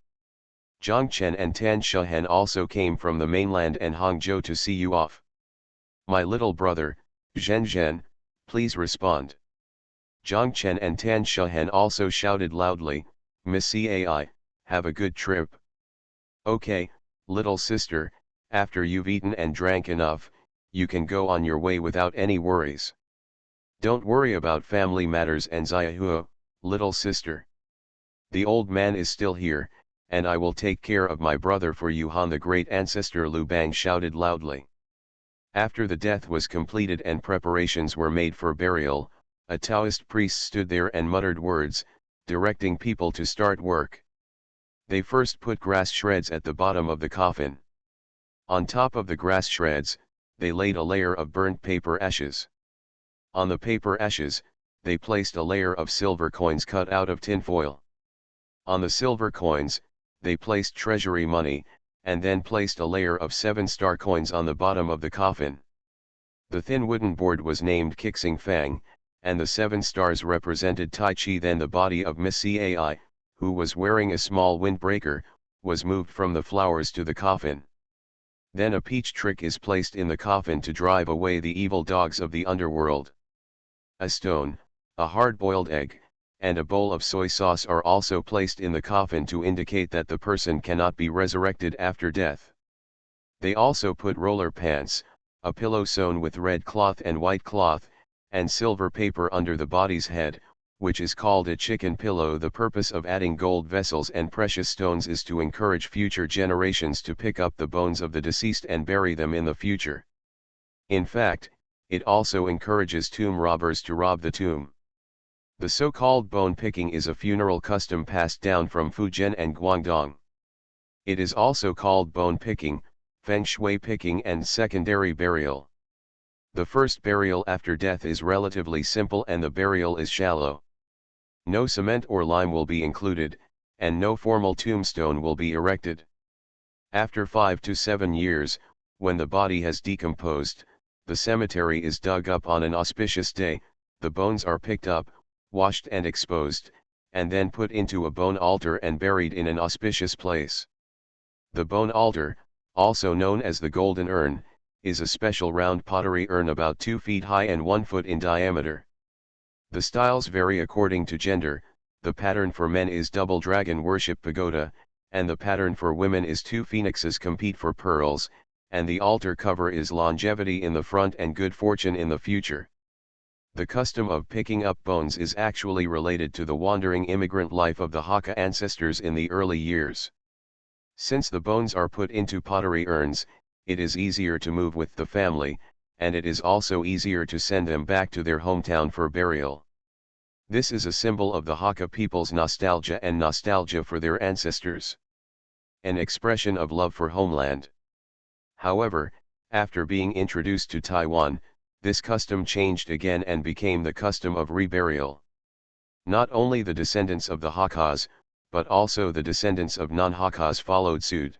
Zhang Chen and Tan Shuhen also came from the mainland and Hangzhou to see you off. My little brother, Zhen Zhen, please respond. Zhang Chen and Tan Shuhen also shouted loudly, Miss Cai, have a good trip. Okay, little sister, after you've eaten and drank enough, you can go on your way without any worries. Don't worry about family matters and Ziahuo, little sister. The old man is still here, and I will take care of my brother for you. Han the great ancestor Liu Bang shouted loudly. After the death was completed and preparations were made for burial, a Taoist priest stood there and muttered words, directing people to start work. They first put grass shreds at the bottom of the coffin. On top of the grass shreds, they laid a layer of burnt paper ashes. On the paper ashes, they placed a layer of silver coins cut out of tin foil. On the silver coins, they placed treasury money, and then placed a layer of 7-star coins on the bottom of the coffin. The thin wooden board was named Kixing Fang, and the 7 stars represented Tai Chi. Then the body of Miss Cai, who was wearing a small windbreaker, was moved from the flowers to the coffin. Then a peach trick is placed in the coffin to drive away the evil dogs of the underworld. A stone, a hard-boiled egg, and a bowl of soy sauce are also placed in the coffin to indicate that the person cannot be resurrected after death. They also put roller pants, a pillow sewn with red cloth and white cloth, and silver paper under the body's head, which is called a chicken pillow. The purpose of adding gold vessels and precious stones is to encourage future generations to pick up the bones of the deceased and bury them in the future. In fact, it also encourages tomb robbers to rob the tomb. The so-called bone picking is a funeral custom passed down from Fujian and Guangdong. It is also called bone picking, feng shui picking, and secondary burial. The first burial after death is relatively simple and the burial is shallow. No cement or lime will be included, and no formal tombstone will be erected. After 5 to 7 years, when the body has decomposed, the cemetery is dug up on an auspicious day, the bones are picked up, washed and exposed, and then put into a bone altar and buried in an auspicious place. The bone altar, also known as the golden urn, is a special round pottery urn about 2 feet high and 1 foot in diameter. The styles vary according to gender. The pattern for men is double dragon worship pagoda, and the pattern for women is 2 phoenixes compete for pearls, and the altar cover is longevity in the front and good fortune in the future. The custom of picking up bones is actually related to the wandering immigrant life of the Hakka ancestors in the early years. Since the bones are put into pottery urns, it is easier to move with the family, and it is also easier to send them back to their hometown for burial. This is a symbol of the Hakka people's nostalgia and nostalgia for their ancestors. An expression of love for homeland. However, after being introduced to Taiwan, this custom changed again and became the custom of reburial. Not only the descendants of the Hakkas, but also the descendants of non-Hakkas followed suit.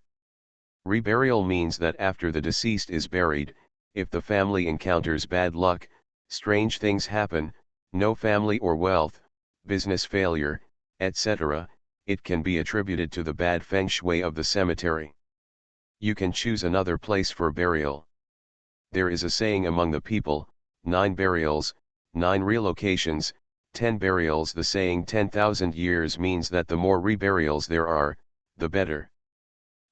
Reburial means that after the deceased is buried, if the family encounters bad luck, strange things happen, no family or wealth, business failure, etc., it can be attributed to the bad feng shui of the cemetery. You can choose another place for burial. There is a saying among the people, 9 burials, 9 relocations, 10 burials. The saying 10,000 years means that the more reburials there are, the better.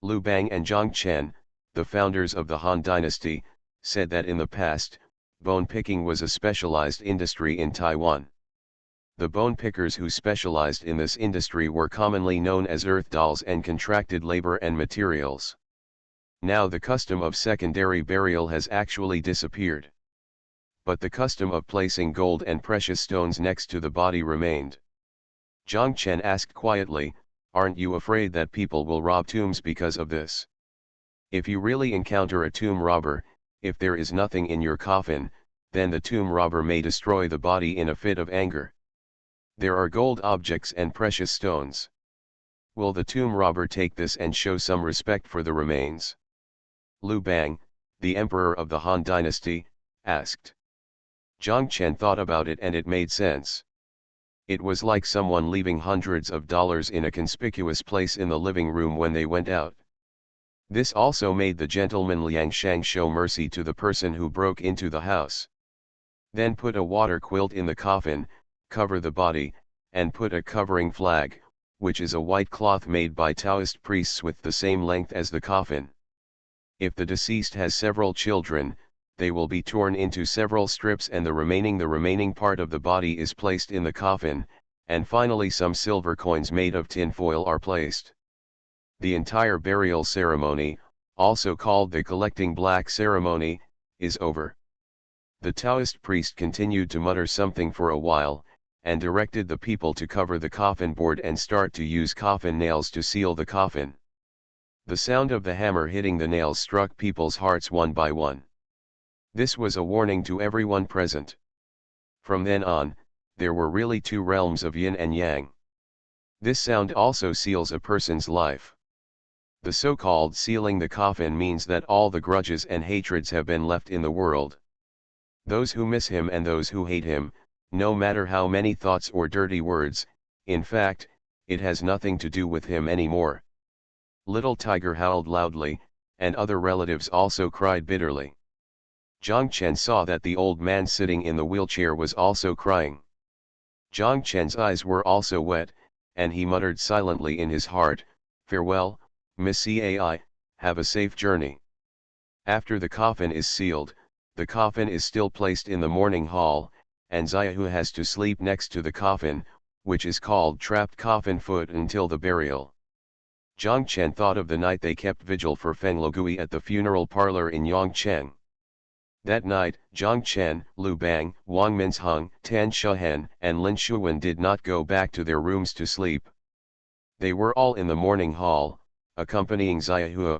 Liu Bang and Zhang Chen, the founders of the Han dynasty, said that in the past, bone picking was a specialized industry in Taiwan. The bone pickers who specialized in this industry were commonly known as earth dolls and contracted labor and materials. Now the custom of secondary burial has actually disappeared. But the custom of placing gold and precious stones next to the body remained. Zhang Chen asked quietly, "Aren't you afraid that people will rob tombs because of this? If you really encounter a tomb robber, if there is nothing in your coffin, then the tomb robber may destroy the body in a fit of anger. There are gold objects and precious stones. Will the tomb robber take this and show some respect for the remains? Liu Bang, the emperor of the Han dynasty, asked. Zhang Chen thought about it and it made sense. It was like someone leaving hundreds of dollars in a conspicuous place in the living room when they went out. This also made the gentleman Liang Shang show mercy to the person who broke into the house. Then put a water quilt in the coffin, cover the body, and put a covering flag, which is a white cloth made by Taoist priests with the same length as the coffin. If the deceased has several children, they will be torn into several strips and the remaining part of the body is placed in the coffin, and finally some silver coins made of tin foil are placed. The entire burial ceremony, also called the collecting black ceremony, is over. The Taoist priest continued to mutter something for a while, and directed the people to cover the coffin board and start to use coffin nails to seal the coffin. The sound of the hammer hitting the nails struck people's hearts one by one. This was a warning to everyone present. From then on, there were really two realms of yin and yang. This sound also seals a person's life. The so-called sealing the coffin means that all the grudges and hatreds have been left in the world. Those who miss him and those who hate him, no matter how many thoughts or dirty words, in fact, it has nothing to do with him anymore. Little Tiger howled loudly, and other relatives also cried bitterly. Zhang Chen saw that the old man sitting in the wheelchair was also crying. Zhang Chen's eyes were also wet, and he muttered silently in his heart, "Farewell, Miss Cai, have a safe journey." After the coffin is sealed, the coffin is still placed in the mourning hall, and Xiaohu has to sleep next to the coffin, which is called trapped coffin foot until the burial. Zhang Chen thought of the night they kept vigil for Feng Logui at the funeral parlor in Yongcheng. That night, Zhang Chen, Liu Bang, Wang Minzheng, Tan Shuhen, and Lin Shuwen did not go back to their rooms to sleep. They were all in the mourning hall, accompanying Xiaohu.